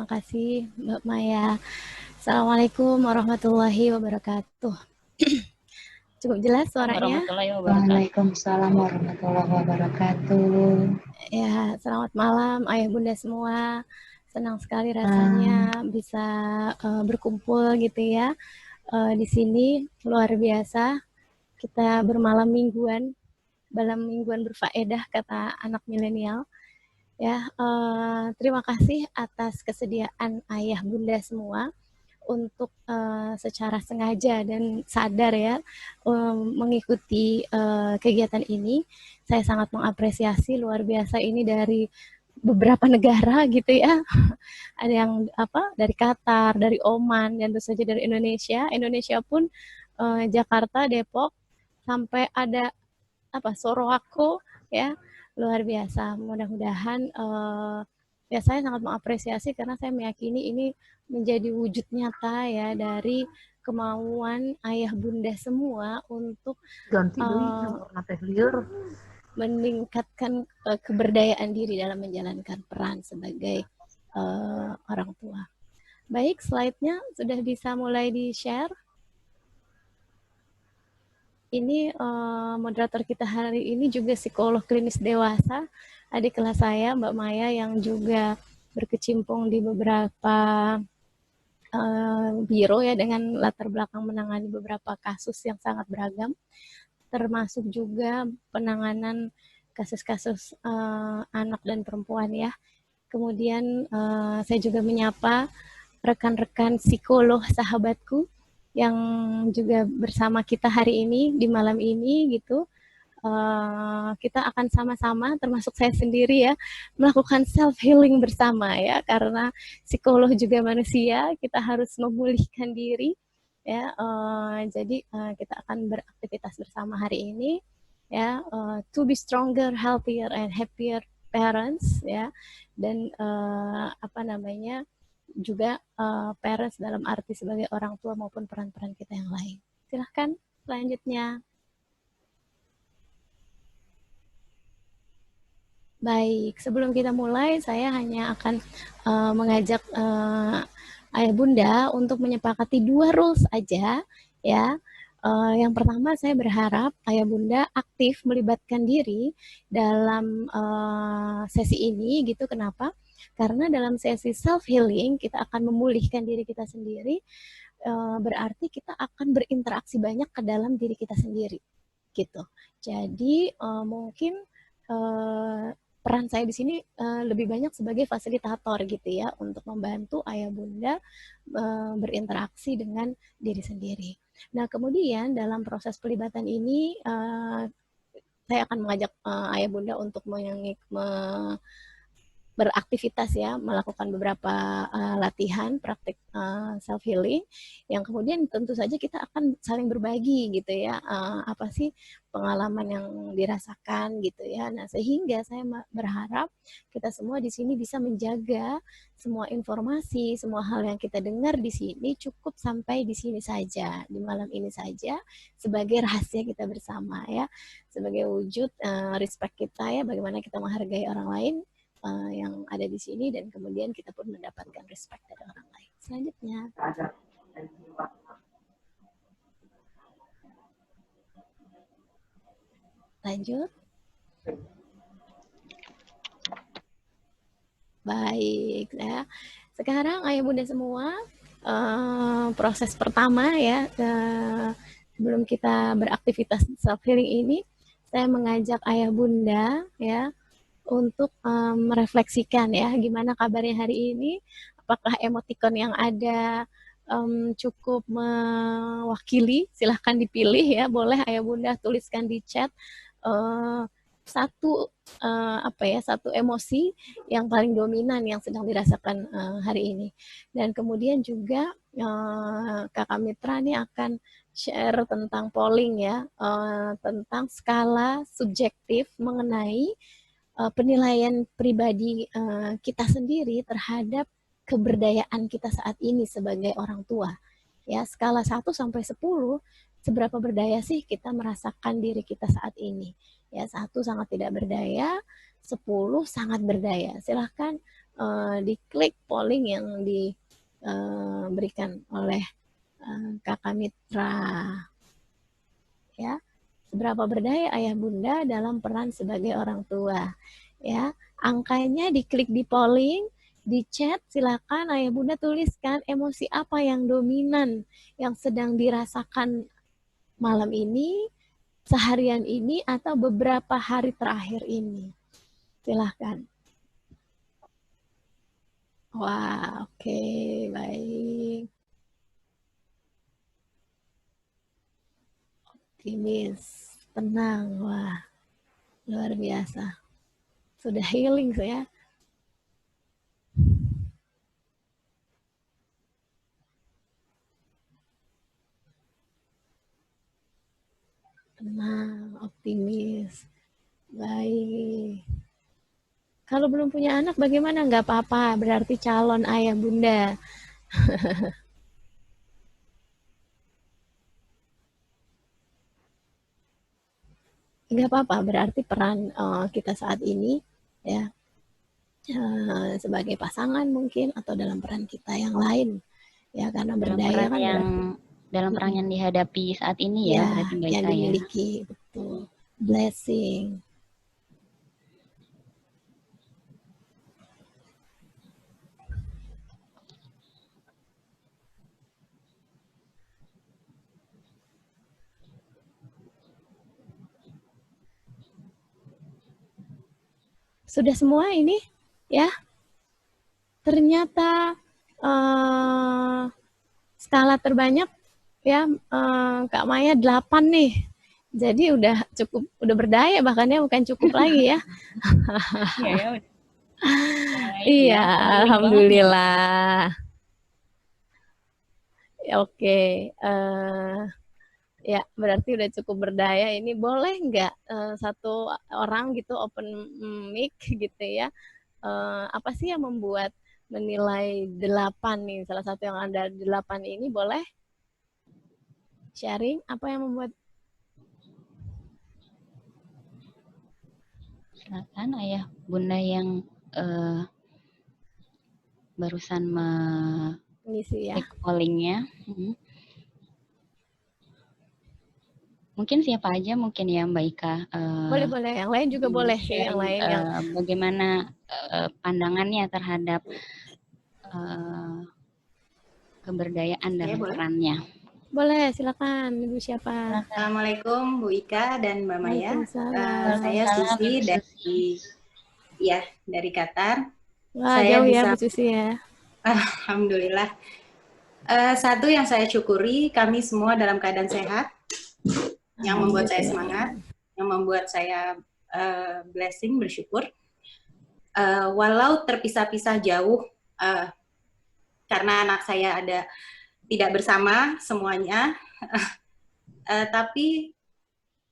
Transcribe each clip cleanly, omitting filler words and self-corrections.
kasih Mbak Maya. Assalamualaikum warahmatullahi wabarakatuh. Cukup jelas suaranya? Warahmatullahi wabarakatuh. Waalaikumsalam warahmatullahi wabarakatuh. Ya, selamat malam ayah bunda semua. Senang sekali rasanya bisa berkumpul gitu ya. Di sini luar biasa. Kita bermalam mingguan, malam mingguan berfaedah kata anak milenial. Ya, terima kasih atas kesediaan ayah bunda semua untuk secara sengaja dan sadar ya mengikuti kegiatan ini. Saya sangat mengapresiasi, luar biasa ini dari beberapa negara gitu ya. Ada yang dari Qatar, dari Oman, dan tentu saja dari Indonesia. Indonesia pun Jakarta, Depok, sampai ada Sorowako ya, luar biasa. Mudah-mudahan ya saya sangat mengapresiasi karena saya meyakini ini menjadi wujud nyata ya dari kemauan ayah bunda semua untuk meningkatkan keberdayaan diri dalam menjalankan peran sebagai orang tua. Baik, slide-nya sudah bisa mulai di-share. Ini moderator kita hari ini juga psikolog klinis dewasa, adik kelas saya Mbak Maya yang juga berkecimpung di beberapa biro ya dengan latar belakang menangani beberapa kasus yang sangat beragam, termasuk juga penanganan kasus-kasus anak dan perempuan ya. Kemudian saya juga menyapa rekan-rekan psikolog sahabatku yang juga bersama kita hari ini di malam ini gitu. Kita akan sama-sama, termasuk saya sendiri ya, melakukan self healing bersama ya, karena psikolog juga manusia, kita harus memulihkan diri ya. Jadi kita akan beraktivitas bersama hari ini ya, to be stronger, healthier and happier parents ya, dan juga parents dalam arti sebagai orang tua maupun peran-peran kita yang lain. Silahkan selanjutnya. Baik, sebelum kita mulai, saya hanya akan mengajak ayah bunda untuk menyepakati 2 rules aja ya. Yang pertama, saya berharap ayah bunda aktif melibatkan diri dalam sesi ini gitu. Kenapa? Karena dalam sesi self healing kita akan memulihkan diri kita sendiri, berarti kita akan berinteraksi banyak ke dalam diri kita sendiri gitu. Jadi mungkin peran saya di sini lebih banyak sebagai fasilitator gitu ya, untuk membantu ayah bunda berinteraksi dengan diri sendiri. Nah, kemudian dalam proses pelibatan ini saya akan mengajak ayah bunda untuk beraktivitas ya, melakukan beberapa latihan praktik self healing yang kemudian tentu saja kita akan saling berbagi gitu ya, apa sih pengalaman yang dirasakan gitu ya. Nah, sehingga saya berharap kita semua di sini bisa menjaga semua informasi, semua hal yang kita dengar di sini cukup sampai di sini saja, di malam ini saja, sebagai rahasia kita bersama ya, sebagai wujud respect kita ya, bagaimana kita menghargai orang lain yang ada di sini, dan kemudian kita pun mendapatkan respect dari orang lain. Selanjutnya. Lanjut. Baik ya. Sekarang ayah bunda semua, proses pertama ya, sebelum kita beraktivitas self healing ini, saya mengajak ayah bunda ya untuk merefleksikan ya, gimana kabarnya hari ini, apakah emotikon yang ada cukup mewakili, silahkan dipilih ya, boleh ayah bunda tuliskan di chat satu emosi yang paling dominan yang sedang dirasakan hari ini. Dan kemudian juga kakak Mitra ini akan share tentang polling ya, tentang skala subjektif mengenai penilaian pribadi kita sendiri terhadap keberdayaan kita saat ini sebagai orang tua. Ya, skala 1 sampai 10, seberapa berdaya sih kita merasakan diri kita saat ini? Ya, 1 sangat tidak berdaya, 10 sangat berdaya. Silahkan diklik polling yang diberikan oleh kakak Mitra. Ya, seberapa berdaya ayah bunda dalam peran sebagai orang tua? Ya, angkanya diklik di polling, di chat, silakan ayah bunda tuliskan emosi apa yang dominan yang sedang dirasakan malam ini, seharian ini, atau beberapa hari terakhir ini. Silahkan. Wah, oke, baik. Optimis, tenang, wah, luar biasa. Sudah healing saya. Tenang, optimis. Baik. Kalau belum punya anak bagaimana? Nggak apa-apa, berarti calon ayah bunda. Nggak apa-apa, berarti peran kita saat ini ya sebagai pasangan mungkin atau dalam peran kita yang lain ya, karena berdaya kan berarti dalam peran yang dihadapi saat ini ya, berarti Mbak yang Ika dimiliki ya. Betul, blessing. Sudah semua ini ya. Ternyata skala terbanyak ya Kak Maya 8 nih. Jadi udah berdaya bahkannya, bukan cukup lagi ya. Iya, alhamdulillah. Oke, ya berarti udah cukup berdaya. Ini boleh nggak satu orang gitu open mic gitu ya? Apa sih yang membuat menilai 8 nih? Salah satu yang ada 8 ini boleh sharing apa yang membuat? Silakan ayah bunda yang barusan mengisi ya pollingnya. Mungkin siapa aja mungkin ya Mbak Ika. Boleh, yang lain juga boleh sih, yang lain yang bagaimana pandangannya terhadap keberdayaan dan perannya. Boleh, silakan Ibu siapa? Assalamualaikum Bu Ika dan Mbak Maya. Saya Susi dari Qatar. Wah, saya jauh ya Bu Susi ya. Alhamdulillah. Satu yang saya syukuri, kami semua dalam keadaan sehat, yang membuat saya semangat, yang membuat saya blessing, bersyukur. Walau terpisah-pisah jauh, karena anak saya tidak bersama semuanya, tapi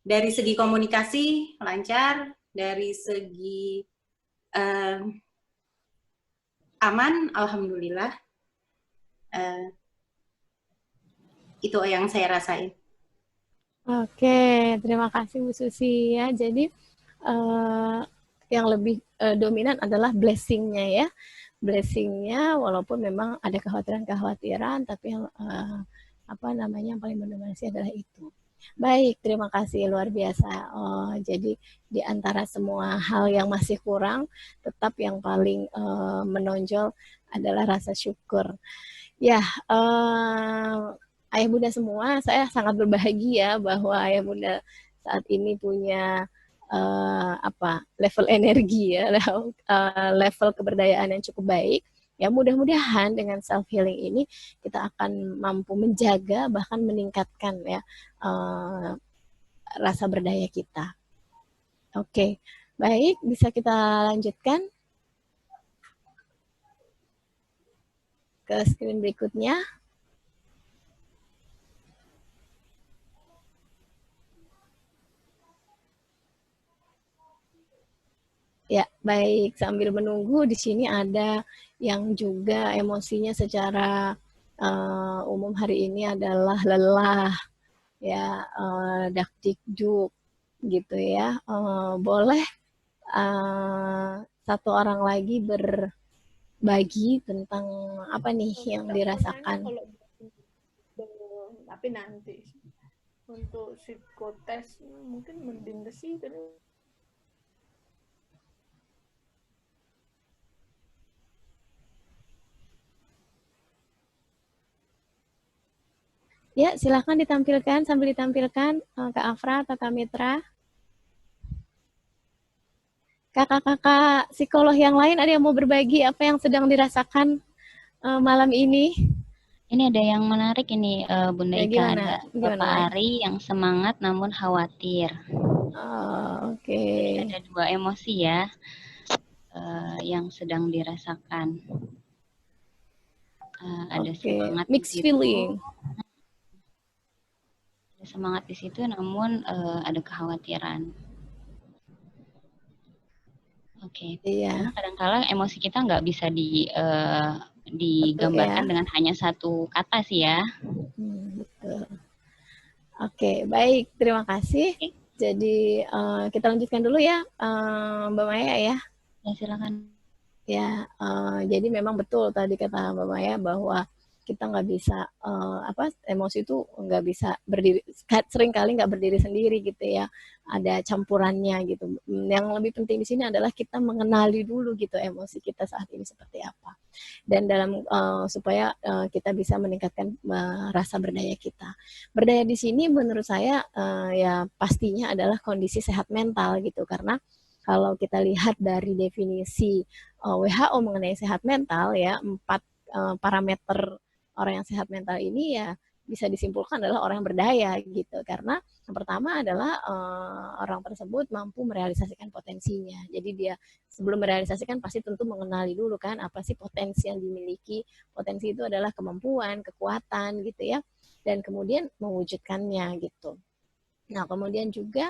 dari segi komunikasi lancar, dari segi aman, alhamdulillah. Itu yang saya rasain. Oke, terima kasih Bu Susi ya. Jadi yang lebih dominan adalah blessing-nya ya. Blessing-nya walaupun memang ada kekhawatiran-kekhawatiran, tapi yang yang paling mendominasi adalah itu. Baik, terima kasih, luar biasa. Jadi di antara semua hal yang masih kurang, tetap yang paling menonjol adalah rasa syukur. Ya, ayah bunda semua, saya sangat berbahagia bahwa ayah bunda saat ini punya level energi ya, level keberdayaan yang cukup baik. Ya, mudah-mudahan dengan self healing ini kita akan mampu menjaga bahkan meningkatkan ya rasa berdaya kita. Oke, baik, bisa kita lanjutkan ke screen berikutnya. Ya, baik. Sambil menunggu, di sini ada yang juga emosinya secara umum hari ini adalah lelah, ya, dakdikduk, gitu ya. Boleh satu orang lagi berbagi tentang apa nih yang Minta dirasakan. kalau tapi nanti untuk psikotes mungkin mending ke situ. Ya, silahkan ditampilkan sambil ditampilkan Kak Afra atau Kak Mitra. Kakak-kakak psikolog yang lain ada yang mau berbagi apa yang sedang dirasakan malam ini? Ini ada yang menarik ini Bunda Ya, Ika, gimana? ada Gimana, Bapak Mai? Ari yang semangat namun khawatir. Oh, oke. Jadi ada dua emosi ya yang sedang dirasakan. Ada semangat di Mixed situ. feeling. Ada semangat di situ, namun ada kekhawatiran. Oke. Iya. Karena kadang-kala emosi kita nggak bisa digambarkan ya. dengan hanya satu kata sih ya. Betul. Oke, baik. Terima kasih. Jadi kita lanjutkan dulu ya, Mbak Maya ya. Ya, silakan. Ya, jadi memang betul tadi kata Mbak Maya bahwa kita nggak bisa emosi itu nggak bisa berdiri, sering kali nggak berdiri sendiri gitu ya, ada campurannya gitu. Yang lebih penting di sini adalah kita mengenali dulu gitu emosi kita saat ini seperti apa, dan dalam supaya kita bisa meningkatkan rasa berdaya kita. Berdaya di sini menurut saya ya pastinya adalah kondisi sehat mental gitu, karena kalau kita lihat dari definisi WHO mengenai sehat mental ya, 4 parameter orang yang sehat mental ini ya bisa disimpulkan adalah orang yang berdaya gitu, karena yang pertama adalah orang tersebut mampu merealisasikan potensinya. Jadi dia sebelum merealisasikan pasti tentu mengenali dulu kan apa sih potensi yang dimiliki. Potensi itu adalah kemampuan, kekuatan gitu ya, dan kemudian mewujudkannya gitu. Nah, kemudian juga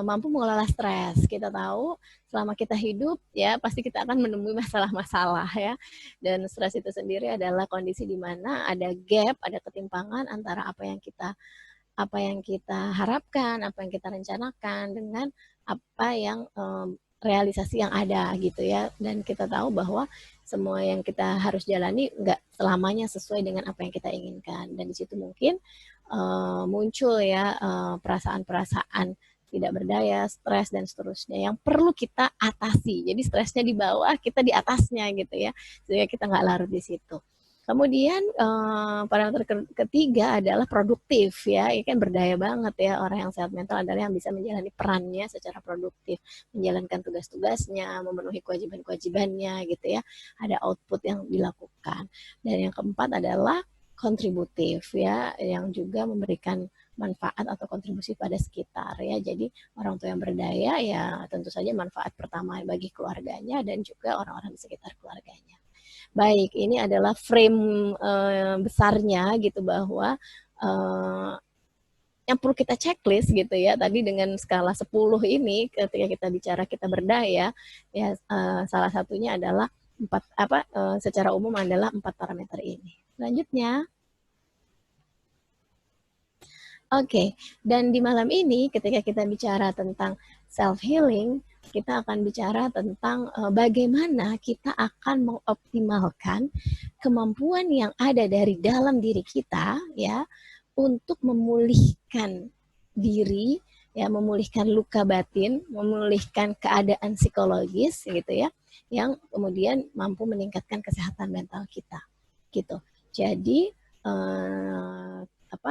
mampu mengelola stres. Kita tahu selama kita hidup ya pasti kita akan menemui masalah-masalah ya. Dan stres itu sendiri adalah kondisi di mana ada gap, ada ketimpangan antara apa yang kita harapkan, apa yang kita rencanakan dengan apa yang realisasi yang ada gitu ya. Dan kita tahu bahwa semua yang kita harus jalani nggak selamanya sesuai dengan apa yang kita inginkan. Dan di situ mungkin muncul ya perasaan-perasaan tidak berdaya, stres dan seterusnya yang perlu kita atasi. Jadi stresnya di bawah, kita di atasnya gitu ya, sehingga kita nggak larut di situ. Kemudian parameter ketiga adalah produktif ya, ini kan berdaya banget ya, orang yang sehat mental adalah yang bisa menjalani perannya secara produktif, menjalankan tugas-tugasnya, memenuhi kewajiban-kewajibannya gitu ya, ada output yang dilakukan. Dan yang keempat adalah kontributif ya, yang juga memberikan manfaat atau kontribusi pada sekitar ya. Jadi orang tua yang berdaya ya tentu saja manfaat pertama bagi keluarganya dan juga orang-orang di sekitar keluarganya. Baik, ini adalah frame besarnya gitu, bahwa yang perlu kita checklist gitu ya. Tadi dengan skala 10 ini ketika kita bicara kita berdaya ya, salah satunya adalah secara umum adalah 4 parameter ini. Selanjutnya, Oke, dan di malam ini ketika kita bicara tentang self healing, kita akan bicara tentang bagaimana kita akan mengoptimalkan kemampuan yang ada dari dalam diri kita ya, untuk memulihkan diri ya, memulihkan luka batin, memulihkan keadaan psikologis gitu ya, yang kemudian mampu meningkatkan kesehatan mental kita gitu. Jadi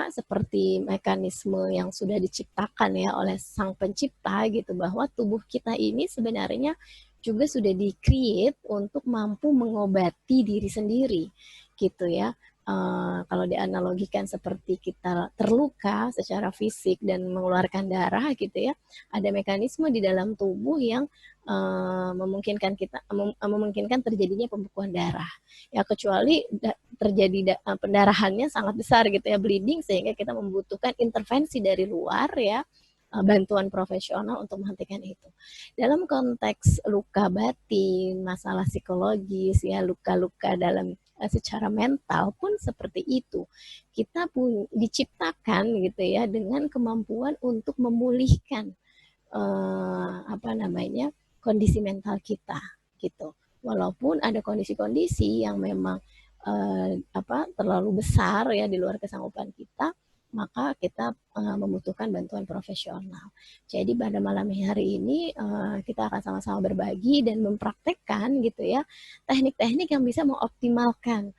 seperti mekanisme yang sudah diciptakan ya oleh sang pencipta gitu, bahwa tubuh kita ini sebenarnya juga sudah di-create untuk mampu mengobati diri sendiri gitu ya. Kalau dianalogikan seperti kita terluka secara fisik dan mengeluarkan darah gitu ya, ada mekanisme di dalam tubuh yang memungkinkan terjadinya pembekuan darah ya, kecuali terjadi pendarahannya sangat besar gitu ya, bleeding, sehingga kita membutuhkan intervensi dari luar ya, bantuan profesional untuk menghentikan itu. Dalam konteks luka batin, masalah psikologis ya, luka-luka dalam secara mental pun seperti itu. Kita pun diciptakan gitu ya dengan kemampuan untuk memulihkan kondisi mental kita gitu. Walaupun ada kondisi-kondisi yang memang terlalu besar ya di luar kesanggupan kita, maka kita membutuhkan bantuan profesional. Jadi pada malam hari ini kita akan sama-sama berbagi dan mempraktekkan gitu ya teknik-teknik yang bisa mengoptimalkan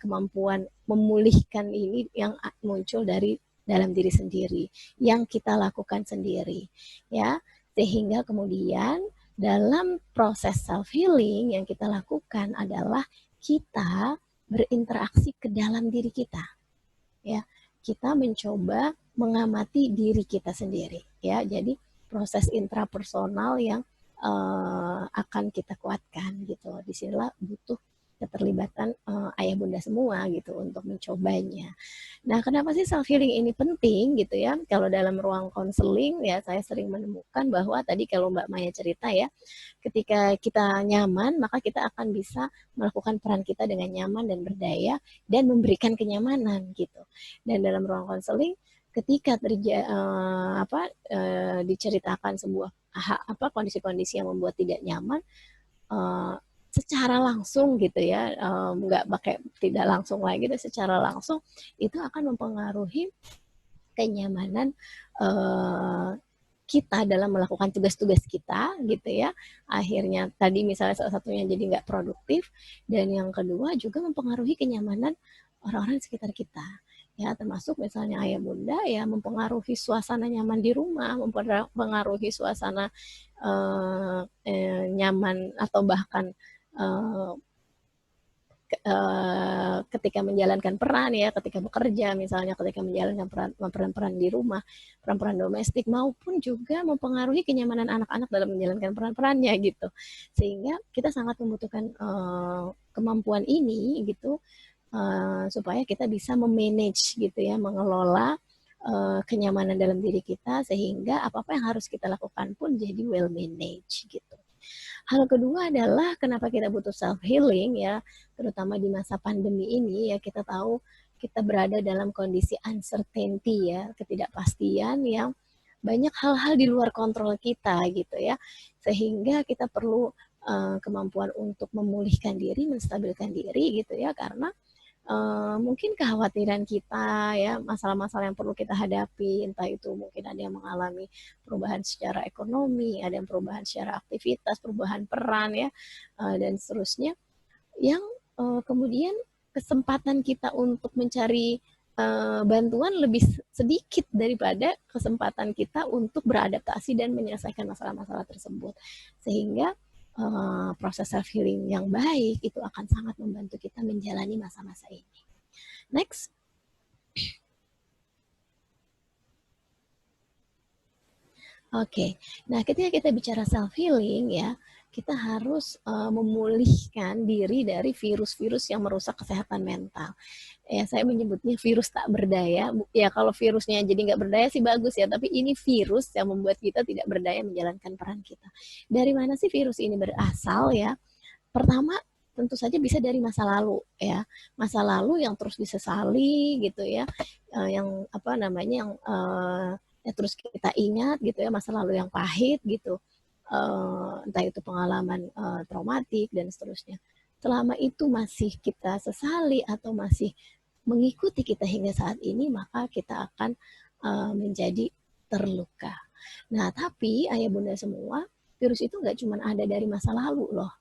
kemampuan memulihkan ini yang muncul dari dalam diri sendiri, yang kita lakukan sendiri, ya, sehingga kemudian dalam proses self healing yang kita lakukan adalah kita berinteraksi ke dalam diri kita, ya, kita mencoba mengamati diri kita sendiri, ya, jadi proses intrapersonal yang akan kita kuatkan gitu. Disinilah butuh keterlibatan ayah bunda semua gitu untuk mencobanya. Nah, kenapa sih self healing ini penting gitu ya? Kalau dalam ruang konseling ya saya sering menemukan bahwa tadi kalau Mbak Maya cerita ya, ketika kita nyaman maka kita akan bisa melakukan peran kita dengan nyaman dan berdaya dan memberikan kenyamanan gitu. Dan dalam ruang konseling ketika diceritakan sebuah kondisi-kondisi yang membuat tidak nyaman, secara langsung gitu ya, nggak pakai tidak langsung lagi, secara langsung itu akan mempengaruhi kenyamanan kita dalam melakukan tugas-tugas kita gitu ya. Akhirnya tadi misalnya salah satunya jadi nggak produktif, dan yang kedua juga mempengaruhi kenyamanan orang-orang di sekitar kita. Ya, termasuk misalnya ayah bunda ya mempengaruhi suasana nyaman di rumah, mempengaruhi suasana nyaman atau bahkan ketika menjalankan peran ya, ketika bekerja misalnya, ketika menjalankan peran-peran di rumah, peran-peran domestik, maupun juga mempengaruhi kenyamanan anak-anak dalam menjalankan peran-perannya gitu. Sehingga kita sangat membutuhkan kemampuan ini gitu, supaya kita bisa memanage gitu ya, mengelola kenyamanan dalam diri kita sehingga apa-apa yang harus kita lakukan pun jadi well managed gitu. Hal kedua adalah kenapa kita butuh self healing ya, terutama di masa pandemi ini ya, kita tahu kita berada dalam kondisi uncertainty ya, ketidakpastian yang banyak hal-hal di luar kontrol kita gitu ya, sehingga kita perlu kemampuan untuk memulihkan diri, menstabilkan diri gitu ya, karena mungkin kekhawatiran kita ya, masalah-masalah yang perlu kita hadapi, entah itu mungkin ada yang mengalami perubahan secara ekonomi, ada yang perubahan secara aktivitas, perubahan peran ya, dan seterusnya, yang kemudian kesempatan kita untuk mencari bantuan lebih sedikit daripada kesempatan kita untuk beradaptasi dan menyelesaikan masalah-masalah tersebut. Sehingga proses self healing yang baik itu akan sangat membantu kita menjalani masa-masa ini. Next. Oke, nah ketika kita bicara self healing ya, kita harus memulihkan diri dari virus-virus yang merusak kesehatan mental. Ya, saya menyebutnya virus tak berdaya. Ya, kalau virusnya jadi nggak berdaya sih bagus ya, tapi ini virus yang membuat kita tidak berdaya menjalankan peran kita. Dari mana sih virus ini berasal ya? Pertama, tentu saja bisa dari masa lalu ya, masa lalu yang terus disesali gitu ya, yang ya terus kita ingat gitu ya, masa lalu yang pahit gitu, entah itu pengalaman traumatik dan seterusnya. Selama itu masih kita sesali atau masih mengikuti kita hingga saat ini, maka kita akan menjadi terluka. Nah, tapi ayah bunda semua, virus itu nggak cuma ada dari masa lalu loh.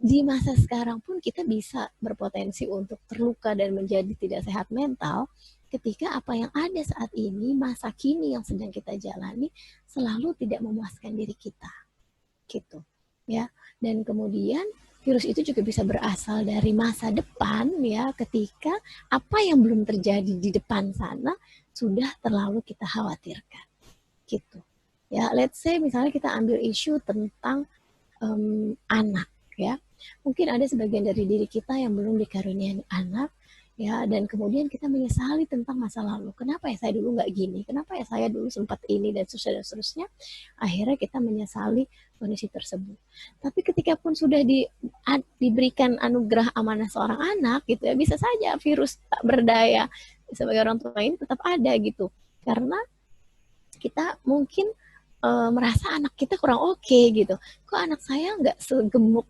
Di masa sekarang pun kita bisa berpotensi untuk terluka dan menjadi tidak sehat mental ketika apa yang ada saat ini, masa kini yang sedang kita jalani, selalu tidak memuaskan diri kita. Gitu. Ya. Dan kemudian virus itu juga bisa berasal dari masa depan ya, ketika apa yang belum terjadi di depan sana sudah terlalu kita khawatirkan. Gitu. Ya, let's say misalnya kita ambil isu tentang anak ya. Mungkin ada sebagian dari diri kita yang belum dikaruniai anak ya, dan kemudian kita menyesali tentang masa lalu. Kenapa ya saya dulu nggak gini? Kenapa ya saya dulu sempat ini dan seterusnya? Akhirnya kita menyesali kondisi tersebut. Tapi ketika pun sudah diberikan anugerah amanah seorang anak gitu ya, bisa saja virus tak berdaya sebagai orang tua ini tetap ada gitu. Karena kita mungkin merasa anak kita kurang oke gitu. Kok anak saya nggak segemuk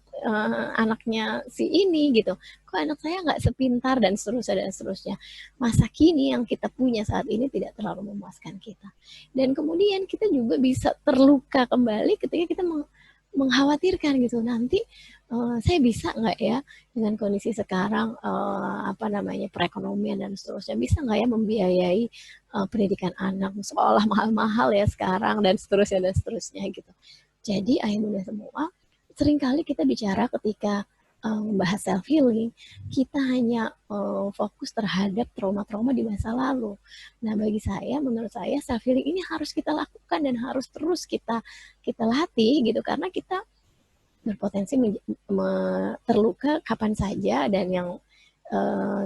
anaknya si ini gitu. Kok anak saya nggak sepintar dan seterusnya dan seterusnya. Masa kini yang kita punya saat ini tidak terlalu memuaskan kita. Dan kemudian kita juga bisa terluka kembali ketika kita mengkhawatirkan gitu, nanti saya bisa nggak ya dengan kondisi sekarang perekonomian dan seterusnya, bisa nggak ya membiayai pendidikan anak, sekolah mahal-mahal ya sekarang dan seterusnya gitu. Jadi ayah bunda semua, seringkali kita bicara ketika membahas self healing, kita hanya fokus terhadap trauma-trauma di masa lalu. Nah, menurut saya self healing ini harus kita lakukan dan harus terus kita latih gitu, karena kita berpotensi terluka kapan saja, dan yang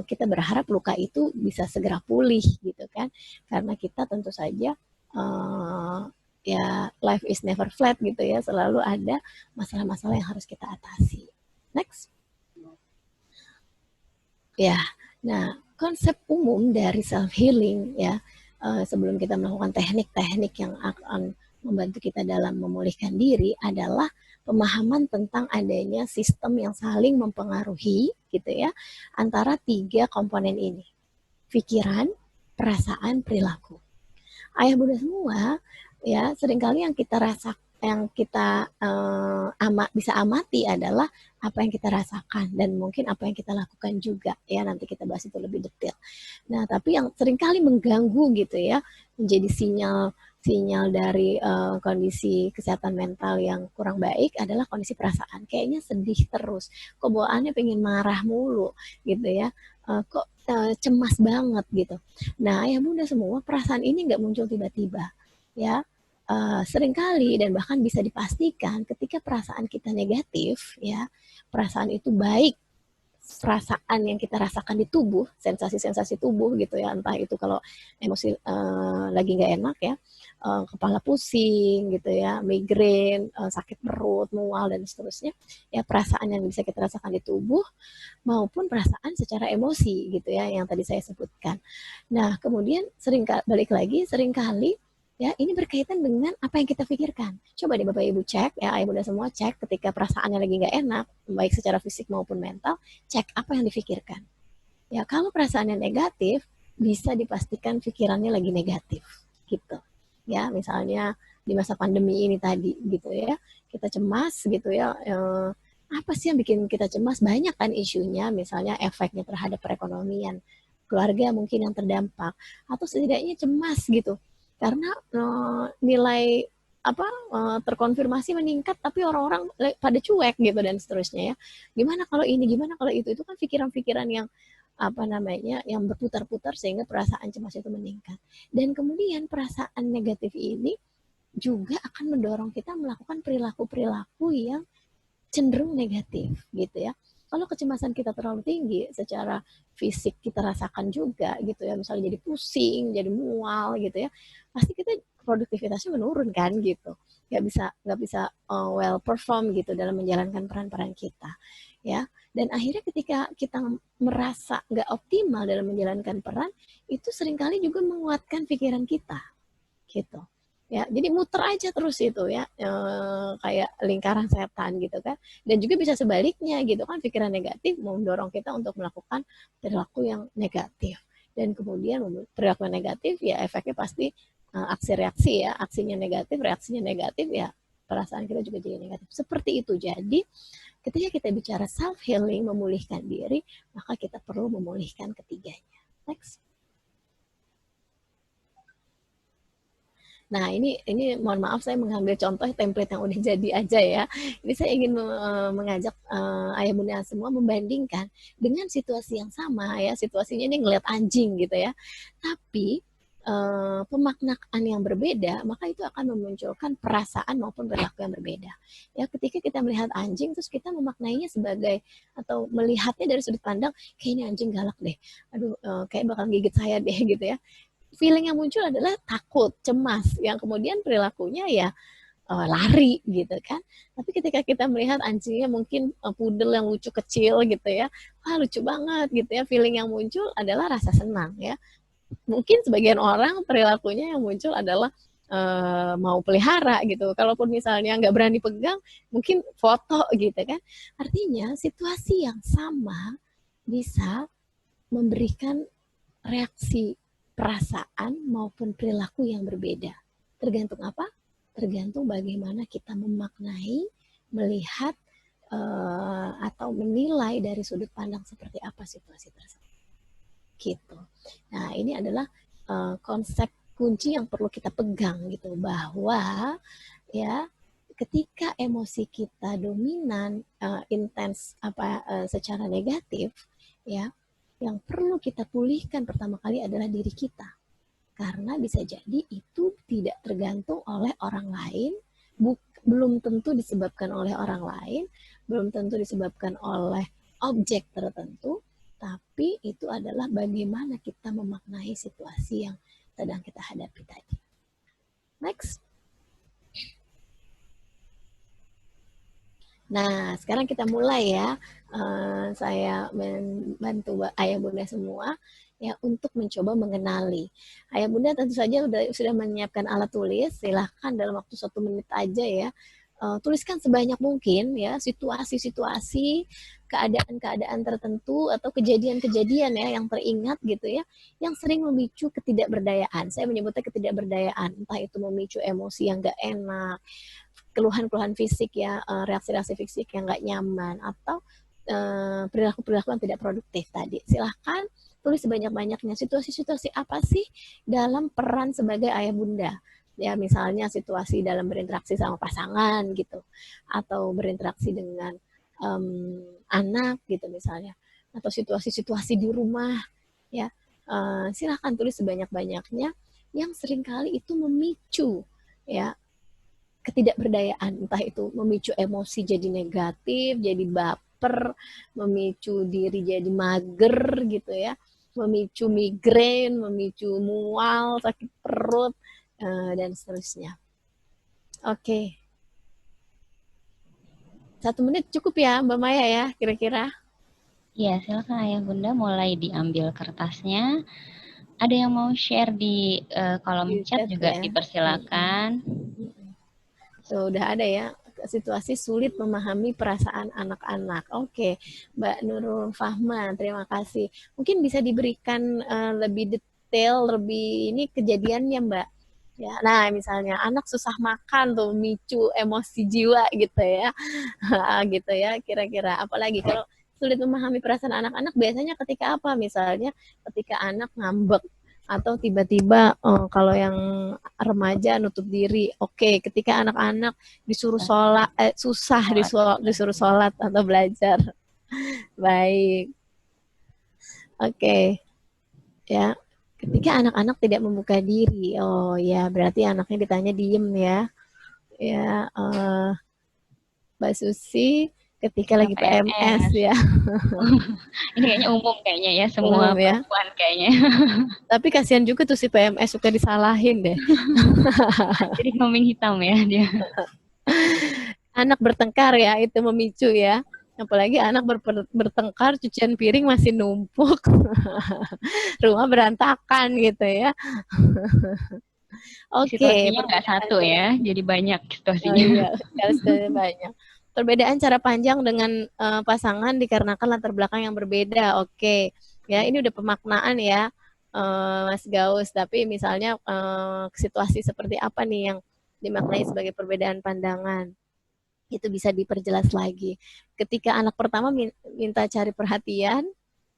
kita berharap luka itu bisa segera pulih gitu kan, karena kita tentu saja ya life is never flat gitu ya, selalu ada masalah-masalah yang harus kita atasi. Next. Ya, nah konsep umum dari self healing ya, sebelum kita melakukan teknik-teknik yang akan membantu kita dalam memulihkan diri adalah pemahaman tentang adanya sistem yang saling mempengaruhi gitu ya antara 3 komponen ini: pikiran, perasaan, perilaku. Ayah bunda semua ya, seringkali yang kita bisa amati adalah apa yang kita rasakan dan mungkin apa yang kita lakukan juga ya, nanti kita bahas itu lebih detail. Nah, tapi yang seringkali mengganggu gitu ya, menjadi sinyal dari kondisi kesehatan mental yang kurang baik adalah kondisi perasaan. Kayaknya sedih terus, kok bawaannya pengen marah mulu gitu ya, kok cemas banget gitu. Nah, ayah bunda semua, perasaan ini nggak muncul tiba-tiba ya. Seringkali dan bahkan bisa dipastikan ketika perasaan kita negatif ya, perasaan itu baik perasaan yang kita rasakan di tubuh, sensasi-sensasi tubuh gitu ya, entah itu kalau emosi lagi nggak enak ya, kepala pusing gitu ya, migrain, sakit perut, mual dan seterusnya ya, perasaan yang bisa kita rasakan di tubuh maupun perasaan secara emosi gitu ya, yang tadi saya sebutkan. Nah, kemudian seringkali ya, ini berkaitan dengan apa yang kita pikirkan. Coba deh Bapak Ibu cek, ya ayah bunda semua cek ketika perasaannya lagi nggak enak, baik secara fisik maupun mental, cek apa yang difikirkan. Ya, kalau perasaannya negatif, bisa dipastikan pikirannya lagi negatif, gitu. Ya, misalnya di masa pandemi ini tadi, gitu ya, kita cemas, gitu ya. Apa sih yang bikin kita cemas? Banyak kan isunya, misalnya efeknya terhadap perekonomian, keluarga mungkin yang terdampak, atau setidaknya cemas gitu karena nilai terkonfirmasi meningkat tapi orang-orang pada cuek gitu dan seterusnya ya. Gimana kalau ini, gimana kalau itu kan pikiran-pikiran yang yang berputar-putar sehingga perasaan cemas itu meningkat. Dan kemudian perasaan negatif ini juga akan mendorong kita melakukan perilaku-perilaku yang cenderung negatif gitu ya. Kalau kecemasan kita terlalu tinggi, secara fisik kita rasakan juga gitu ya, misalnya jadi pusing, jadi mual gitu ya, pasti kita produktivitasnya menurun kan gitu, nggak bisa well perform gitu dalam menjalankan peran-peran kita ya. Dan akhirnya ketika kita merasa nggak optimal dalam menjalankan peran, itu seringkali juga menguatkan pikiran kita gitu ya, jadi muter aja terus itu ya, kayak lingkaran setan gitu kan. Dan juga bisa sebaliknya gitu kan, pikiran negatif mendorong kita untuk melakukan perilaku yang negatif, dan kemudian perilaku yang negatif ya efeknya pasti aksi reaksi ya, aksinya negatif, reaksinya negatif ya, perasaan kita juga jadi negatif seperti itu. Jadi ketika kita bicara self healing, memulihkan diri, maka kita perlu memulihkan ketiganya. Next. Nah, ini mohon maaf saya mengambil contoh template yang udah jadi aja ya. Ini saya ingin mengajak ayah bunda semua membandingkan dengan situasi yang sama ya. Situasinya ini ngeliat anjing gitu ya. Tapi pemaknaan yang berbeda, maka itu akan memunculkan perasaan maupun perilaku yang berbeda. Ya, ketika kita melihat anjing terus kita memaknainya sebagai atau melihatnya dari sudut pandang, kayak ini anjing galak deh. Aduh, kayak bakal gigit saya deh gitu ya. Feeling yang muncul adalah takut, cemas, yang kemudian perilakunya ya lari gitu kan. Tapi ketika kita melihat anjingnya mungkin pudel yang lucu kecil gitu ya, wah lucu banget gitu ya, feeling yang muncul adalah rasa senang ya. Mungkin sebagian orang perilakunya yang muncul adalah mau pelihara gitu. Kalaupun misalnya nggak berani pegang, mungkin foto gitu kan. Artinya situasi yang sama bisa memberikan reaksi perasaan maupun perilaku yang berbeda. Tergantung apa? Tergantung bagaimana kita memaknai, melihat, atau menilai dari sudut pandang seperti apa situasi tersebut. Gitu. Nah, ini adalah konsep kunci yang perlu kita pegang gitu, bahwa ya ketika emosi kita dominan, intens secara negatif, ya, yang perlu kita pulihkan pertama kali adalah diri kita. Karena bisa jadi itu tidak tergantung oleh orang lain, belum tentu disebabkan oleh orang lain, belum tentu disebabkan oleh objek tertentu, tapi itu adalah bagaimana kita memaknai situasi yang sedang kita hadapi tadi. Next. Nah, sekarang kita mulai ya. Saya membantu ayah bunda semua ya untuk mencoba mengenali. Ayah bunda tentu saja sudah menyiapkan alat tulis. Silahkan dalam waktu 1 menit aja ya. Tuliskan sebanyak mungkin ya situasi-situasi, keadaan-keadaan tertentu atau kejadian-kejadian ya yang teringat gitu ya, yang sering memicu ketidakberdayaan. Saya menyebutnya ketidakberdayaan, entah itu memicu emosi yang gak enak, keluhan-keluhan fisik ya, reaksi-reaksi fisik yang nggak nyaman, atau perilaku-perilaku yang tidak produktif tadi. Silahkan tulis sebanyak-banyaknya situasi-situasi apa sih dalam peran sebagai ayah bunda. Ya misalnya situasi dalam berinteraksi sama pasangan gitu, atau berinteraksi dengan anak gitu misalnya, atau situasi-situasi di rumah ya. Silahkan tulis sebanyak-banyaknya yang seringkali itu memicu ya ketidakberdayaan, entah itu memicu emosi jadi negatif, jadi baper, memicu diri jadi mager gitu ya, memicu migrain, memicu mual, sakit perut, dan seterusnya. Oke. 1 menit cukup ya Mbak Maya ya kira-kira? Iya, silakan ayah bunda mulai diambil kertasnya. Ada yang mau share di kolom chat juga ya, dipersilakan. Sudah ada ya, situasi sulit memahami perasaan anak-anak. Oke, Mbak Nurul Fahma, terima kasih. Mungkin bisa diberikan lebih detail, lebih ini kejadiannya Mbak. Ya, nah misalnya anak susah makan tuh memicu emosi jiwa gitu ya, gitu ya kira-kira. Apalagi kalau sulit memahami perasaan anak-anak biasanya ketika apa? Misalnya ketika anak ngambek atau tiba-tiba kalau yang remaja nutup diri. Oke, ketika anak-anak disuruh sholat, disuruh sholat atau belajar. Baik. Oke. Ya. Ketika anak-anak tidak membuka diri, oh ya berarti anaknya ditanya diem ya. Ya, Mbak Susi ketika lagi PMS ya. Ini kayaknya umum kayaknya ya, semua perempuan kayaknya. Tapi kasihan juga tuh si PMS suka disalahin deh. Jadi kambing hitam ya dia. Anak bertengkar ya, itu memicu ya. Apalagi anak bertengkar, cucian piring masih numpuk, rumah berantakan gitu ya. Oke. Situasinya nggak satu ya, jadi banyak situasinya. Iya, banyak. Perbedaan cara panjang dengan pasangan dikarenakan latar belakang yang berbeda. Oke, ya ini udah pemaknaan ya, Mas Gaus. Tapi misalnya situasi seperti apa nih yang dimaknai sebagai perbedaan pandangan? Itu bisa diperjelas lagi. Ketika anak pertama minta cari perhatian,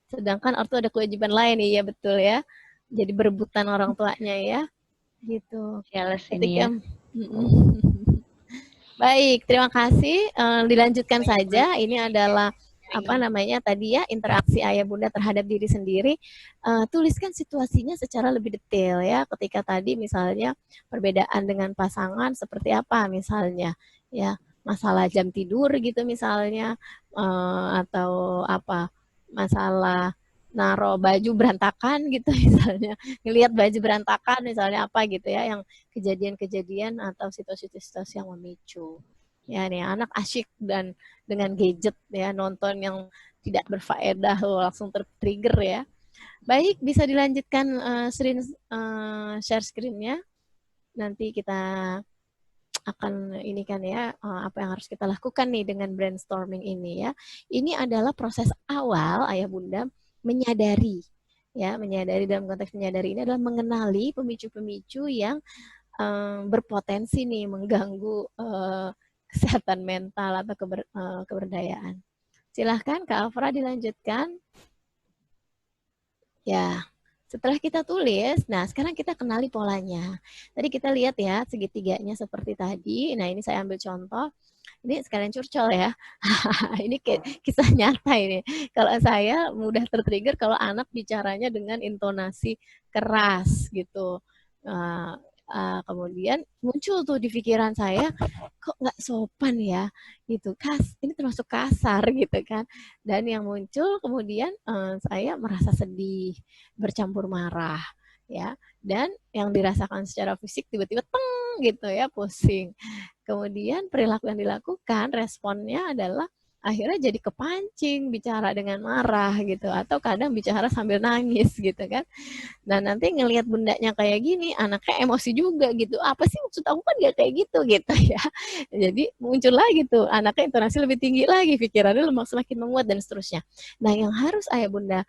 sedangkan ortu ada kewajiban lain, iya betul ya. Jadi berebutan orang tuanya ya, gitu. Ketika baik, terima kasih. Dilanjutkan saja. Ini adalah apa namanya tadi ya, interaksi ayah bunda terhadap diri sendiri. Tuliskan situasinya secara lebih detail ya. Ketika tadi misalnya perbedaan dengan pasangan seperti apa misalnya ya, masalah jam tidur gitu misalnya, atau apa masalah naruh baju berantakan gitu misalnya, ngelihat baju berantakan misalnya apa gitu ya, yang kejadian-kejadian atau situasi-situasi yang memicu. Ya nih anak asyik dan dengan gadget ya, nonton yang tidak berfaedah langsung tertrigger ya. Baik, bisa dilanjutkan share screen-nya. nanti kita akan ini kan ya, apa yang harus kita lakukan nih dengan brainstorming ini ya. Ini adalah proses awal ayah bunda menyadari ya, menyadari dalam konteks menyadari ini adalah mengenali pemicu-pemicu yang berpotensi nih mengganggu kesehatan mental atau keberdayaan. Silahkan Kak Afra dilanjutkan. Ya, setelah kita tulis, nah sekarang kita kenali polanya. Tadi kita lihat ya segitiganya seperti tadi. Nah ini saya ambil contoh. Ini sekalian curcol ya. Ini kisah nyata ini. Kalau saya mudah tertrigger kalau anak bicaranya dengan intonasi keras gitu. Kemudian muncul tuh di pikiran saya, kok nggak sopan ya, gitu. Ini termasuk kasar gitu kan. Dan yang muncul kemudian saya merasa sedih, bercampur marah, ya. Dan yang dirasakan secara fisik tiba-tiba teng gitu ya, pusing. Kemudian perilaku yang dilakukan, responnya adalah akhirnya jadi kepancing bicara dengan marah gitu, atau kadang bicara sambil nangis gitu kan. Nah nanti ngelihat bundanya kayak gini, anaknya emosi juga gitu. Apa sih maksud aku kan gak kayak gitu gitu ya. Jadi muncul lagi tuh anaknya intonasi lebih tinggi lagi, pikirannya semakin menguat dan seterusnya. Nah yang harus ayah bunda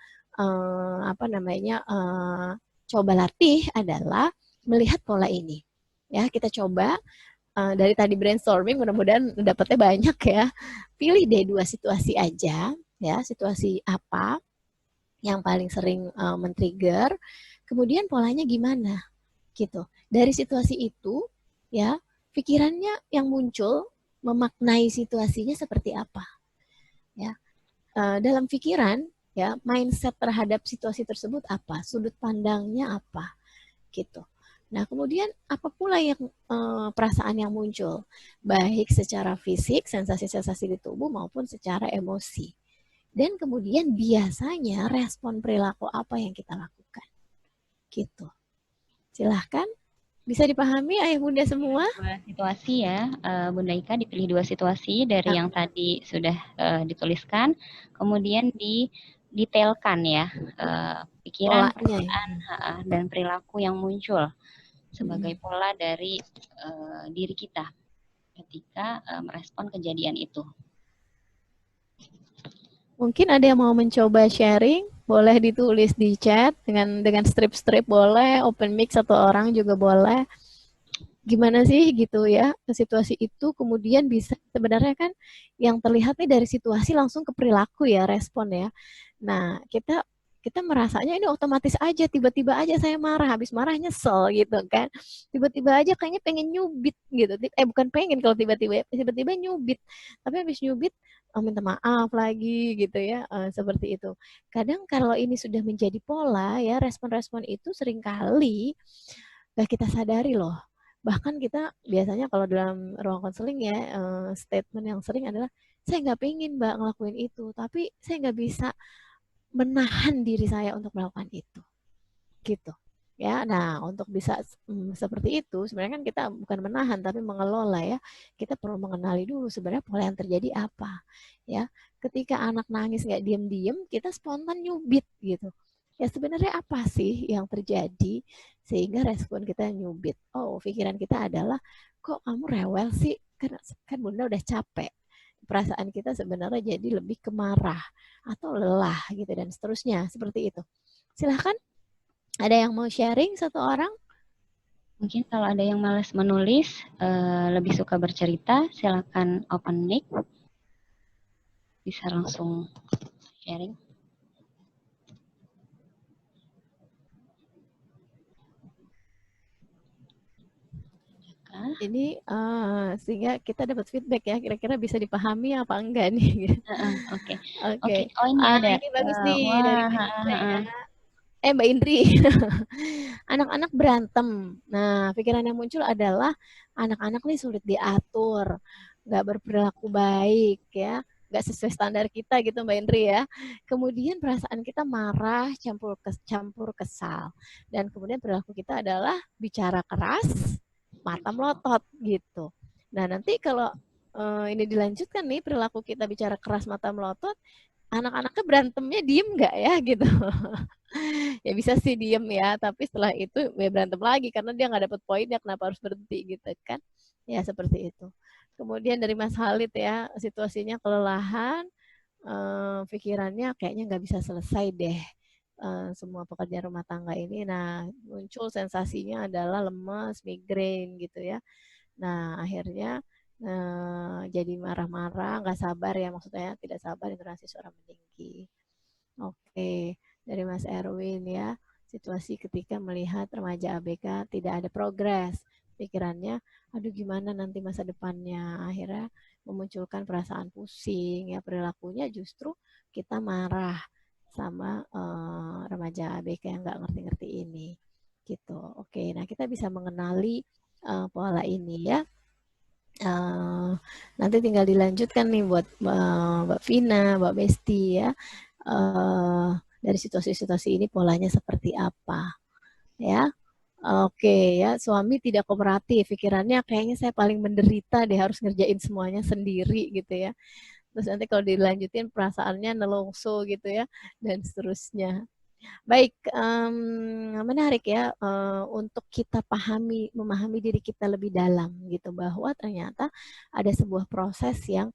coba latih adalah melihat pola ini. Ya kita coba dari tadi brainstorming, mudah-mudahan dapetnya banyak ya. Pilih deh 2 situasi aja, ya situasi apa yang paling sering men-trigger, kemudian polanya gimana, gitu. Dari situasi itu, ya pikirannya yang muncul memaknai situasinya seperti apa, ya. Dalam pikiran, ya mindset terhadap situasi tersebut apa, sudut pandangnya apa, gitu. Nah, kemudian apa pula yang perasaan yang muncul, baik secara fisik, sensasi-sensasi di tubuh maupun secara emosi. Dan kemudian biasanya respon perilaku apa yang kita lakukan. Gitu. Silahkan, bisa dipahami ayah bunda semua? 2 situasi ya, Bunda Ika dipilih 2 situasi dari yang tadi sudah dituliskan, kemudian didetailkan ya, pikiran, perasaan, dan perilaku yang muncul sebagai pola dari diri kita ketika merespon kejadian itu. Mungkin ada yang mau mencoba sharing, boleh ditulis di chat dengan strip-strip boleh, open mic 1 orang juga boleh. Gimana sih gitu ya situasi itu, kemudian bisa sebenarnya kan yang terlihat nih dari situasi langsung ke perilaku ya, respon ya. Nah kita merasanya ini otomatis aja, tiba-tiba aja saya marah, habis marah nyesel gitu kan, tiba-tiba aja kayaknya pengen nyubit gitu, bukan pengen kalau tiba-tiba nyubit, tapi habis nyubit minta maaf lagi gitu ya, seperti itu. Kadang kalau ini sudah menjadi pola ya, respon-respon itu seringkali gak kita sadari loh. Bahkan kita biasanya kalau dalam ruang konseling ya, statement yang sering adalah, saya nggak pengen mbak ngelakuin itu, tapi saya nggak bisa menahan diri saya untuk melakukan itu, gitu ya. Nah untuk bisa seperti itu sebenarnya kan kita bukan menahan tapi mengelola ya. Kita perlu mengenali dulu sebenarnya pola yang terjadi apa ya. Ketika anak nangis nggak diem-diem, kita spontan nyubit gitu ya. Sebenarnya apa sih yang terjadi sehingga respon kita nyubit? Oh, pikiran kita adalah, kok kamu rewel sih, kan bunda udah capek. Perasaan kita sebenarnya jadi lebih kemarah atau lelah gitu dan seterusnya, seperti itu. Silahkan, ada yang mau sharing 1 orang? Mungkin kalau ada yang malas menulis, lebih suka bercerita, silakan open mic, bisa langsung sharing. Ini sehingga kita dapat feedback ya, kira-kira bisa dipahami apa enggak nih? Oke. Oh ini ada. Ini bagus nih dari Mbak Indri. Anak-anak berantem. Nah, pikiran yang muncul adalah anak-anak nih sulit diatur, nggak berperilaku baik ya, nggak sesuai standar kita gitu Mbak Indri ya. Kemudian perasaan kita marah, campur kesal. Dan kemudian perilaku kita adalah bicara keras, mata melotot gitu. Nah nanti kalau ini dilanjutkan nih, perilaku kita bicara keras, mata melotot, anak-anaknya berantemnya diem nggak ya gitu. Ya bisa sih diem ya, tapi setelah itu ya berantem lagi karena dia nggak dapet poinnya, kenapa harus berhenti gitu kan. Ya seperti itu. Kemudian dari Mas Halid ya, situasinya kelelahan, pikirannya kayaknya nggak bisa selesai deh semua pekerjaan rumah tangga ini. Nah, muncul sensasinya adalah lemas, migrain gitu ya. Nah, akhirnya jadi marah-marah, nggak sabar ya, maksudnya tidak sabar, intonasi suara meninggi. Oke, dari Mas Erwin ya, situasi ketika melihat remaja ABK tidak ada progres, pikirannya, aduh gimana nanti masa depannya, akhirnya memunculkan perasaan pusing, ya perilakunya justru kita marah sama remaja ABK yang nggak ngerti-ngerti ini, gitu. Oke, nah kita bisa mengenali pola ini ya. Nanti tinggal dilanjutkan nih buat Mbak Vina, Mbak Besti ya. Dari situasi-situasi ini polanya seperti apa ya. Oke ya, suami tidak kooperatif, pikirannya kayaknya saya paling menderita deh, harus ngerjain semuanya sendiri gitu ya. Terus nanti kalau dilanjutin perasaannya nelongso gitu ya, dan seterusnya. Baik, menarik ya untuk kita memahami diri kita lebih dalam gitu, bahwa ternyata ada sebuah proses yang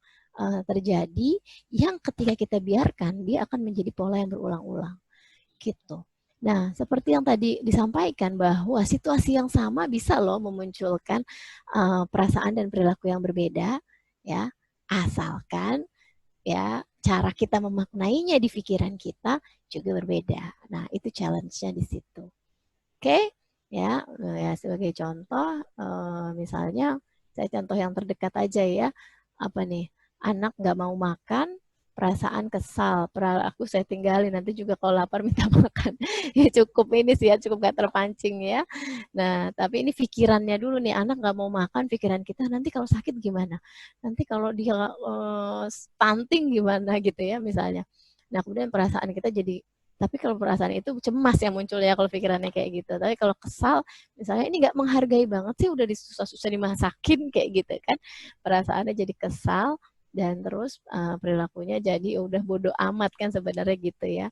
terjadi yang ketika kita biarkan dia akan menjadi pola yang berulang-ulang gitu. Nah, seperti yang tadi disampaikan bahwa situasi yang sama bisa loh memunculkan perasaan dan perilaku yang berbeda ya, asalkan ya cara kita memaknainya di pikiran kita juga berbeda. Nah, itu challenge-nya di situ. Oke? Ya, sebagai contoh misalnya saya contoh yang terdekat aja ya. Apa nih? Anak nggak mau makan, perasaan kesal, aku saya tinggalin, nanti juga kalau lapar minta makan. Ya cukup ini sih ya, cukup gak terpancing ya. Nah, tapi ini pikirannya dulu nih, anak nggak mau makan, pikiran kita nanti kalau sakit gimana? Nanti kalau dia stunting gimana gitu ya misalnya. Nah, kemudian perasaan kita jadi, tapi kalau perasaan itu cemas yang muncul ya kalau pikirannya kayak gitu. Tapi kalau kesal, misalnya ini nggak menghargai banget sih, udah disusah-susah dimasakin kayak gitu kan. Perasaannya jadi kesal, dan terus perilakunya jadi udah bodoh amat kan sebenarnya gitu ya.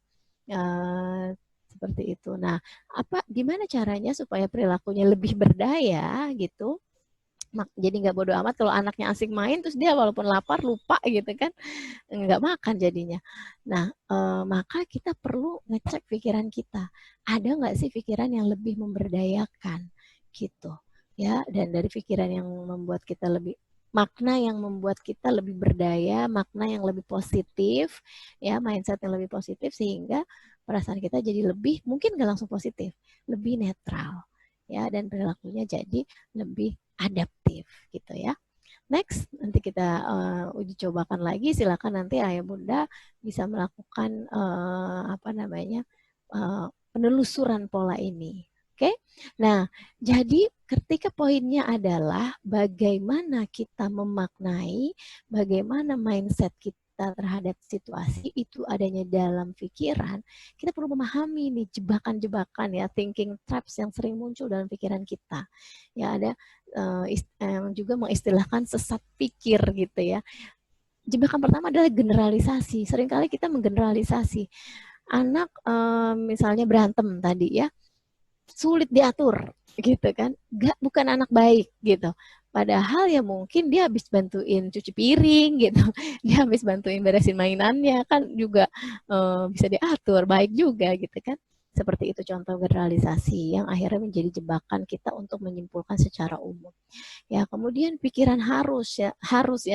Seperti itu. Nah, gimana caranya supaya perilakunya lebih berdaya gitu? Jadi nggak bodoh amat kalau anaknya asik main terus dia walaupun lapar lupa gitu kan, nggak makan jadinya. Nah, maka kita perlu ngecek pikiran kita, ada nggak sih pikiran yang lebih memberdayakan gitu ya. Dan dari pikiran yang membuat kita lebih, makna yang membuat kita lebih berdaya, makna yang lebih positif ya, mindset yang lebih positif, sehingga perasaan kita jadi lebih, mungkin nggak langsung positif, lebih netral ya, dan perilakunya jadi lebih adaptif gitu ya. Next, nanti kita uji cobakan lagi. Silakan nanti ayah bunda bisa melakukan penelusuran pola ini. Oke, nah jadi ketika poinnya adalah bagaimana kita memaknai, bagaimana mindset kita terhadap situasi itu adanya dalam pikiran, kita perlu memahami nih jebakan-jebakan ya, thinking traps yang sering muncul dalam pikiran kita. Ya, ada yang juga mengistilahkan sesat pikir gitu ya. Jebakan pertama adalah generalisasi. Seringkali kita menggeneralisasi. Anak misalnya berantem tadi ya, sulit diatur gitu kan, bukan anak baik gitu. Padahal ya mungkin dia habis bantuin cuci piring gitu, dia habis bantuin beresin mainannya kan juga bisa diatur, baik juga gitu kan. Seperti itu contoh generalisasi yang akhirnya menjadi jebakan kita untuk menyimpulkan secara umum. Ya, kemudian pikiran harus ya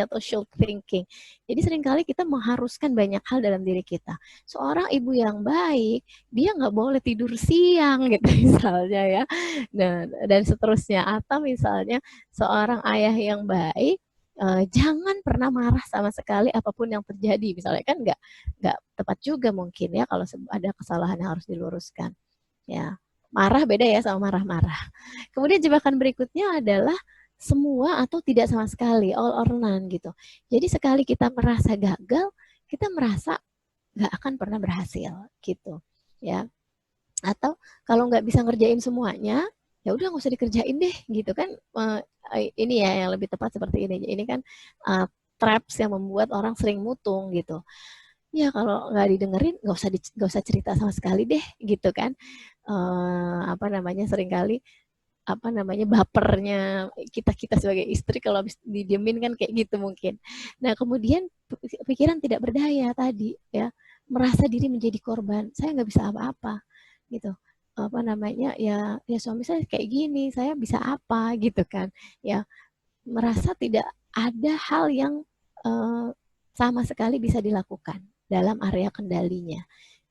atau should thinking. Jadi seringkali kita mengharuskan banyak hal dalam diri kita. Seorang ibu yang baik, dia nggak boleh tidur siang gitu misalnya ya. Dan seterusnya. Atau misalnya seorang ayah yang baik, jangan pernah marah sama sekali apapun yang terjadi. Misalnya kan nggak tepat juga mungkin ya kalau ada kesalahan yang harus diluruskan. Ya, marah beda ya sama marah-marah. Kemudian jebakan berikutnya adalah semua atau tidak sama sekali, all or none gitu. Jadi sekali kita merasa gagal, kita merasa nggak akan pernah berhasil gitu ya. Atau kalau nggak bisa ngerjain semuanya, ya udah nggak usah dikerjain deh gitu kan. Ini ya yang lebih tepat seperti ini. Ini kan traps yang membuat orang sering mutung gitu. ya kalau nggak didengerin nggak usah cerita sama sekali deh gitu kan. Apa namanya, seringkali apa namanya, bapernya kita sebagai istri kalau habis didiemin kan kayak gitu mungkin. Nah kemudian pikiran tidak berdaya tadi ya, merasa diri menjadi korban, saya nggak bisa apa-apa gitu, apa namanya, ya suami saya kayak gini, saya bisa apa gitu kan ya, merasa tidak ada hal yang sama sekali bisa dilakukan dalam area kendalinya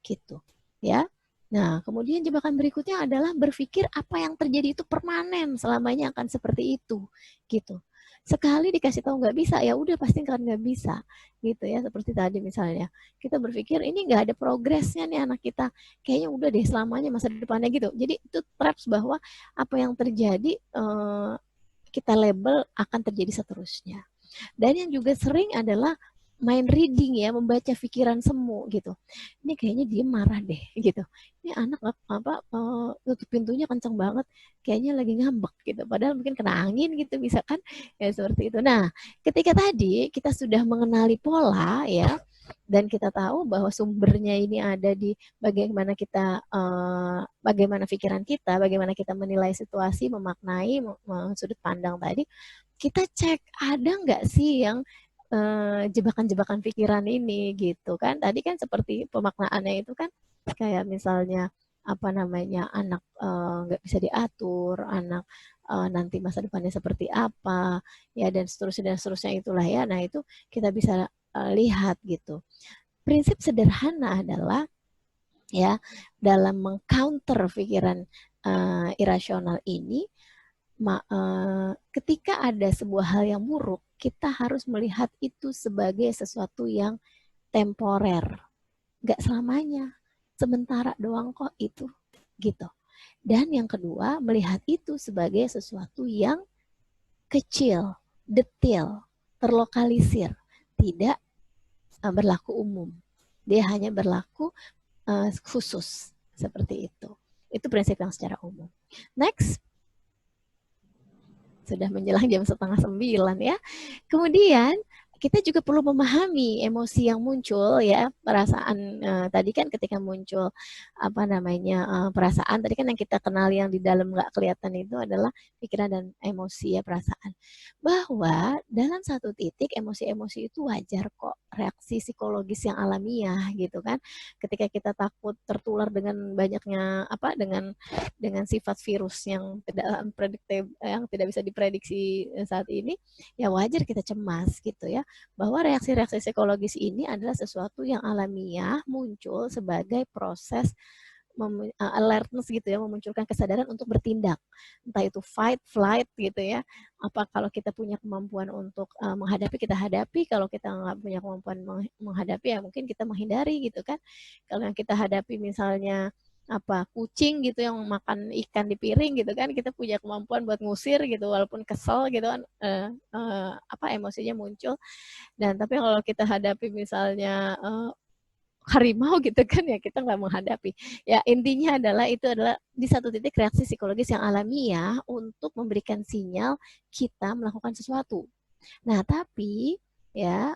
gitu ya. Nah, kemudian jebakan berikutnya adalah berpikir apa yang terjadi itu permanen, selamanya akan seperti itu, gitu. Sekali dikasih tahu nggak bisa, ya udah pasti kan nggak bisa, gitu ya. Seperti tadi misalnya, kita berpikir ini nggak ada progresnya nih anak kita, kayaknya udah deh selamanya masa depannya gitu. Jadi itu traps bahwa apa yang terjadi kita label akan terjadi seterusnya. Dan yang juga sering adalah mind reading ya, membaca pikiran semu gitu. Ini kayaknya dia marah deh gitu. Ini anak tutup pintunya kenceng banget, kayaknya lagi ngambek gitu. Padahal mungkin kena angin gitu bisa kan, ya seperti itu. Nah, ketika tadi kita sudah mengenali pola ya, dan kita tahu bahwa sumbernya ini ada di bagaimana kita, bagaimana pikiran kita, bagaimana kita menilai situasi, memaknai, sudut pandang tadi, kita cek ada nggak sih yang jebakan-jebakan pikiran ini gitu kan. Tadi kan seperti pemaknaannya itu kan kayak misalnya apa namanya, anak nggak bisa diatur, anak nanti masa depannya seperti apa ya, dan seterusnya itulah ya. Nah itu kita bisa lihat gitu. Prinsip sederhana adalah ya dalam mengcounter pikiran irasional ini, ketika ada sebuah hal yang buruk, kita harus melihat itu sebagai sesuatu yang temporer. Gak selamanya, sementara doang kok itu, gitu. Dan yang kedua, melihat itu sebagai sesuatu yang kecil, detail, terlokalisir, tidak berlaku umum. Dia hanya berlaku khusus, seperti itu. Itu prinsip yang secara umum. Next. Sudah menjelang jam 8:30 ya. Kemudian kita juga perlu memahami emosi yang muncul ya, perasaan tadi kan ketika muncul apa namanya, perasaan tadi kan yang kita kenal yang di dalam nggak kelihatan itu adalah pikiran dan emosi ya, perasaan. Bahwa dalam satu titik emosi-emosi itu wajar kok, reaksi psikologis yang alamiah gitu kan. Ketika kita takut tertular dengan banyaknya dengan sifat virus yang tidak bisa diprediksi saat ini, ya wajar kita cemas gitu ya, bahwa reaksi-reaksi psikologis ini adalah sesuatu yang alamiah muncul sebagai proses alertness gitu ya, memunculkan kesadaran untuk bertindak, entah itu fight, flight gitu ya. Apa kalau kita punya kemampuan untuk menghadapi, kita hadapi. Kalau kita nggak punya kemampuan menghadapi, ya mungkin kita menghindari gitu kan. Kalau yang kita hadapi misalnya kucing gitu yang makan ikan di piring gitu kan, kita punya kemampuan buat ngusir gitu, walaupun kesel gitu kan, emosinya muncul. Dan tapi kalau kita hadapi misalnya harimau gitu kan, ya kita nggak menghadapi. Ya intinya adalah itu adalah di satu titik reaksi psikologis yang alamiah untuk memberikan sinyal kita melakukan sesuatu. Nah tapi ya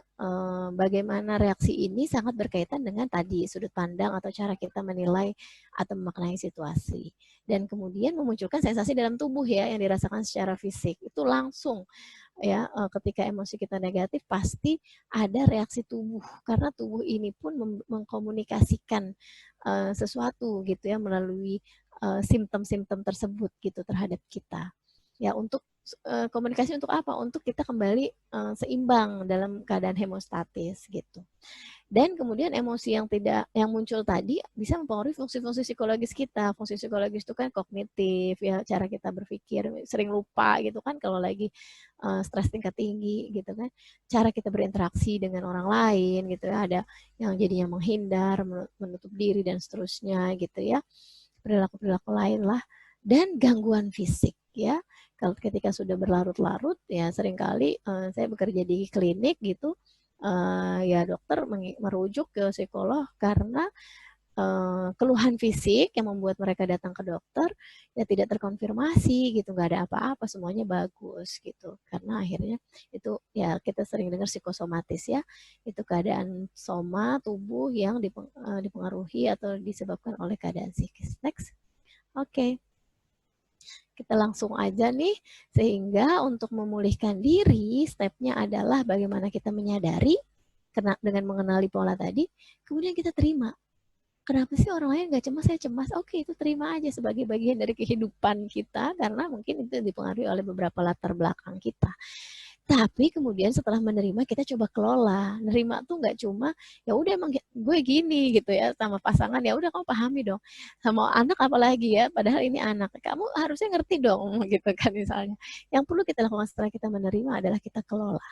bagaimana reaksi ini sangat berkaitan dengan tadi sudut pandang atau cara kita menilai atau memaknai situasi, dan kemudian memunculkan sensasi dalam tubuh ya yang dirasakan secara fisik itu langsung ya. Ketika emosi kita negatif pasti ada reaksi tubuh, karena tubuh ini pun mengkomunikasikan sesuatu gitu ya melalui simptom-simptom tersebut gitu terhadap kita ya, untuk komunikasi untuk apa? Untuk kita kembali seimbang dalam keadaan hemostatis gitu. Dan kemudian emosi yang muncul tadi bisa mempengaruhi fungsi-fungsi psikologis kita. Fungsi psikologis itu kan kognitif ya, cara kita berpikir, sering lupa gitu kan kalau lagi stres tingkat tinggi gitu kan. Cara kita berinteraksi dengan orang lain gitu ya, ada yang jadinya menghindar, menutup diri dan seterusnya gitu ya. Perilaku-perilaku lain lah, dan gangguan fisik ya. Kalau ketika sudah berlarut-larut ya, seringkali saya bekerja di klinik gitu, ya dokter merujuk ke psikolog karena keluhan fisik yang membuat mereka datang ke dokter ya tidak terkonfirmasi gitu, nggak ada apa-apa, semuanya bagus gitu. Karena akhirnya itu ya kita sering dengar psikosomatis ya, itu keadaan soma tubuh yang dipengaruhi atau disebabkan oleh keadaan psikis. Next. Oke. Kita langsung aja nih, sehingga untuk memulihkan diri, stepnya adalah bagaimana kita menyadari dengan mengenali pola tadi, kemudian kita terima. Kenapa sih orang lain nggak cemas, saya cemas? Oke, itu terima aja sebagai bagian dari kehidupan kita, karena mungkin itu dipengaruhi oleh beberapa latar belakang kita. Tapi kemudian setelah menerima, kita coba kelola. Nerima tuh nggak cuma, ya udah emang gue gini gitu ya, sama pasangan, ya udah kamu pahami dong. Sama anak apalagi ya, padahal ini anak. Kamu harusnya ngerti dong gitu kan misalnya. Yang perlu kita lakukan setelah kita menerima adalah kita kelola.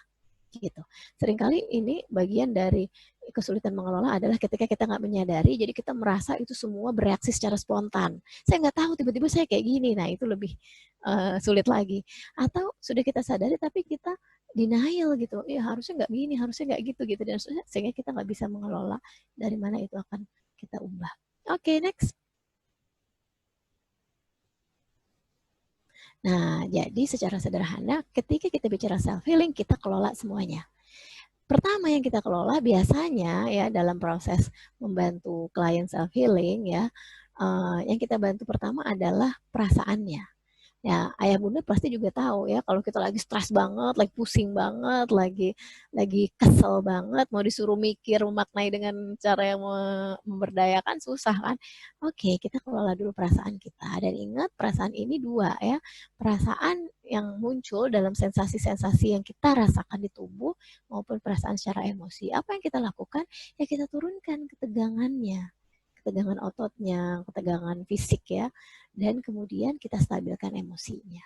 Gitu. Seringkali ini bagian dari kesulitan mengelola adalah ketika kita nggak menyadari, jadi kita merasa itu semua bereaksi secara spontan. Saya nggak tahu tiba-tiba saya kayak gini, nah itu lebih sulit lagi. Atau sudah kita sadari tapi kita denial gitu, ya harusnya nggak gini, harusnya nggak gitu dan sehingga kita nggak bisa mengelola dari mana itu akan kita ubah. Oke, next. Nah, jadi secara sederhana, ketika kita bicara self-healing, kita kelola semuanya. Pertama yang kita kelola biasanya ya dalam proses membantu klien self-healing ya, yang kita bantu pertama adalah perasaannya. Ya, ayah bunda pasti juga tahu ya kalau kita lagi stres banget, lagi pusing banget, lagi kesel banget, mau disuruh mikir, memaknai dengan cara yang memberdayakan susah kan. Oke, kita kelola dulu perasaan kita dan ingat perasaan ini dua ya. Perasaan yang muncul dalam sensasi-sensasi yang kita rasakan di tubuh maupun perasaan secara emosi. Apa yang kita lakukan? Ya kita turunkan ketegangannya. Ketegangan ototnya, ketegangan fisik ya, dan kemudian kita stabilkan emosinya.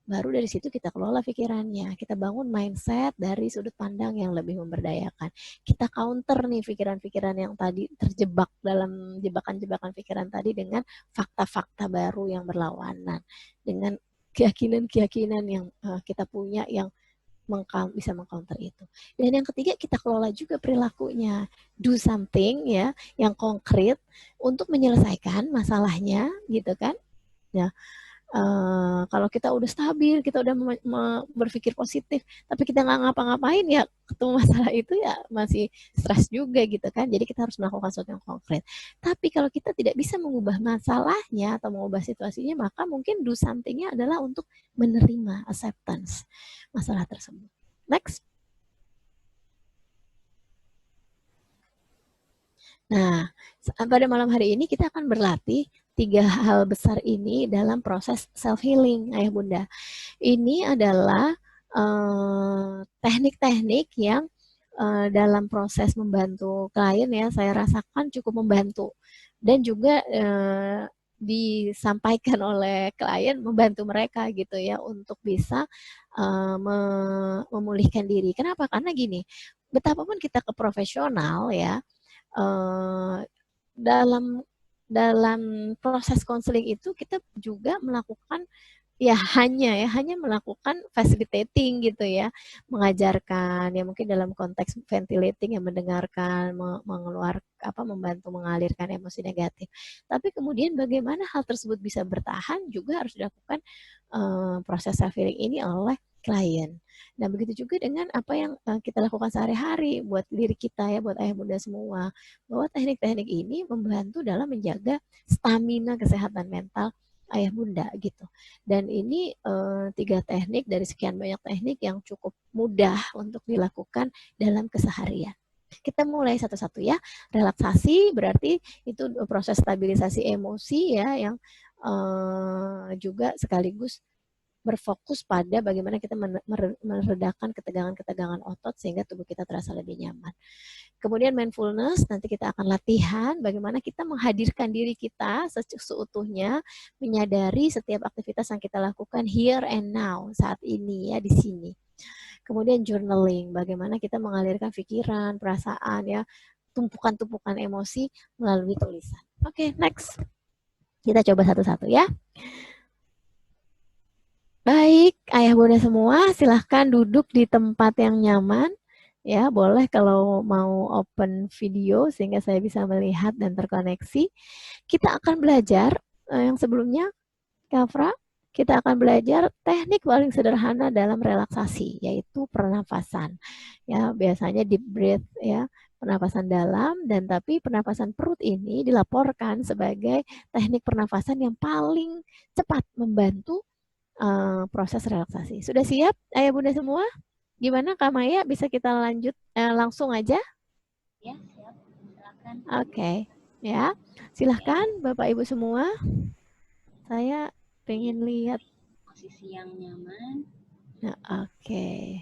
Baru dari situ kita kelola pikirannya, kita bangun mindset dari sudut pandang yang lebih memberdayakan. Kita counter nih pikiran-pikiran yang tadi terjebak dalam jebakan-jebakan pikiran tadi dengan fakta-fakta baru yang berlawanan, dengan keyakinan-keyakinan yang kita punya yang bisa mengcounter itu. Dan yang ketiga kita kelola juga perilakunya, do something ya yang konkret untuk menyelesaikan masalahnya gitu kan. Ya, kalau kita udah stabil, kita udah berpikir positif, tapi kita nggak ngapa-ngapain ya ketemu masalah itu ya masih stres juga gitu kan. Jadi kita harus melakukan sesuatu yang konkret. Tapi kalau kita tidak bisa mengubah masalahnya atau mengubah situasinya, maka mungkin do something-nya adalah untuk menerima acceptance masalah tersebut. Next. Nah, pada malam hari ini kita akan berlatih 3 hal besar ini dalam proses self-healing, ayah bunda. Ini adalah teknik-teknik yang dalam proses membantu klien ya, saya rasakan cukup membantu. Dan juga disampaikan oleh klien membantu mereka gitu ya untuk bisa memulihkan diri. Kenapa? Karena gini, betapapun kita ke profesional ya, dalam proses konseling itu kita juga melakukan hanya melakukan facilitating gitu ya, mengajarkan ya mungkin dalam konteks ventilating yang mendengarkan, membantu mengalirkan emosi negatif. Tapi kemudian bagaimana hal tersebut bisa bertahan juga harus dilakukan proses self-healing ini oleh klien. Nah begitu juga dengan apa yang kita lakukan sehari-hari buat diri kita ya, buat ayah bunda semua, bahwa teknik-teknik ini membantu dalam menjaga stamina kesehatan mental ayah bunda gitu. Dan ini 3 teknik dari sekian banyak teknik yang cukup mudah untuk dilakukan dalam keseharian. Kita mulai satu-satu ya. Relaksasi berarti itu proses stabilisasi emosi ya yang juga sekaligus berfokus pada bagaimana kita meredakan ketegangan-ketegangan otot sehingga tubuh kita terasa lebih nyaman. Kemudian mindfulness, nanti kita akan latihan bagaimana kita menghadirkan diri kita seutuhnya, menyadari setiap aktivitas yang kita lakukan here and now, saat ini ya, di sini. Kemudian journaling, bagaimana kita mengalirkan pikiran, perasaan ya, tumpukan-tumpukan emosi melalui tulisan. Oke, next. Kita coba satu-satu ya. Baik, ayah bunda semua, silahkan duduk di tempat yang nyaman Ya, boleh kalau mau open video sehingga saya bisa melihat dan terkoneksi. Kita akan belajar yang sebelumnya, Kafra, kita akan belajar teknik paling sederhana dalam relaksasi, yaitu pernafasan. Ya, biasanya deep breath ya, pernapasan dalam, dan tapi pernapasan perut ini dilaporkan sebagai teknik pernapasan yang paling cepat membantu proses relaksasi. Sudah siap ayah bunda semua? Gimana Kak Maya, bisa kita lanjut langsung aja? Ya, siap. Silakan. Oke, ya. Silahkan Bapak Ibu semua. Saya pengen lihat posisi yang nyaman. Nah, oke.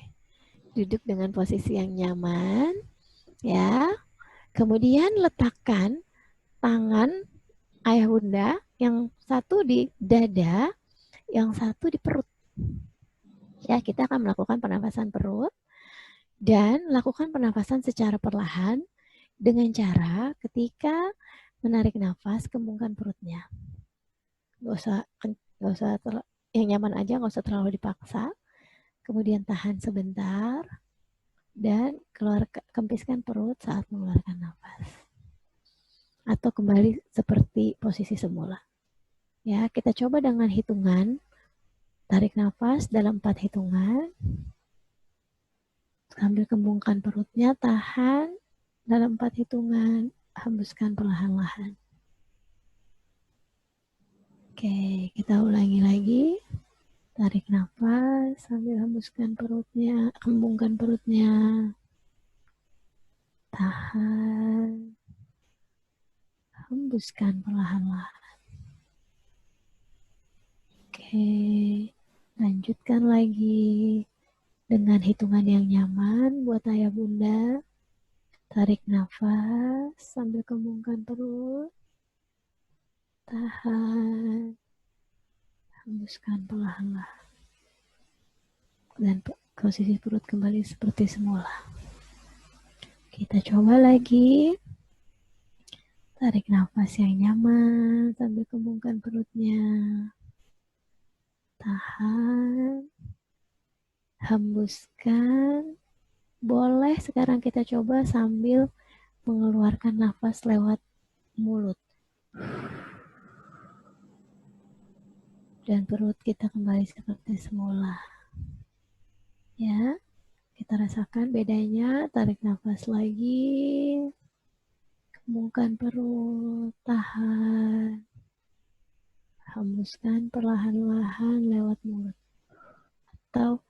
Duduk dengan posisi yang nyaman, ya. Kemudian letakkan tangan ayah bunda, yang satu di dada, yang satu di perut. Ya, kita akan melakukan pernapasan perut dan lakukan pernapasan secara perlahan dengan cara ketika menarik nafas, kembungkan perutnya. Gak usah yang nyaman aja, gak usah terlalu dipaksa. Kemudian tahan sebentar dan kempiskan perut saat mengeluarkan nafas. Atau kembali seperti posisi semula. Ya, kita coba dengan hitungan. Tarik nafas dalam 4 hitungan. Sambil kembungkan perutnya, tahan dalam 4 hitungan. Hembuskan perlahan-lahan. Oke, kita ulangi lagi. Tarik nafas sambil hembuskan perutnya, kembungkan perutnya. Tahan. Hembuskan perlahan-lahan. Oke, lanjutkan lagi dengan hitungan yang nyaman buat ayah bunda. Tarik nafas sambil kembungkan perut. Tahan. Hembuskan perlahan-lahan. Dan posisi perut kembali seperti semula. Kita coba lagi. Tarik nafas yang nyaman sambil kembungkan perutnya. Tahan. Hembuskan. Boleh sekarang kita coba sambil mengeluarkan nafas lewat mulut. Dan perut kita kembali seperti semula. Ya, kita rasakan bedanya. Tarik nafas lagi. Kembungkan perut, tahan. Hembuskan perlahan-lahan lewat mulut. Atau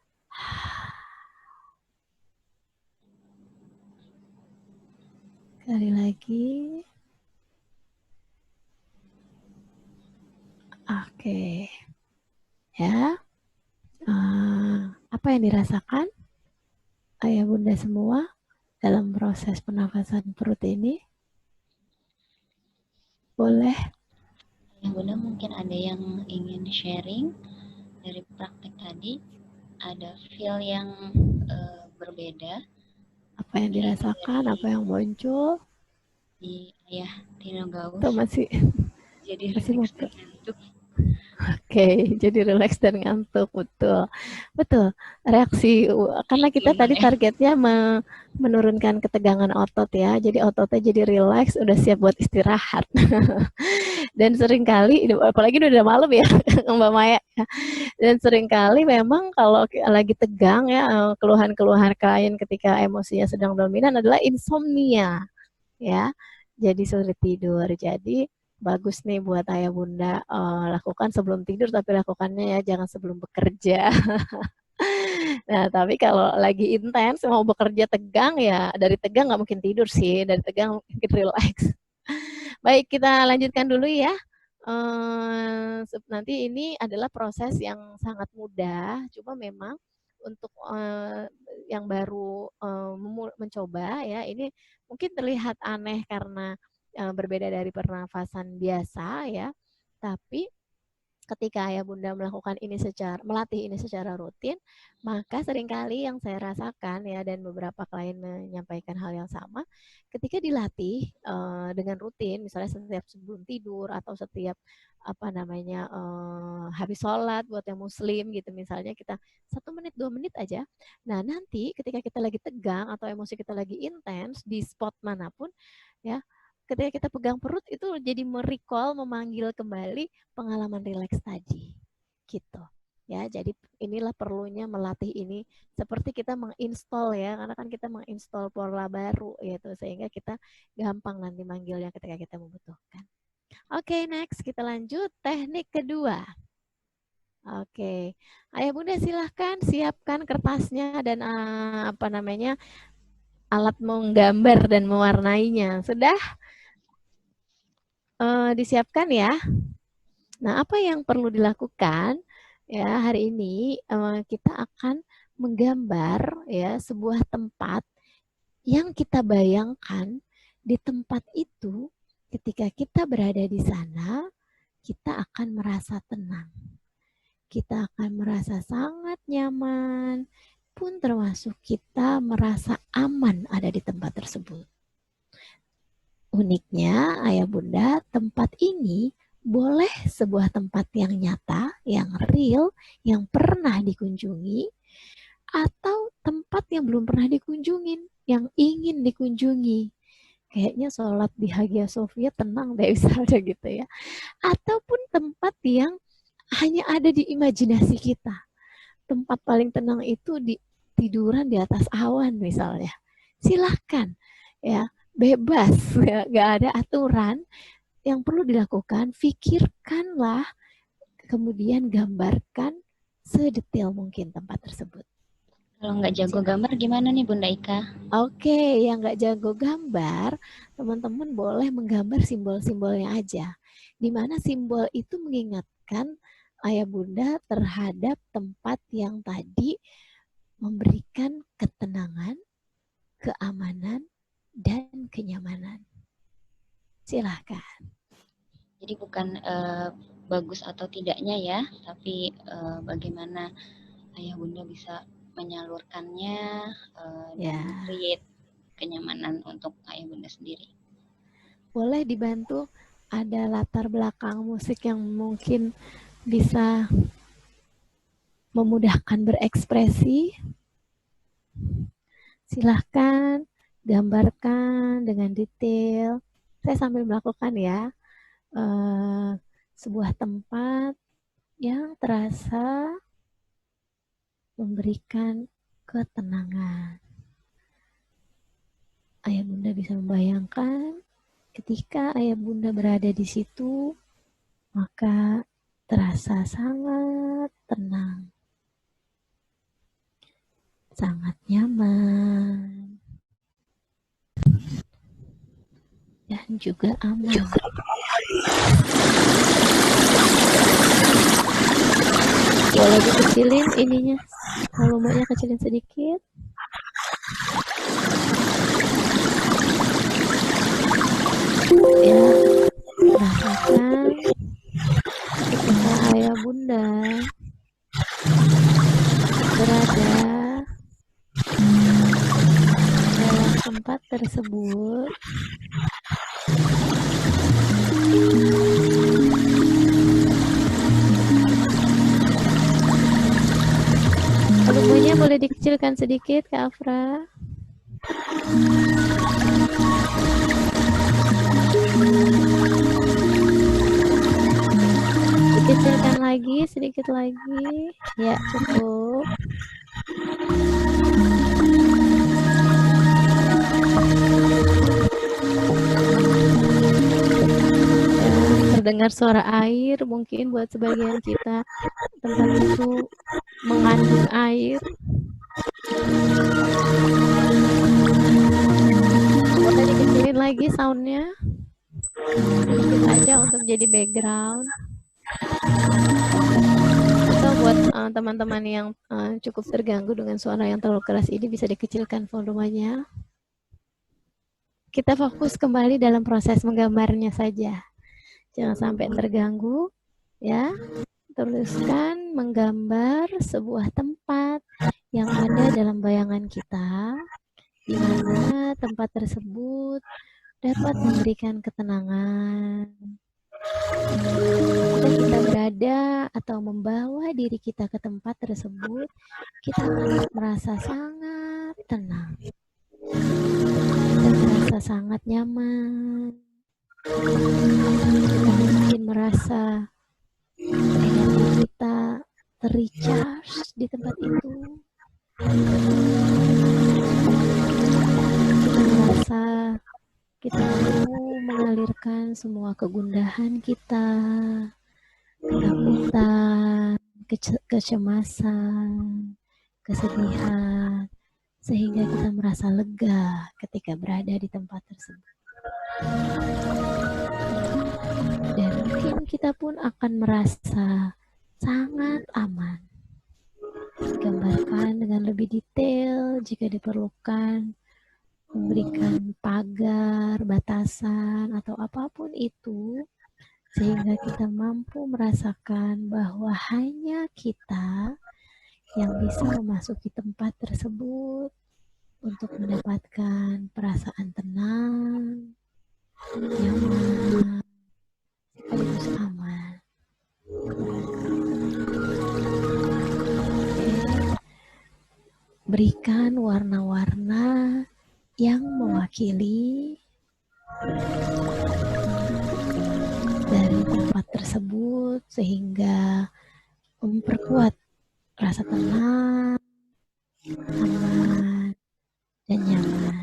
sekali lagi. Oke. Ya. Apa yang dirasakan ayah bunda semua dalam proses pernafasan perut ini? Boleh. Ayah bunda mungkin ada yang ingin sharing dari praktek tadi. Ada feel yang berbeda. Apa yang dirasakan, apa yang muncul? Di ayah Tino Gaus. Atau masih jadi relax dan ngantuk. Oke, jadi relax dan ngantuk, betul. Betul, reaksi, karena kita tadi targetnya menurunkan ketegangan otot ya, jadi ototnya jadi relax, udah siap buat istirahat. Dan seringkali, apalagi udah malam ya, Mbak Maya, dan seringkali memang kalau lagi tegang ya, keluhan-keluhan klien ketika emosinya sedang dominan adalah insomnia, ya, jadi sulit tidur. Jadi bagus nih buat ayah bunda, lakukan sebelum tidur, tapi lakukannya ya jangan sebelum bekerja. Nah, tapi kalau lagi intens mau bekerja tegang ya, dari tegang nggak mungkin tidur sih, dari tegang mungkin relax. Baik, kita lanjutkan dulu ya. Nanti ini adalah proses yang sangat mudah, cuma memang untuk yang baru mencoba ya, ini mungkin terlihat aneh karena berbeda dari pernafasan biasa ya, tapi ketika ayah bunda melakukan ini melatih ini secara rutin, maka seringkali yang saya rasakan ya, dan beberapa klien menyampaikan hal yang sama, ketika dilatih dengan rutin, misalnya setiap sebelum tidur atau setiap habis sholat buat yang muslim gitu misalnya, kita 1 menit 2 menit aja. Nah nanti ketika kita lagi tegang atau emosi kita lagi intens di spot manapun ya, ketika kita pegang perut itu jadi merecall, memanggil kembali pengalaman rileks tadi gitu ya. Jadi inilah perlunya melatih ini, seperti kita menginstall ya, karena kan kita menginstall pola baru gitu, sehingga kita gampang nanti manggilnya ketika kita membutuhkan. Oke, next kita lanjut teknik kedua. Oke, Ayah Bunda silahkan siapkan kertasnya dan alat menggambar dan mewarnainya. Sudah disiapkan ya. Nah, apa yang perlu dilakukan ya hari ini, kita akan menggambar ya sebuah tempat yang kita bayangkan. Di tempat itu ketika kita berada di sana, kita akan merasa tenang. Kita akan merasa sangat nyaman, pun termasuk kita merasa aman ada di tempat tersebut. Uniknya, Ayah Bunda, tempat ini boleh sebuah tempat yang nyata, yang real, yang pernah dikunjungi, atau tempat yang belum pernah dikunjungin, yang ingin dikunjungi. Kayaknya sholat di Hagia Sophia tenang deh misalnya gitu ya. Ataupun tempat yang hanya ada di imajinasi kita. Tempat paling tenang itu di tiduran di atas awan misalnya. Silahkan ya, bebas ya, gak ada aturan. Yang perlu dilakukan, pikirkanlah, kemudian gambarkan sedetail mungkin tempat tersebut. Kalau nggak jago gambar gimana nih Bunda Ika? Oke, yang nggak jago gambar, teman-teman boleh menggambar simbol-simbolnya aja. Di mana simbol itu mengingatkan Ayah Bunda terhadap tempat yang tadi memberikan ketenangan, keamanan, dan kenyamanan. Silahkan. Jadi bukan bagus atau tidaknya ya, tapi bagaimana Ayah Bunda bisa menyalurkannya dan create kenyamanan untuk Ayah Bunda sendiri. Boleh dibantu, ada latar belakang musik yang mungkin bisa memudahkan berekspresi. Silahkan gambarkan dengan detail. Saya sambil melakukan ya, sebuah tempat yang terasa memberikan ketenangan. Ayah Bunda bisa membayangkan ketika Ayah Bunda berada di situ, maka terasa sangat tenang, sangat nyaman, dan juga aman. Boleh dikecilin ininya, volumenya kecilin sedikit. Ya, rasakan ketika Ayah Bunda berada dalam tempat tersebut, volumenya boleh dikecilkan sedikit, Kak Afra. Dikecilkan lagi, sedikit lagi. Ya, cukup. Terdengar suara air, mungkin buat sebagian kita tempat itu mengandung air. Boleh dikecilin lagi soundnya, sedikit aja untuk jadi background. Atau buat teman-teman yang cukup terganggu dengan suara yang terlalu keras ini, bisa dikecilkan volumenya. Kita fokus kembali dalam proses menggambarnya saja. Jangan sampai terganggu, ya. Teruskan menggambar sebuah tempat yang ada dalam bayangan kita, di mana tempat tersebut dapat memberikan ketenangan, ketika kita berada atau membawa diri kita ke tempat tersebut, kita akan merasa sangat tenang. Kita merasa sangat nyaman. Kita mungkin merasa energi kita terrecharge di tempat itu. Kita merasa kita mau mengalirkan semua kegundahan kita, ketakutan, kecemasan, kesedihan, sehingga kita merasa lega ketika berada di tempat tersebut. Dan mungkin kita pun akan merasa sangat aman. Gambarkan dengan lebih detail jika diperlukan, memberikan pagar, batasan, atau apapun itu, sehingga kita mampu merasakan bahwa hanya kita yang bisa memasuki tempat tersebut untuk mendapatkan perasaan tenang, nyaman, sekaligus aman. Berikan warna-warna yang mewakili dari tempat tersebut sehingga memperkuat rasa tenang, aman, dan nyaman.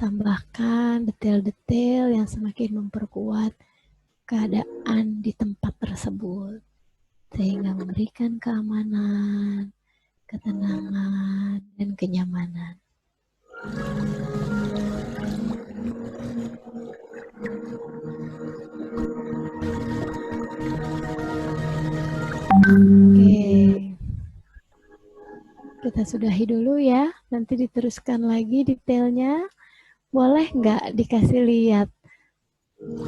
Tambahkan detail-detail yang semakin memperkuat keadaan di tempat tersebut, sehingga memberikan keamanan, ketenangan, dan kenyamanan. Oke, kita sudahi dulu ya, nanti diteruskan lagi detailnya. Boleh nggak dikasih lihat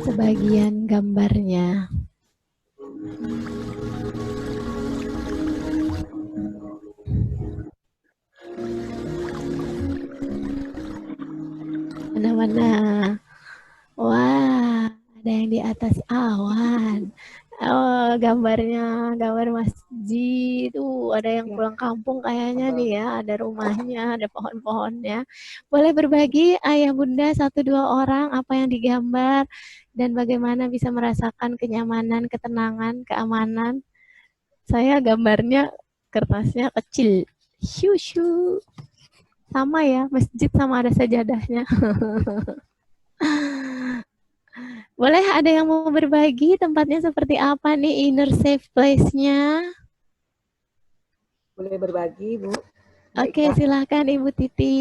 sebagian gambarnya? Mana-mana? Wah, ada yang di atas awan. Oh, gambarnya, gambar masjid. Ada yang pulang kampung kayaknya nih ya. Ada rumahnya, ada pohon-pohonnya. Boleh berbagi ayah bunda 1-2 orang apa yang digambar dan bagaimana bisa merasakan kenyamanan, ketenangan, keamanan. Saya gambarnya kertasnya kecil. Shoo. Sama ya, masjid sama ada sajadahnya. Boleh ada yang mau berbagi tempatnya seperti apa nih, inner safe place-nya? Boleh berbagi, Bu. Oke, silakan Ibu Titi.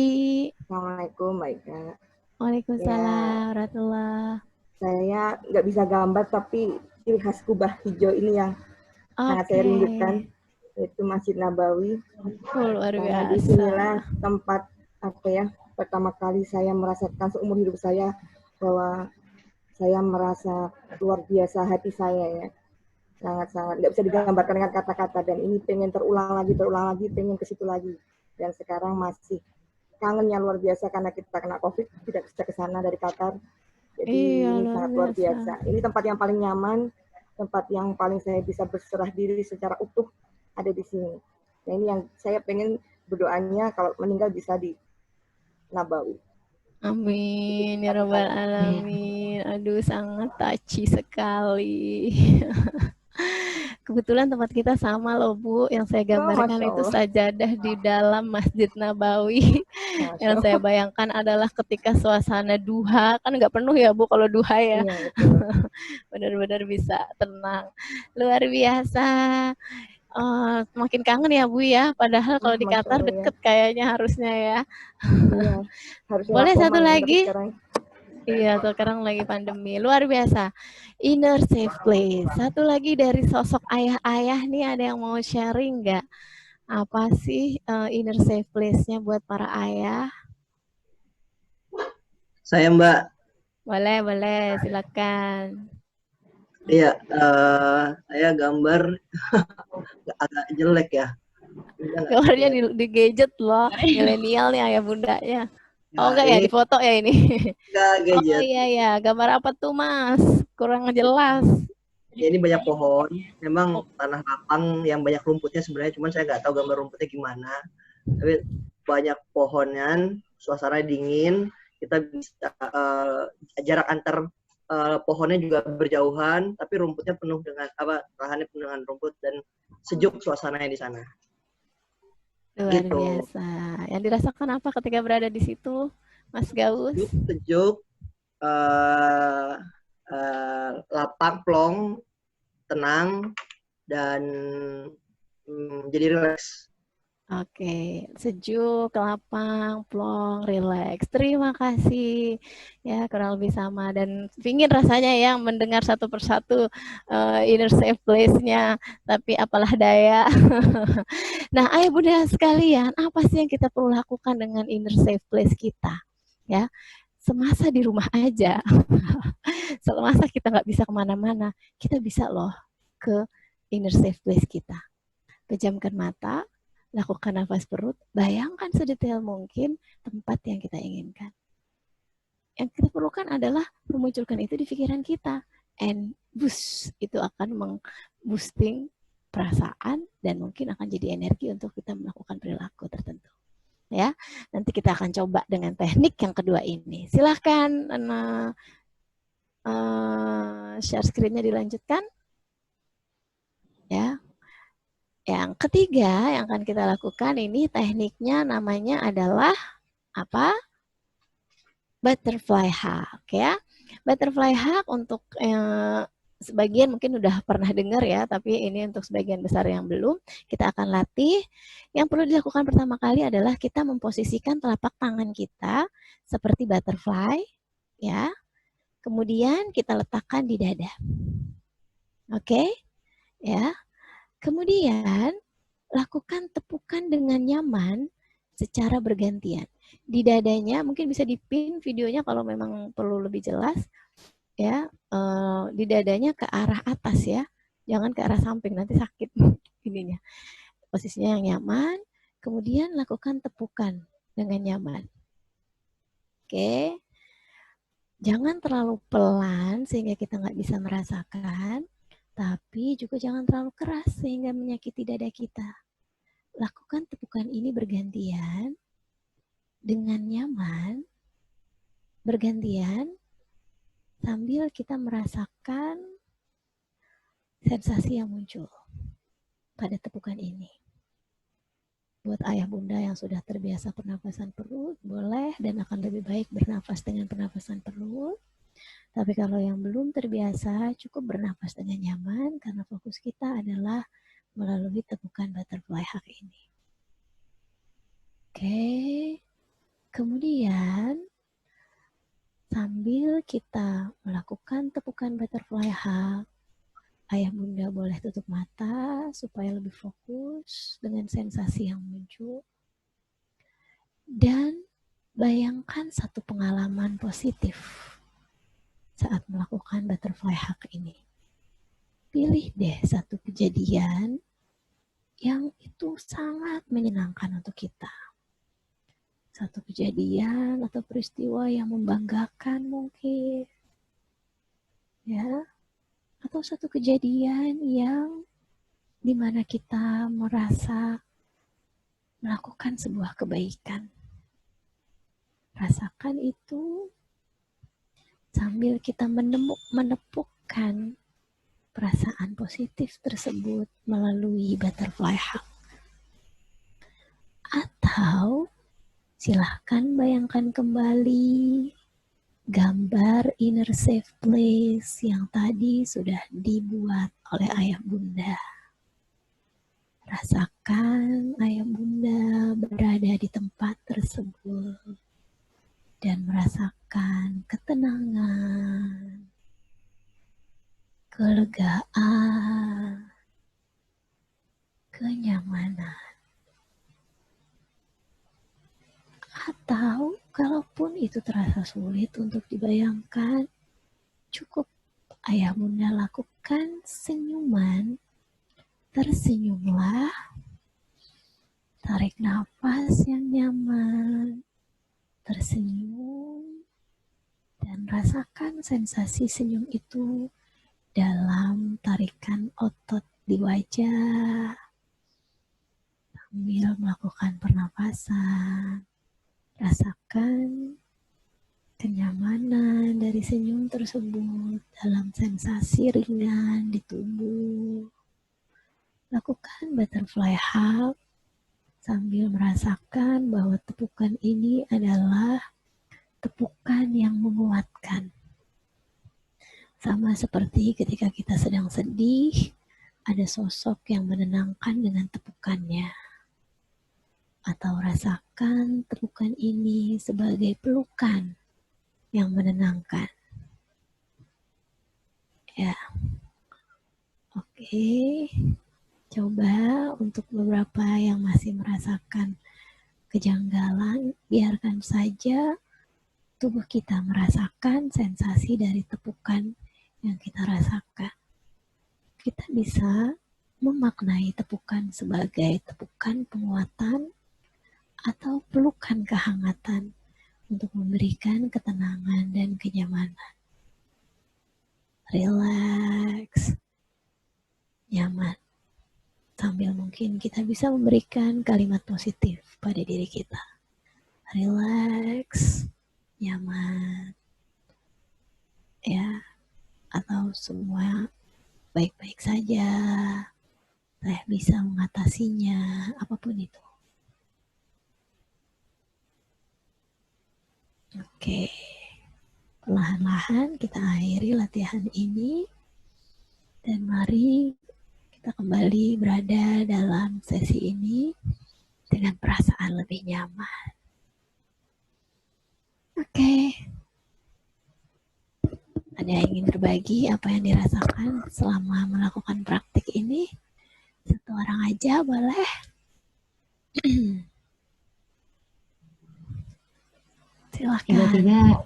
Assalamualaikum, Mbak Ika. Waalaikumsalam, warahmatullah. Saya nggak bisa gambar, tapi ciri khas kubah hijau ini yang sangat saya rindukan, yaitu Masjid Nabawi. Luar biasa. Di sinilah tempat pertama kali saya merasakan seumur hidup saya bahwa saya merasa luar biasa hati saya ya, sangat-sangat nggak bisa digambarkan dengan kata-kata, dan ini pengen terulang lagi, pengen ke situ lagi, dan sekarang masih kangennya luar biasa karena kita kena COVID, tidak bisa ke sana dari Qatar, jadi sangat luar biasa. Ini tempat yang paling nyaman, tempat yang paling saya bisa berserah diri secara utuh ada di sini. Nah ini yang saya pengen berdoanya kalau meninggal bisa di Nabawi. Amin ya rabbal alamin. Aduh, sangat touchy sekali. Kebetulan tempat kita sama loh Bu, yang saya gambarkan itu sajadah di dalam Masjid Nabawi. Yang saya bayangkan adalah ketika suasana duha, kan nggak penuh ya Bu kalau duha ya. Benar-benar bisa tenang. Luar biasa. Makin kangen ya Bu ya, padahal kalau di Qatar deket kayaknya harusnya ya. Boleh satu lagi? Iya, sekarang lagi pandemi. Luar biasa. Inner safe place. Satu lagi dari sosok ayah-ayah nih, ada yang mau sharing nggak? Apa sih inner safe place-nya buat para ayah? Saya Mbak. Boleh, silakan. Iya, saya gambar agak jelek ya. Gambarnya di gadget loh, milenial nih ayah bundanya. Oh enggak ya, Ini di foto ya ini. enggak Oh gadget. iya, gambar apa tuh Mas? Kurang jelas. Ya, ini banyak pohon. Memang tanah lapang yang banyak rumputnya sebenarnya, cuman saya nggak tahu gambar rumputnya gimana. Tapi banyak pohonan, suasana dingin, kita bisa jarak antar pohonnya juga berjauhan, tapi rumputnya penuh dengan lahannya penuh dengan rumput dan sejuk suasananya di sana. Luar Gitu. biasa. Yang dirasakan apa ketika berada di situ, Mas Gaus? Sejuk, lapang, plong, tenang, dan jadi rileks. Oke, sejuk, lapang, plong, rileks. Terima kasih. Ya, kurang lebih sama. Dan pingin rasanya ya mendengar satu persatu inner safe place-nya. Tapi apalah daya. Nah, ayah bunda sekalian, apa sih yang kita perlu lakukan dengan inner safe place kita? Ya, semasa di rumah aja. Semasa kita nggak bisa kemana-mana, kita bisa loh ke inner safe place kita. Pejamkan mata, lakukan nafas perut, bayangkan sedetail mungkin tempat yang kita inginkan. Yang kita perlukan adalah memunculkan itu di pikiran kita. And boost, itu akan meng-boosting perasaan dan mungkin akan jadi energi untuk kita melakukan perilaku tertentu. Ya, nanti kita akan coba dengan teknik yang kedua ini. Silahkan share screen-nya dilanjutkan. Ya. Yang ketiga yang akan kita lakukan ini tekniknya namanya adalah apa? Butterfly hug ya. Butterfly hug untuk sebagian mungkin udah pernah dengar ya, tapi ini untuk sebagian besar yang belum, kita akan latih. Yang perlu dilakukan pertama kali adalah kita memposisikan telapak tangan kita seperti butterfly ya. Kemudian kita letakkan di dada. Oke? Ya. Kemudian lakukan tepukan dengan nyaman secara bergantian. Di dadanya mungkin bisa dipin videonya kalau memang perlu lebih jelas ya. Di dadanya ke arah atas ya, jangan ke arah samping nanti sakit ininya. Posisinya yang nyaman, kemudian lakukan tepukan dengan nyaman. Oke, jangan terlalu pelan sehingga kita nggak bisa merasakan, tapi juga jangan terlalu keras sehingga menyakiti dada kita. Lakukan tepukan ini bergantian dengan nyaman, bergantian sambil kita merasakan sensasi yang muncul pada tepukan ini. Buat ayah bunda yang sudah terbiasa pernapasan perut, boleh dan akan lebih baik bernafas dengan pernapasan perut. Tapi kalau yang belum terbiasa, cukup bernapas dengan nyaman karena fokus kita adalah melalui tepukan butterfly hug ini. Oke, kemudian sambil kita melakukan tepukan butterfly hug, ayah bunda boleh tutup mata supaya lebih fokus dengan sensasi yang muncul. Dan bayangkan satu pengalaman positif saat melakukan butterfly hug ini. Pilih deh satu kejadian yang itu sangat menyenangkan untuk kita. Satu kejadian atau peristiwa yang membanggakan mungkin. Ya. Atau satu kejadian yang dimana kita merasa melakukan sebuah kebaikan. Rasakan itu sambil kita menepukkan perasaan positif tersebut melalui butterfly hug. Atau silahkan bayangkan kembali gambar inner safe place yang tadi sudah dibuat oleh ayah bunda. Rasakan ayah bunda berada di tempat tersebut dan merasakan ketenangan, kelegaan, kenyamanan. Atau kalaupun itu terasa sulit untuk dibayangkan, cukup ayah bunda lakukan senyuman. Tersenyumlah, tarik nafas yang nyaman, tersenyum, dan rasakan sensasi senyum itu dalam tarikan otot di wajah sambil melakukan pernapasan. Rasakan kenyamanan dari senyum tersebut dalam sensasi ringan di tubuh. Lakukan butterfly hug sambil merasakan bahwa tepukan ini adalah tepukan yang menguatkan. Sama seperti ketika kita sedang sedih, ada sosok yang menenangkan dengan tepukannya. Atau rasakan tepukan ini sebagai pelukan yang menenangkan. Ya, oke. Coba untuk beberapa yang masih merasakan kejanggalan, biarkan saja tubuh kita merasakan sensasi dari tepukan yang kita rasakan. Kita bisa memaknai tepukan sebagai tepukan penguatan atau pelukan kehangatan untuk memberikan ketenangan dan kenyamanan. Relax, nyaman. Sambil mungkin kita bisa memberikan kalimat positif pada diri kita. Relax, nyaman, ya, atau semua baik-baik saja, saya bisa mengatasinya, apapun itu. Oke, perlahan-lahan kita akhiri latihan ini, dan mari kita kembali berada dalam sesi ini dengan perasaan lebih nyaman. Oke. Ada yang ingin berbagi apa yang dirasakan selama melakukan praktik ini? Satu orang aja boleh. Silakan. Tiba-tiba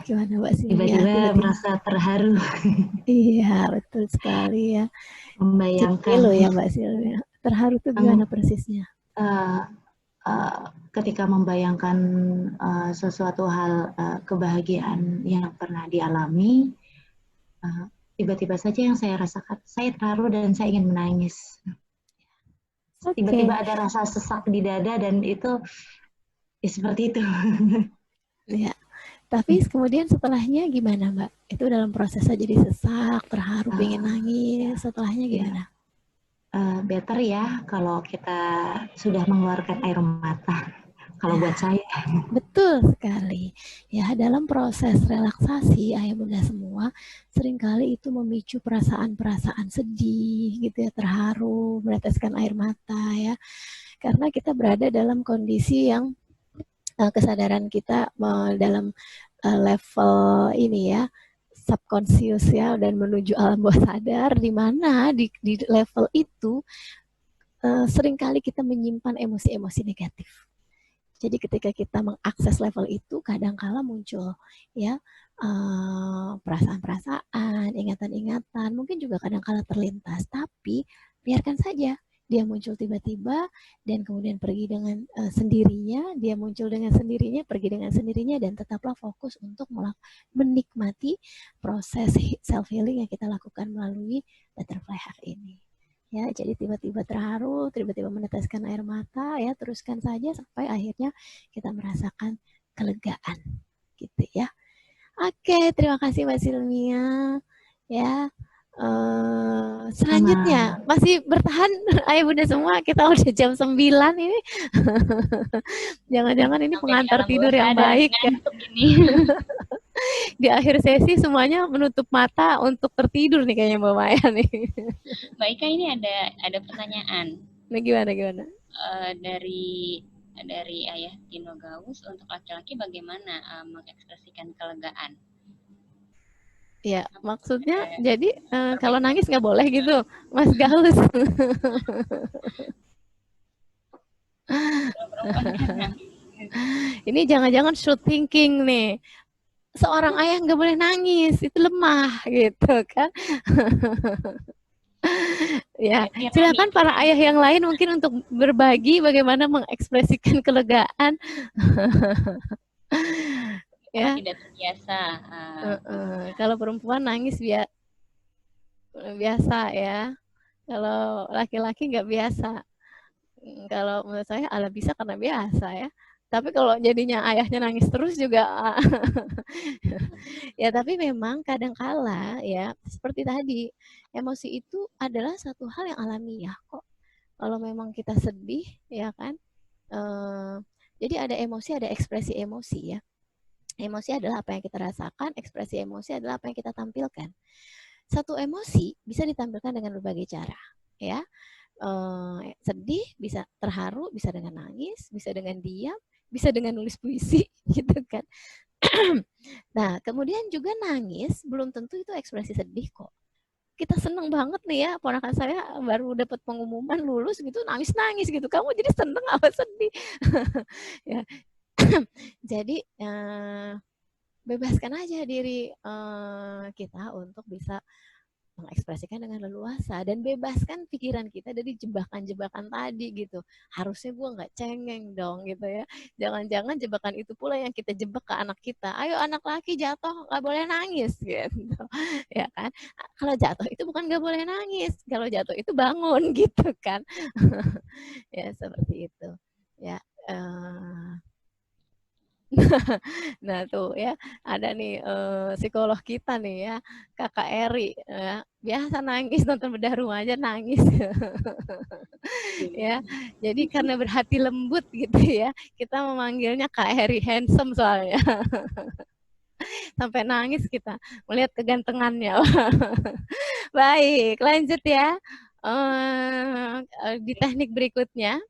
Gimana Mbak Silvia? Tiba-tiba merasa terharu. Iya, betul sekali ya. Membayangkan lo ya Mbak Silvia. Terharu tuh gimana persisnya? Ketika membayangkan sesuatu hal kebahagiaan yang pernah dialami, tiba-tiba saja yang saya rasakan, saya terharu dan saya ingin menangis. Tiba-tiba ada rasa sesak di dada dan itu ya seperti itu. Ya. Tapi kemudian setelahnya gimana Mbak? Itu dalam proses aja jadi sesak, terharu, pengen nangis. Setelahnya gimana? Better ya kalau kita sudah mengeluarkan air mata. Kalau buat saya. Betul sekali. Ya, dalam proses relaksasi ayah bunda semua, seringkali itu memicu perasaan-perasaan sedih, gitu ya, terharu, meneteskan air mata ya. Karena kita berada dalam kondisi yang kesadaran kita dalam level ini ya, subconscious ya, dan menuju alam bawah sadar, di mana di level itu seringkali kita menyimpan emosi-emosi negatif. Jadi ketika kita mengakses level itu, kadang-kala muncul ya perasaan-perasaan, ingatan-ingatan, mungkin juga kadang-kala terlintas. Tapi biarkan saja dia muncul tiba-tiba dan kemudian pergi dengan sendirinya, dia muncul dengan sendirinya, pergi dengan sendirinya, dan tetaplah fokus untuk menikmati proses self-healing yang kita lakukan melalui butterfly hug ini. Ya, jadi tiba-tiba terharu, tiba-tiba meneteskan air mata, ya teruskan saja sampai akhirnya kita merasakan kelegaan, gitu ya. Oke, terima kasih Mbak Silvia. Ya. Selanjutnya masih bertahan ayah bunda semua, kita udah jam 9 ini. Jangan-jangan ini pengantar tidur yang baik ya. Di akhir sesi semuanya menutup mata untuk tertidur nih kayaknya Mbak Maya nih. Mbak Ika, ini ada pertanyaan. Nah, gimana? Dari Ayah Tino Gaus, untuk laki-laki bagaimana mengekspresikan kelegaan? Ya, maksudnya jadi kalau nangis nggak boleh gitu, Mas Gaus. Ini jangan-jangan should thinking nih. Seorang ayah nggak boleh nangis, itu lemah gitu kan. Ya, silakan para ayah yang lain mungkin untuk berbagi bagaimana mengekspresikan kelegaan. Ya. Tidak terbiasa. Kalau perempuan nangis biasa ya. Kalau laki-laki nggak biasa. Kalau menurut saya ala bisa karena biasa ya. Tapi kalau jadinya ayahnya nangis terus juga ya, tapi memang kadangkala ya seperti tadi, emosi itu adalah satu hal yang alamiah kok. Kalau memang kita sedih ya kan, jadi ada emosi, ada ekspresi emosi ya. Emosi adalah apa yang kita rasakan, ekspresi emosi adalah apa yang kita tampilkan. Satu emosi bisa ditampilkan dengan berbagai cara ya. Sedih bisa terharu, bisa dengan nangis, bisa dengan diam, bisa dengan nulis puisi gitu kan. Nah, kemudian juga nangis belum tentu itu ekspresi sedih kok. Kita seneng banget nih ya, ponakan saya baru dapat pengumuman lulus gitu, nangis-nangis gitu. Kamu jadi seneng apa sedih? Ya. Jadi bebaskan aja diri kita untuk bisa mengekspresikan dengan leluasa dan bebaskan pikiran kita dari jebakan-jebakan tadi gitu. Harusnya gue nggak cengeng dong gitu ya. Jangan-jangan jebakan itu pula yang kita jebak ke anak kita. Ayo anak laki jatuh nggak boleh nangis gitu, ya kan? Kalau jatuh itu bukan nggak boleh nangis. Kalau jatuh itu bangun gitu kan. Ya seperti itu. Ya. Nah tuh ya, ada nih psikolog kita nih ya, Kakak Eri, ya. Biasa nangis nonton bedah rumah aja nangis. Ya, jadi karena berhati lembut gitu ya, kita memanggilnya Kak Eri handsome soalnya. Sampai nangis kita melihat kegantengannya. Baik, lanjut ya. Di teknik berikutnya,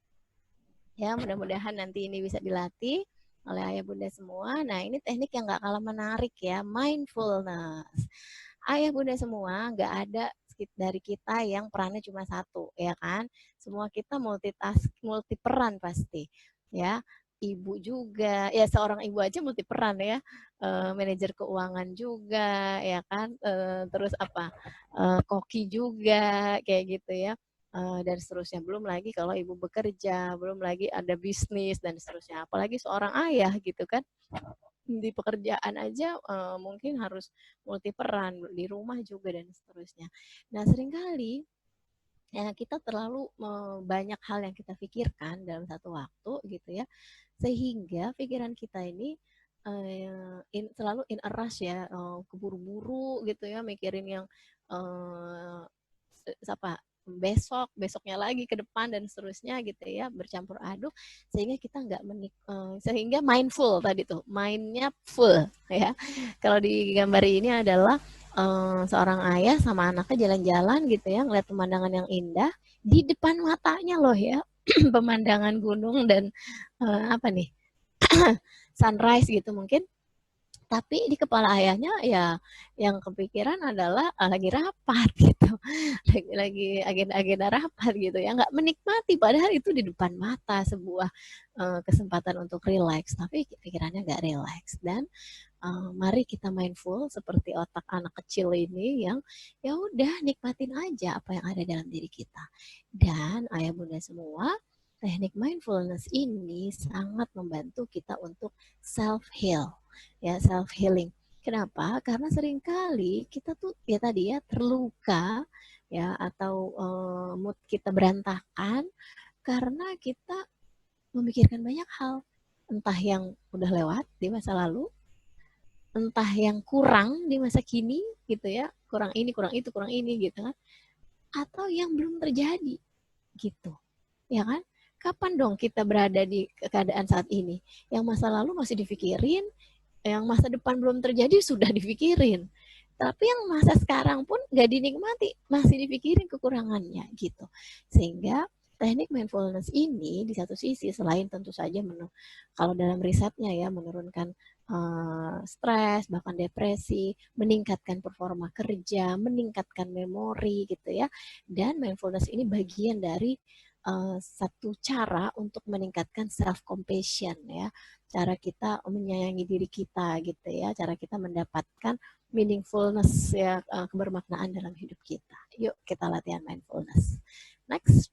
ya mudah-mudahan nanti ini bisa dilatih oleh ayah bunda semua. Nah, ini teknik yang gak kalah menarik ya, mindfulness. Ayah bunda semua, gak ada dari kita yang perannya cuma satu, ya kan? Semua kita multi peran pasti, ya. Ibu juga, ya seorang ibu aja multi peran ya, manajer keuangan juga, ya kan? Terus apa? Koki juga, kayak gitu ya. Dan seterusnya, belum lagi kalau ibu bekerja, belum lagi ada bisnis dan seterusnya, apalagi seorang ayah gitu kan, di pekerjaan aja mungkin harus multi peran, di rumah juga dan seterusnya. Nah seringkali ya kita terlalu banyak hal yang kita pikirkan dalam satu waktu gitu ya, sehingga pikiran kita ini selalu in a rush ya, keburu-buru gitu ya, mikirin yang besoknya lagi ke depan dan seterusnya gitu ya, bercampur aduk sehingga kita nggak sehingga mindful tadi tuh, mindnya full ya. Kalau di gambar ini adalah seorang ayah sama anaknya jalan-jalan gitu ya, ngeliat pemandangan yang indah di depan matanya loh ya. Pemandangan gunung dan apa nih sunrise gitu mungkin. Tapi di kepala ayahnya ya yang kepikiran adalah lagi rapat gitu, lagi agenda-agenda rapat gitu ya, nggak menikmati padahal itu di depan mata sebuah kesempatan untuk relax, tapi pikirannya nggak relax. Dan mari kita mindful seperti otak anak kecil ini yang ya udah nikmatin aja apa yang ada dalam diri kita. Dan ayah bunda semua, teknik mindfulness ini sangat membantu kita untuk self heal. Ya, self healing. Kenapa? Karena seringkali kita tuh ya tadi ya terluka ya, atau mood kita berantakan karena kita memikirkan banyak hal, entah yang udah lewat di masa lalu, entah yang kurang di masa kini gitu ya, kurang ini, kurang itu, kurang ini gitu kan, atau yang belum terjadi gitu, ya kan? Kapan dong kita berada di keadaan saat ini? Yang masa lalu masih dipikirin, yang masa depan belum terjadi sudah dipikirin, tapi yang masa sekarang pun nggak dinikmati, masih dipikirin kekurangannya gitu. Sehingga teknik mindfulness ini di satu sisi selain tentu saja kalau dalam risetnya ya menurunkan stres, bahkan depresi, meningkatkan performa kerja, meningkatkan memori gitu ya. Dan mindfulness ini bagian dari satu cara untuk meningkatkan self compassion ya, cara kita menyayangi diri kita gitu ya, cara kita mendapatkan meaningfulness ya, kebermaknaan dalam hidup kita. Yuk kita latihan mindfulness. Next.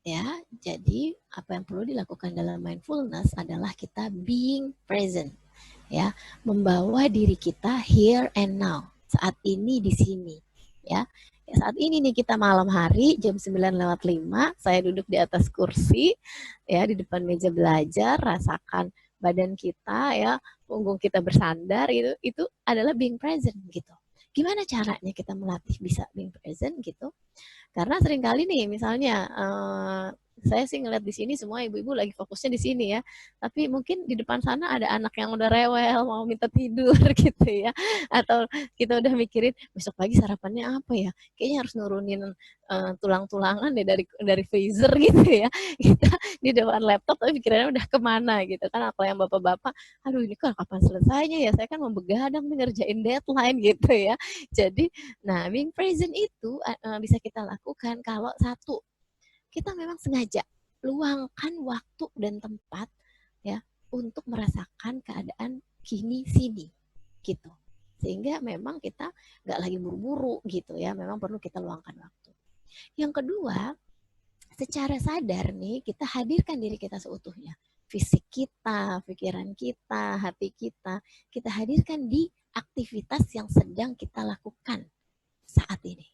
Ya, jadi apa yang perlu dilakukan dalam mindfulness adalah kita being present, ya, membawa diri kita here and now, saat ini di sini, ya. Saat ini nih kita malam hari jam 9:05, saya duduk di atas kursi, ya, di depan meja belajar, rasakan badan kita, ya, punggung kita bersandar, itu adalah being present gitu. Gimana caranya kita melatih bisa being present gitu? Karena seringkali nih misalnya saya sih ngeliat di sini semua ibu-ibu lagi fokusnya di sini ya, tapi mungkin di depan sana ada anak yang udah rewel mau minta tidur gitu ya, atau kita udah mikirin besok pagi sarapannya apa ya, kayaknya harus nurunin tulang-tulangan deh dari freezer gitu ya, kita di depan laptop tapi pikirannya udah kemana gitu kan. Kalau yang bapak-bapak, aduh ini kan kapan selesainya ya, saya kan mau begadang nih ngerjain deadline gitu ya. Jadi nah being present itu bisa kita lakukan kalau satu, kita memang sengaja luangkan waktu dan tempat ya untuk merasakan keadaan kini sini gitu, sehingga memang kita nggak lagi buru-buru gitu ya, memang perlu kita luangkan waktu. Yang kedua, secara sadar nih kita hadirkan diri kita seutuhnya, fisik kita, pikiran kita, hati kita hadirkan di aktivitas yang sedang kita lakukan saat ini.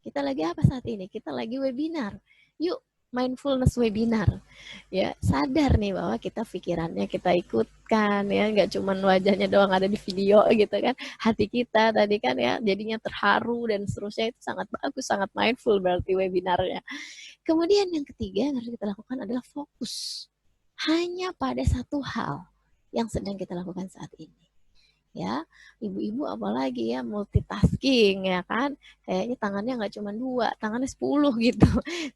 Kita lagi apa saat ini? Kita lagi webinar. Yuk mindfulness webinar, ya, sadar nih bahwa kita pikirannya kita ikutkan ya, nggak cuman wajahnya doang ada di video gitu kan, hati kita tadi kan ya jadinya terharu dan seterusnya, itu sangat bagus, sangat mindful berarti webinarnya. Kemudian yang ketiga yang harus kita lakukan adalah fokus hanya pada satu hal yang sedang kita lakukan saat ini. Ya, ibu-ibu apalagi ya multitasking ya kan, kayaknya tangannya nggak cuma 2, tangannya 10 gitu,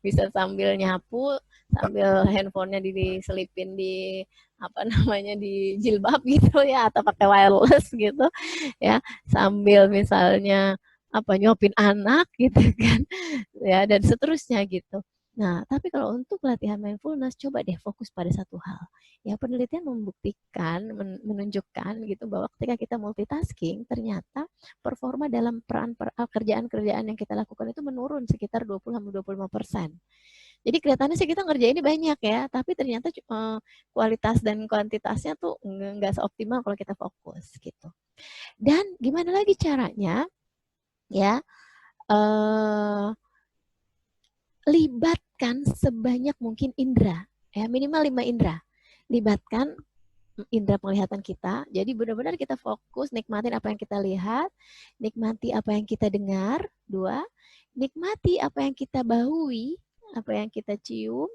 bisa sambil nyapu, sambil handphonenya diselipin di apa namanya di jilbab gitu ya, atau pakai wireless gitu ya, sambil misalnya apa nyuapin anak gitu kan ya, dan seterusnya gitu. Nah, tapi kalau untuk latihan mindfulness, coba deh fokus pada satu hal. Ya, penelitian membuktikan, menunjukkan gitu bahwa ketika kita multitasking, ternyata performa dalam kerjaan-kerjaan yang kita lakukan itu menurun sekitar 20-25%. Jadi kelihatannya sih kita ngerjainnya banyak ya, tapi ternyata kualitas dan kuantitasnya tuh nggak seoptimal kalau kita fokus gitu. Dan gimana lagi caranya? Ya, libatkan sebanyak mungkin indera, ya, minimal 5 indera. Libatkan indera penglihatan kita, jadi benar-benar kita fokus nikmatin apa yang kita lihat, nikmati apa yang kita dengar. 2, nikmati apa yang kita bahui, apa yang kita cium,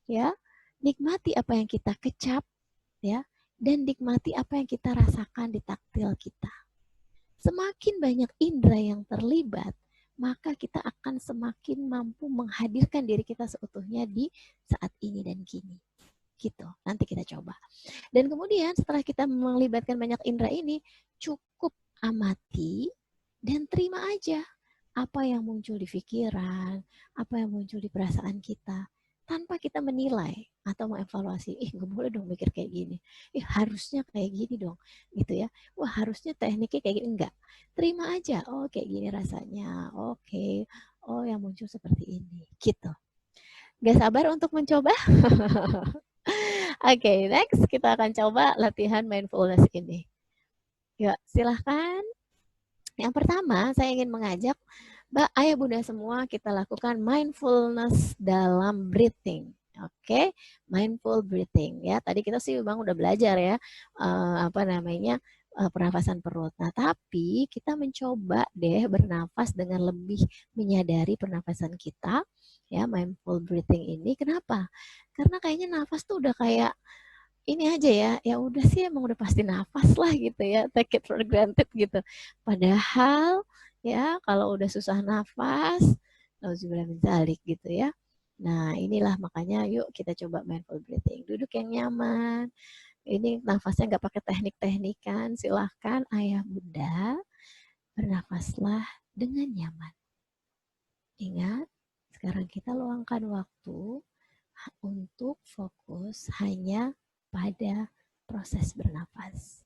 ya, nikmati apa yang kita kecap, ya, dan nikmati apa yang kita rasakan di taktil kita. Semakin banyak indera yang terlibat, maka kita akan semakin mampu menghadirkan diri kita seutuhnya di saat ini dan kini. Gitu, nanti kita coba. Dan kemudian setelah kita melibatkan banyak indera ini, cukup amati dan terima aja apa yang muncul di pikiran, apa yang muncul di perasaan kita, tanpa kita menilai atau mengevaluasi, nggak boleh dong mikir kayak gini, harusnya kayak gini dong, gitu ya. Wah, harusnya tekniknya kayak gini, enggak. Terima aja, oh kayak gini rasanya, oke, oh yang muncul seperti ini, gitu. Gak sabar untuk mencoba? Oke, next kita akan coba latihan mindfulness ini. Yuk, silahkan. Yang pertama, saya ingin mengajak Mbak, ayah, bunda semua kita lakukan mindfulness dalam breathing. Oke, mindful breathing ya. Tadi kita sih Bang udah belajar ya pernafasan perut. Nah, tapi kita mencoba deh bernafas dengan lebih menyadari pernafasan kita ya, mindful breathing ini. Kenapa? Karena kayaknya nafas tuh udah kayak ini aja ya, ya udah sih emang udah pasti nafas lah gitu ya, take it for granted gitu. Padahal ya kalau udah susah nafas, nauzubillah min dzalik gitu ya. Nah inilah makanya yuk kita coba mindful breathing. Duduk yang nyaman. Ini nafasnya nggak pakai teknik-teknikan. Silahkan ayah bunda bernafaslah dengan nyaman. Ingat Sekarang kita luangkan waktu untuk fokus hanya pada proses bernafas.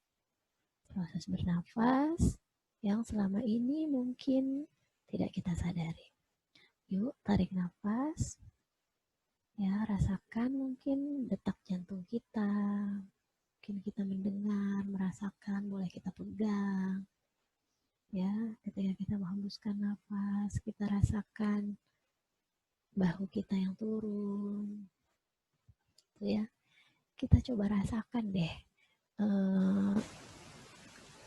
Proses bernafas yang selama ini mungkin tidak kita sadari. Yuk, tarik nafas. Ya, rasakan mungkin detak jantung kita. Mungkin kita mendengar, merasakan, boleh kita pegang. Ya, ketika kita menghembuskan nafas, kita rasakan bahu kita yang turun. Tuh ya. Kita coba rasakan deh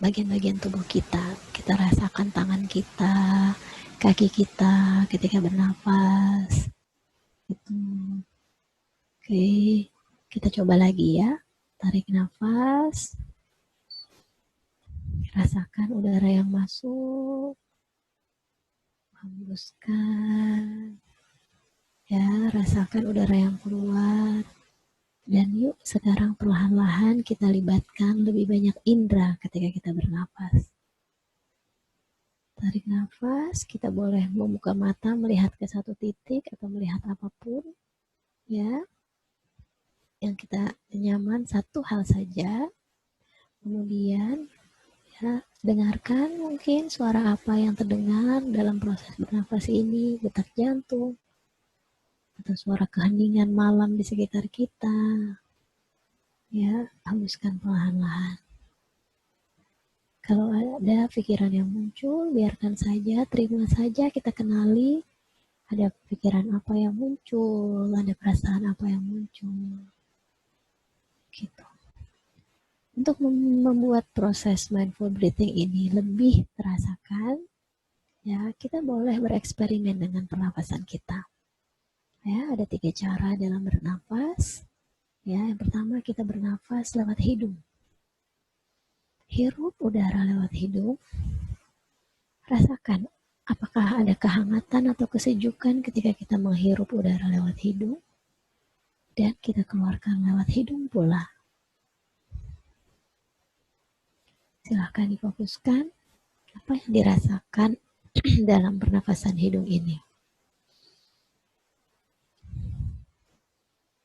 bagian-bagian tubuh kita. Kita rasakan tangan kita, kaki kita ketika bernafas. Itu. Oke, kita coba lagi ya. Tarik nafas. Rasakan udara yang masuk. Hembuskan. Ya, rasakan udara yang keluar. Dan yuk sekarang perlahan-lahan kita libatkan lebih banyak indera ketika kita bernafas. Tarik nafas, kita boleh membuka mata melihat ke satu titik atau melihat apapun. Ya, yang kita nyaman satu hal saja. Kemudian ya, dengarkan mungkin suara apa yang terdengar dalam proses bernafas ini, detak jantung, atau suara keheningan malam di sekitar kita. Ya, hembuskan perlahan-lahan. Kalau ada pikiran yang muncul, biarkan saja, terima saja, kita kenali ada pikiran apa yang muncul, ada perasaan apa yang muncul. Gitu. Untuk membuat proses mindful breathing ini lebih terasakan, ya, kita boleh bereksperimen dengan pernapasan kita. Ya, ada 3 cara dalam bernafas. Ya, yang pertama kita bernafas lewat hidung. Hirup udara lewat hidung. Rasakan apakah ada kehangatan atau kesejukan ketika kita menghirup udara lewat hidung. Dan kita keluarkan lewat hidung pula. Silahkan difokuskan apa yang dirasakan dalam pernafasan hidung ini.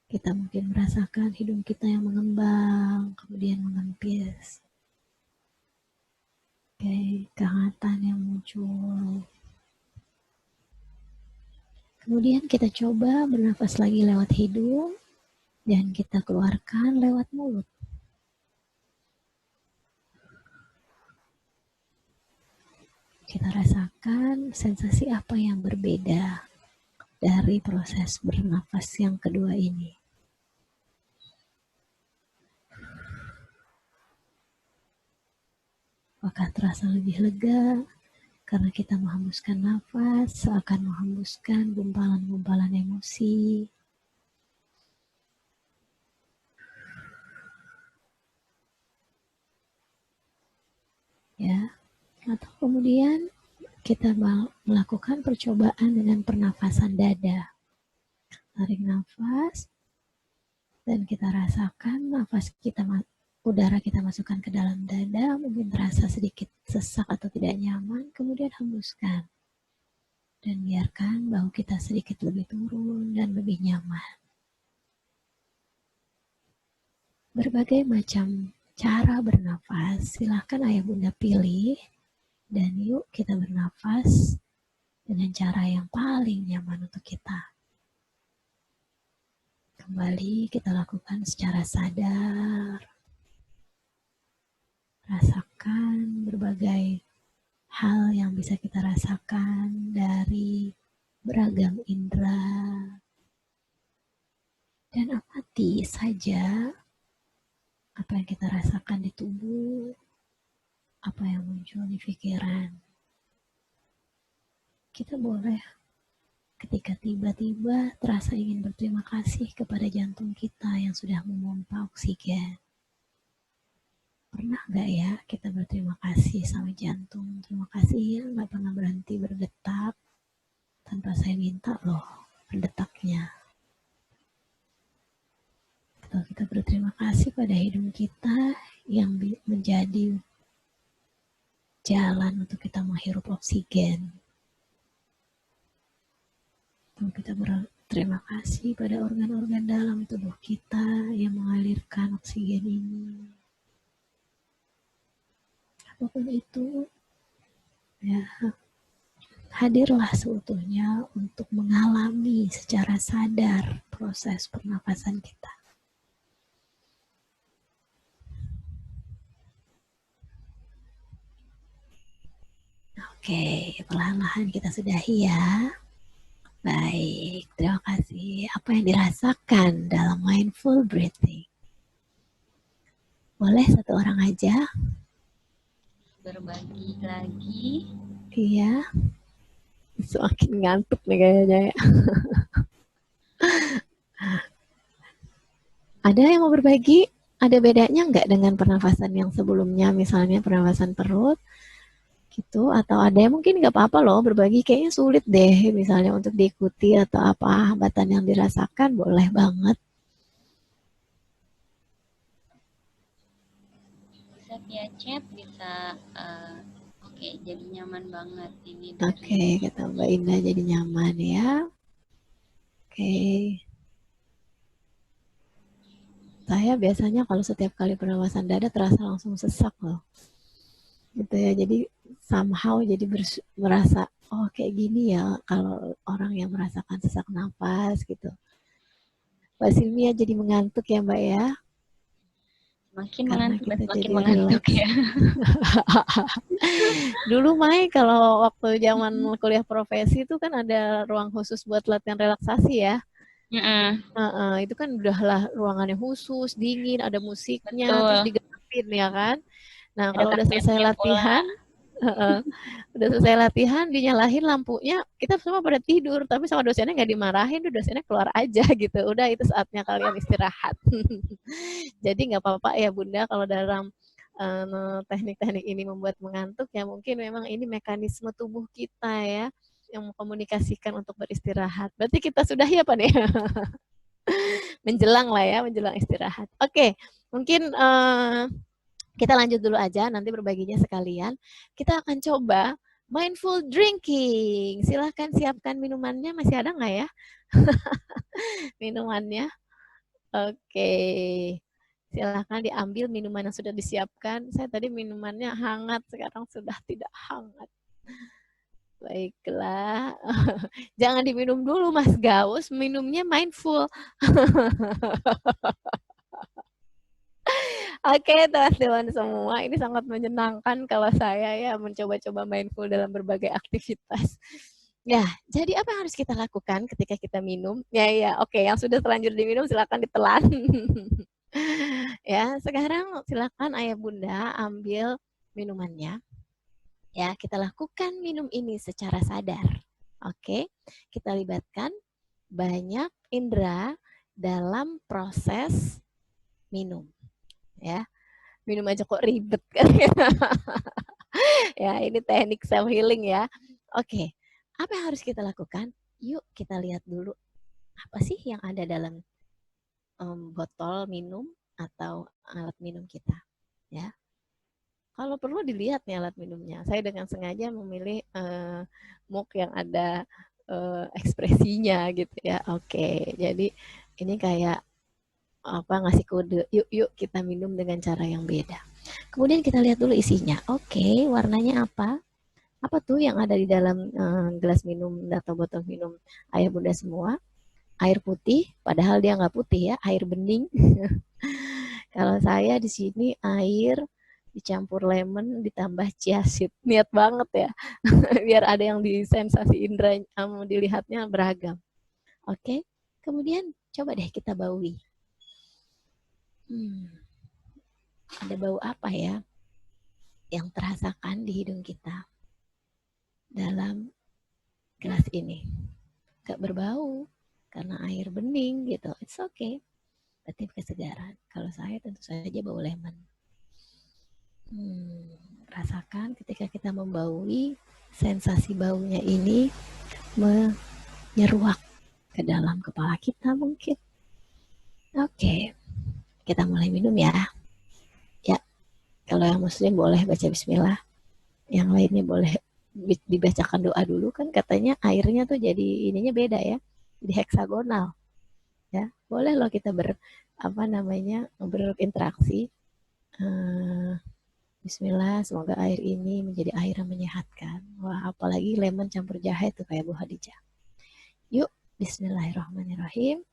Kita mungkin merasakan hidung kita yang mengembang, kemudian mengempis. Oke, kehangatan yang muncul. Kemudian kita coba bernafas lagi lewat hidung, dan kita keluarkan lewat mulut. Kita rasakan sensasi apa yang berbeda dari proses bernafas yang kedua ini. Apakah terasa lebih lega karena kita menghembuskan nafas, seakan menghembuskan gumpalan-gumpalan emosi. Ya, atau kemudian kita melakukan percobaan dengan pernafasan dada. Tarik nafas, dan kita rasakan nafas kita, udara kita masukkan ke dalam dada, mungkin terasa sedikit sesak atau tidak nyaman, kemudian hembuskan. Dan biarkan bahu kita sedikit lebih turun dan lebih nyaman. Berbagai macam cara bernafas, silahkan ayah bunda pilih. Dan yuk kita bernafas dengan cara yang paling nyaman untuk kita. Kembali kita lakukan secara sadar. Rasakan berbagai hal yang bisa kita rasakan dari beragam indera. Dan amati saja apa yang kita rasakan di tubuh, apa yang muncul di pikiran. Kita boleh ketika tiba-tiba terasa ingin berterima kasih kepada jantung kita yang sudah memompa oksigen. Pernah gak ya kita berterima kasih sama jantung? Terima kasih ya gak pernah berhenti berdetak tanpa saya minta loh berdetaknya. Atau kita berterima kasih pada hidung kita yang menjadi jalan untuk kita menghirup oksigen. Kita berterima kasih pada organ-organ dalam tubuh kita yang mengalirkan oksigen ini. Apapun itu, ya, hadirlah seutuhnya untuk mengalami secara sadar proses pernapasan kita. Oke, perlahan-lahan kita sudahi ya. Baik, terima kasih. Apa yang dirasakan dalam mindful breathing? Boleh satu orang aja? Berbagi lagi. Iya. Semakin ngantuk nih kayaknya ya. Ada yang mau berbagi? Ada bedanya nggak dengan pernafasan yang sebelumnya, misalnya pernafasan perut? Gitu, atau ada yang mungkin nggak apa-apa loh berbagi, kayaknya sulit deh misalnya untuk diikuti atau apa hambatan yang dirasakan, boleh banget. Bisa via chat, bisa oke, jadi nyaman banget ini. Oke, kata Mbak Indah jadi nyaman ya. Oke. Saya biasanya kalau setiap kali pernapasan dada terasa langsung sesak loh. Gitu ya, jadi somehow jadi merasa, oh kayak gini ya kalau orang yang merasakan sesak napas gitu. Mbak Silvia jadi mengantuk ya Mbak ya? Makin Karena mengantuk dan kita semakin jadi mengantuk relax. ya. Dulu Mai kalau waktu zaman kuliah profesi itu kan ada ruang khusus buat latihan relaksasi ya. Itu kan udahlah ruangannya khusus, dingin, ada musiknya, Betul. terus digelapin ya kan. Nah Ada kalau udah selesai latihan, udah selesai latihan, dinyalahin lampunya, kita semua pada tidur, tapi sama dosennya nggak dimarahin, dosennya keluar aja gitu. Udah itu saatnya kalian istirahat. Jadi nggak apa-apa ya Bunda kalau dalam teknik-teknik ini membuat mengantuk, ya mungkin memang ini mekanisme tubuh kita ya yang mengkomunikasikan untuk beristirahat. Berarti kita sudah ya Pak nih? Menjelang lah ya, menjelang istirahat. Oke, mungkin kita lanjut dulu aja, nanti berbaginya sekalian. Kita akan coba mindful drinking. Silahkan siapkan minumannya, masih ada nggak ya? Minumannya. Oke. Silahkan diambil minuman yang sudah disiapkan. Saya tadi minumannya hangat, sekarang sudah tidak hangat. Baiklah. Jangan diminum dulu Mas Gaus, minumnya mindful. Oke, teman-teman semua, ini sangat menyenangkan kalau saya ya mencoba-coba mindful dalam berbagai aktivitas. Ya, jadi apa yang harus kita lakukan ketika kita minum? Ya, oke, yang sudah terlanjur diminum silakan ditelan. Ya, sekarang silakan Ayah Bunda ambil minumannya. Ya, kita lakukan minum ini secara sadar. Oke, kita libatkan banyak indera dalam proses minum. Ya, minum aja kok ribet kan. Ya, ini teknik self healing ya. Oke, apa yang harus kita lakukan? Yuk kita lihat dulu apa sih yang ada dalam botol minum atau alat minum kita. Ya, kalau perlu dilihat nih alat minumnya. Saya dengan sengaja memilih mug yang ada ekspresinya gitu ya. Oke, jadi ini kayak apa, ngasih kode, yuk kita minum dengan cara yang beda. Kemudian kita lihat dulu isinya. Oke, warnanya apa? Apa tuh yang ada di dalam gelas minum atau botol minum Ayah Bunda semua? Air putih, padahal dia nggak putih ya, air bening. Kalau saya di sini air dicampur lemon ditambah chia seed. Niat banget ya, biar ada yang di sensasi indera dilihatnya beragam. Oke, kemudian coba deh kita baui. Ada bau apa ya yang terasakan di hidung kita dalam gelas ini? Gak berbau karena air bening gitu, it's okay. Berarti kesegaran. Kalau saya tentu saja bau lemon. Rasakan ketika kita membaui, sensasi baunya ini menyeruak ke dalam kepala kita mungkin. Oke. Kita mulai minum ya. Ya, kalau yang muslim boleh baca bismillah. Yang lainnya boleh dibacakan doa dulu kan katanya airnya tuh jadi ininya beda ya, jadi heksagonal ya. Boleh loh kita berinteraksi. Bismillah, semoga air ini menjadi air yang menyehatkan. Wah, apalagi lemon campur jahe tuh kayak Bu Hadijah. Yuk, bismillahirrahmanirrahim.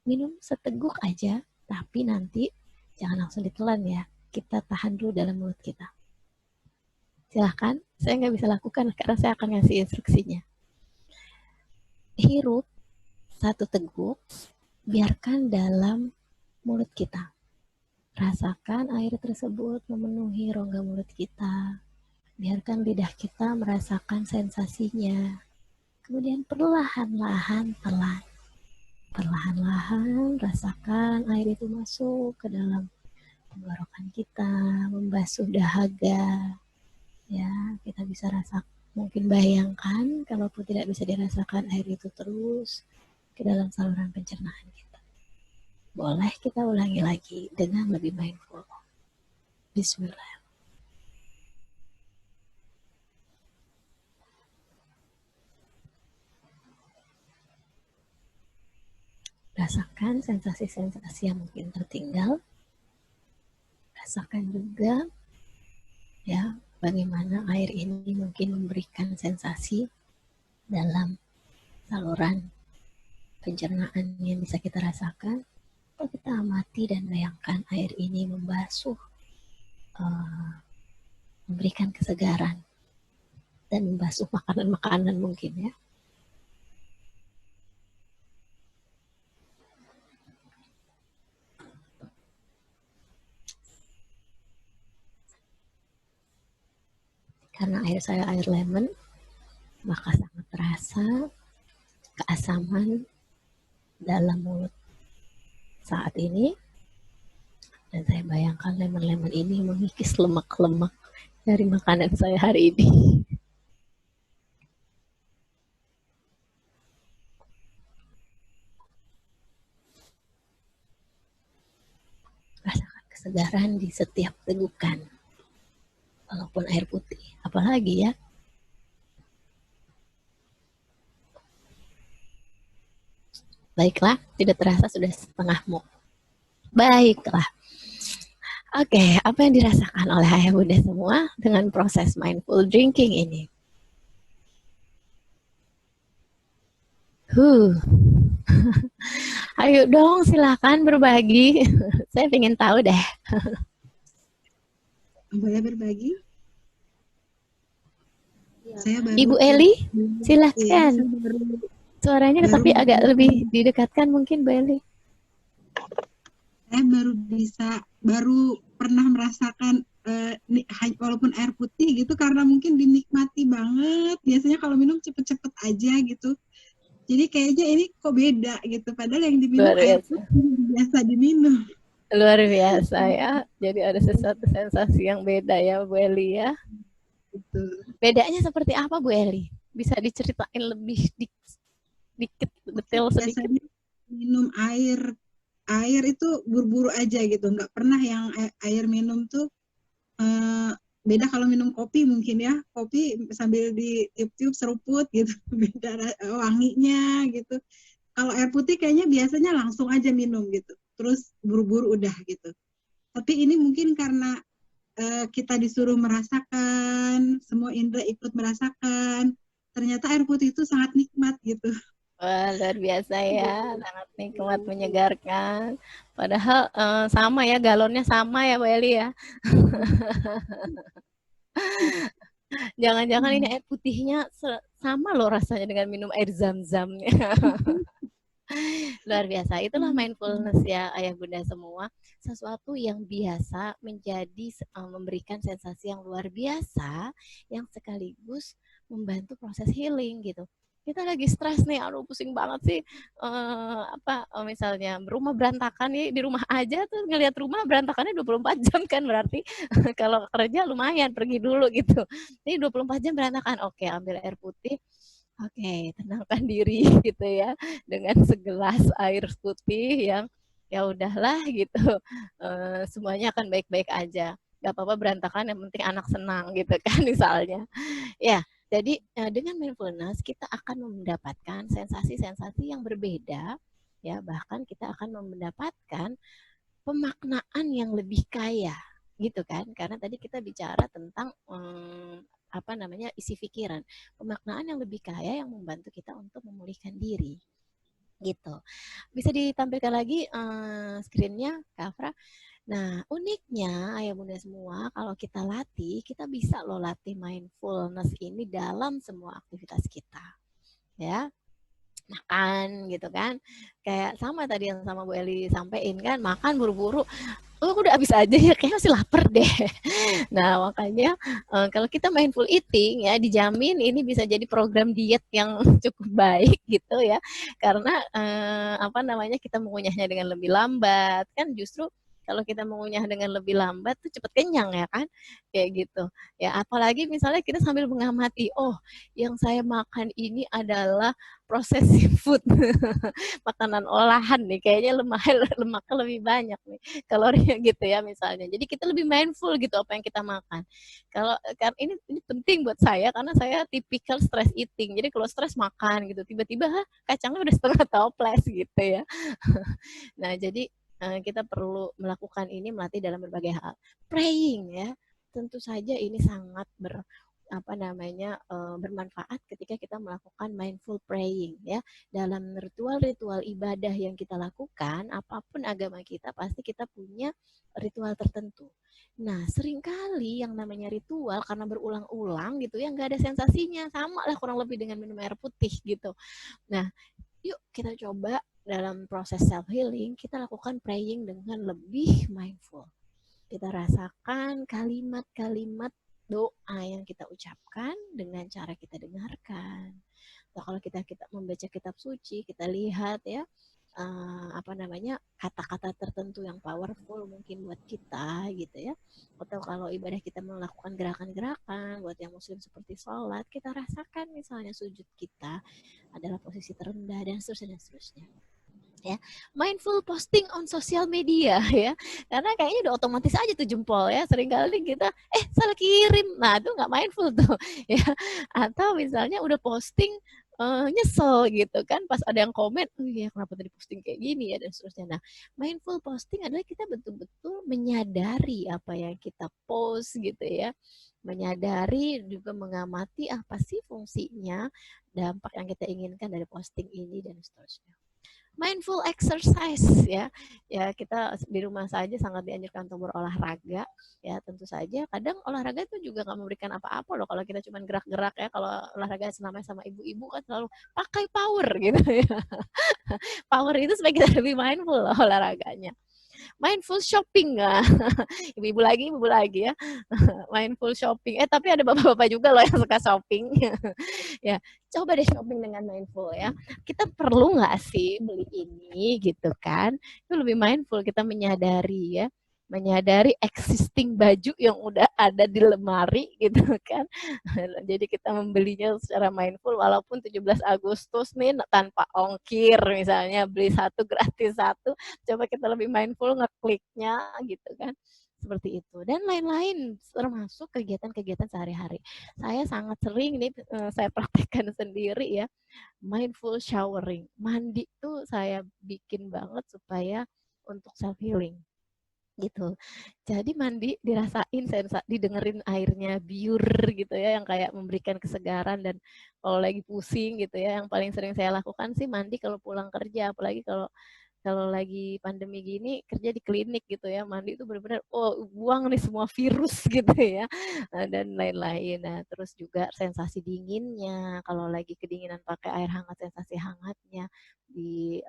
Minum seteguk aja, tapi nanti jangan langsung ditelan ya. Kita tahan dulu dalam mulut kita. Silahkan, saya nggak bisa lakukan karena saya akan ngasih instruksinya. Hirup satu teguk, biarkan dalam mulut kita. Rasakan air tersebut memenuhi rongga mulut kita. Biarkan lidah kita merasakan sensasinya. Kemudian perlahan-lahan telan. Perlahan-lahan rasakan air itu masuk ke dalam tenggorokan kita, membasuh dahaga. Ya, kita bisa mungkin bayangkan, kalaupun tidak bisa dirasakan air itu terus ke dalam saluran pencernaan kita. Boleh kita ulangi lagi dengan lebih mindful. Bismillah. Rasakan sensasi-sensasi yang mungkin tertinggal. Rasakan juga ya bagaimana air ini mungkin memberikan sensasi dalam saluran pencernaan yang bisa kita rasakan. Kalau kita amati dan bayangkan air ini membasuh, memberikan kesegaran dan membasuh makanan-makanan mungkin ya. Karena air saya air lemon, maka sangat terasa keasaman dalam mulut saat ini. Dan saya bayangkan lemon-lemon ini mengikis lemak-lemak dari makanan saya hari ini. Rasakan kesegaran di setiap tegukan. Walaupun air putih, apalagi ya. Baiklah, tidak terasa sudah setengah muk. Baiklah. Oke, apa yang dirasakan oleh ayah bunda semua dengan proses mindful drinking ini? Ayo dong, silakan berbagi. Saya ingin tahu deh. Boleh berbagi? Saya baru Ibu Eli, silakan. Suaranya tapi agak lebih didekatkan mungkin Bu Eli. Saya baru pernah merasakan walaupun air putih gitu karena mungkin dinikmati banget. Biasanya kalau minum cepet-cepet aja gitu. Jadi kayaknya ini kok beda gitu. Padahal yang diminum air putih biasa diminum. Luar biasa ya. Jadi ada sesuatu sensasi yang beda ya Bu Eli ya. Betul. Bedanya seperti apa Bu Eli? Bisa diceritain lebih dikit detail sedikit. Biasanya minum air itu buru-buru aja gitu. Nggak pernah yang air minum tuh beda kalau minum kopi mungkin ya. Kopi sambil ditiup-tiup seruput gitu. Beda wanginya gitu. Kalau air putih kayaknya biasanya langsung aja minum gitu. Terus buru-buru udah gitu. Tapi ini mungkin karena kita disuruh merasakan, semua indera ikut merasakan. Ternyata air putih itu sangat nikmat gitu. Wah, luar biasa ya, sangat nikmat, menyegarkan. Padahal sama ya, galonnya sama ya Bu Eli ya. Jangan-jangan ini air putihnya sama loh rasanya dengan minum air zam-zamnya. Luar biasa, itulah mindfulness ya ayah bunda semua. Sesuatu yang biasa menjadi memberikan sensasi yang luar biasa yang sekaligus membantu proses healing gitu. Kita lagi stres nih, aduh pusing banget sih, misalnya rumah berantakan nih, di rumah aja tuh ngelihat rumah berantakannya 24 jam kan berarti kalau kerja lumayan pergi dulu gitu. Ini 24 jam berantakan, oke ambil air putih. Oke, tenangkan diri gitu ya dengan segelas air putih yang ya udahlah gitu, semuanya akan baik-baik aja. Gak apa-apa berantakan, yang penting anak senang gitu kan misalnya. Ya, jadi dengan mindfulness kita akan mendapatkan sensasi-sensasi yang berbeda, ya, bahkan kita akan mendapatkan pemaknaan yang lebih kaya, gitu kan? Karena tadi kita bicara tentang isi pikiran, pemaknaan yang lebih kaya yang membantu kita untuk memulihkan diri, gitu. Bisa ditampilkan lagi screen-nya, Kak Afra. Nah, uniknya ayah bunda semua, kalau kita latih, kita bisa loh latih mindfulness ini dalam semua aktivitas kita, ya. Makan gitu kan, kayak sama tadi yang sama Bu Eli sampaikan kan, makan buru-buru, udah habis aja ya, kayaknya masih lapar deh. Nah, makanya kalau kita mindful eating ya, dijamin ini bisa jadi program diet yang cukup baik gitu ya, karena kita mengunyahnya dengan lebih lambat, kan justru kalau kita mengunyah dengan lebih lambat tuh cepat kenyang ya kan, kayak gitu. Ya apalagi misalnya kita sambil mengamati, oh yang saya makan ini adalah processed food, makanan olahan nih, kayaknya lemaknya lebih banyak nih, kalorinya gitu ya misalnya. Jadi kita lebih mindful gitu apa yang kita makan. Kalau ini penting buat saya karena saya tipikal stress eating. Jadi kalau stres makan gitu, tiba-tiba kacangnya udah setengah toples gitu ya. Nah jadi kita perlu melakukan ini, melatih dalam berbagai hal. Praying ya, tentu saja ini sangat bermanfaat ketika kita melakukan mindful praying ya. Dalam ritual-ritual ibadah yang kita lakukan, apapun agama kita, pasti kita punya ritual tertentu. Nah, seringkali yang namanya ritual karena berulang-ulang gitu ya, nggak ada sensasinya, sama lah kurang lebih dengan minum air putih gitu. Nah, yuk kita coba dalam proses self-healing, kita lakukan praying dengan lebih mindful. Kita rasakan kalimat-kalimat doa yang kita ucapkan dengan cara kita dengarkan. Atau kalau kita membaca kitab suci, kita lihat ya, kata-kata tertentu yang powerful mungkin buat kita gitu ya. Atau kalau ibadah kita melakukan gerakan-gerakan buat yang muslim seperti sholat, kita rasakan misalnya sujud kita adalah posisi terendah dan seterusnya. Ya, mindful posting on sosial media ya, karena kayaknya udah otomatis aja tuh jempol ya, seringkali kita salah kirim, nah itu nggak mindful tuh ya. Atau misalnya udah posting nyesel gitu kan, pas ada yang komen, ya kenapa tadi posting kayak gini ya, dan seterusnya. Nah, mindful posting adalah kita betul-betul menyadari apa yang kita post gitu ya, menyadari juga mengamati apa sih fungsinya, dampak yang kita inginkan dari posting ini dan seterusnya. Mindful exercise ya, kita di rumah saja sangat dianjurkan untuk berolahraga ya. Tentu saja kadang olahraga itu juga nggak memberikan apa-apa loh kalau kita cuma gerak-gerak ya. Kalau olahraga namanya sama ibu-ibu kan selalu pakai power gitu ya. Power itu supaya kita lebih mindful loh olahraganya. Mindful shopping, ibu-ibu lagi ya. Mindful shopping, tapi ada bapak-bapak juga loh yang suka shopping. Ya, coba deh shopping dengan mindful ya. Kita perlu nggak sih beli ini gitu kan? Itu lebih mindful, kita menyadari ya, menyadari existing baju yang udah ada di lemari gitu kan. Jadi kita membelinya secara mindful walaupun 17 Agustus nih tanpa ongkir misalnya, beli satu gratis satu, coba kita lebih mindful ngekliknya gitu kan. Seperti itu dan lain-lain, termasuk kegiatan-kegiatan sehari-hari. Saya sangat sering nih saya praktekkan sendiri ya, mindful showering. Mandi tuh saya bikin banget supaya untuk self healing gitu. Jadi mandi dirasain, didengerin airnya biur gitu ya, yang kayak memberikan kesegaran. Dan kalau lagi pusing gitu ya, yang paling sering saya lakukan sih mandi kalau pulang kerja, apalagi kalau lagi pandemi gini kerja di klinik gitu ya, mandi itu benar-benar buang nih semua virus gitu ya, dan lain-lain. Nah, terus juga sensasi dinginnya, kalau lagi kedinginan pakai air hangat, sensasi hangatnya di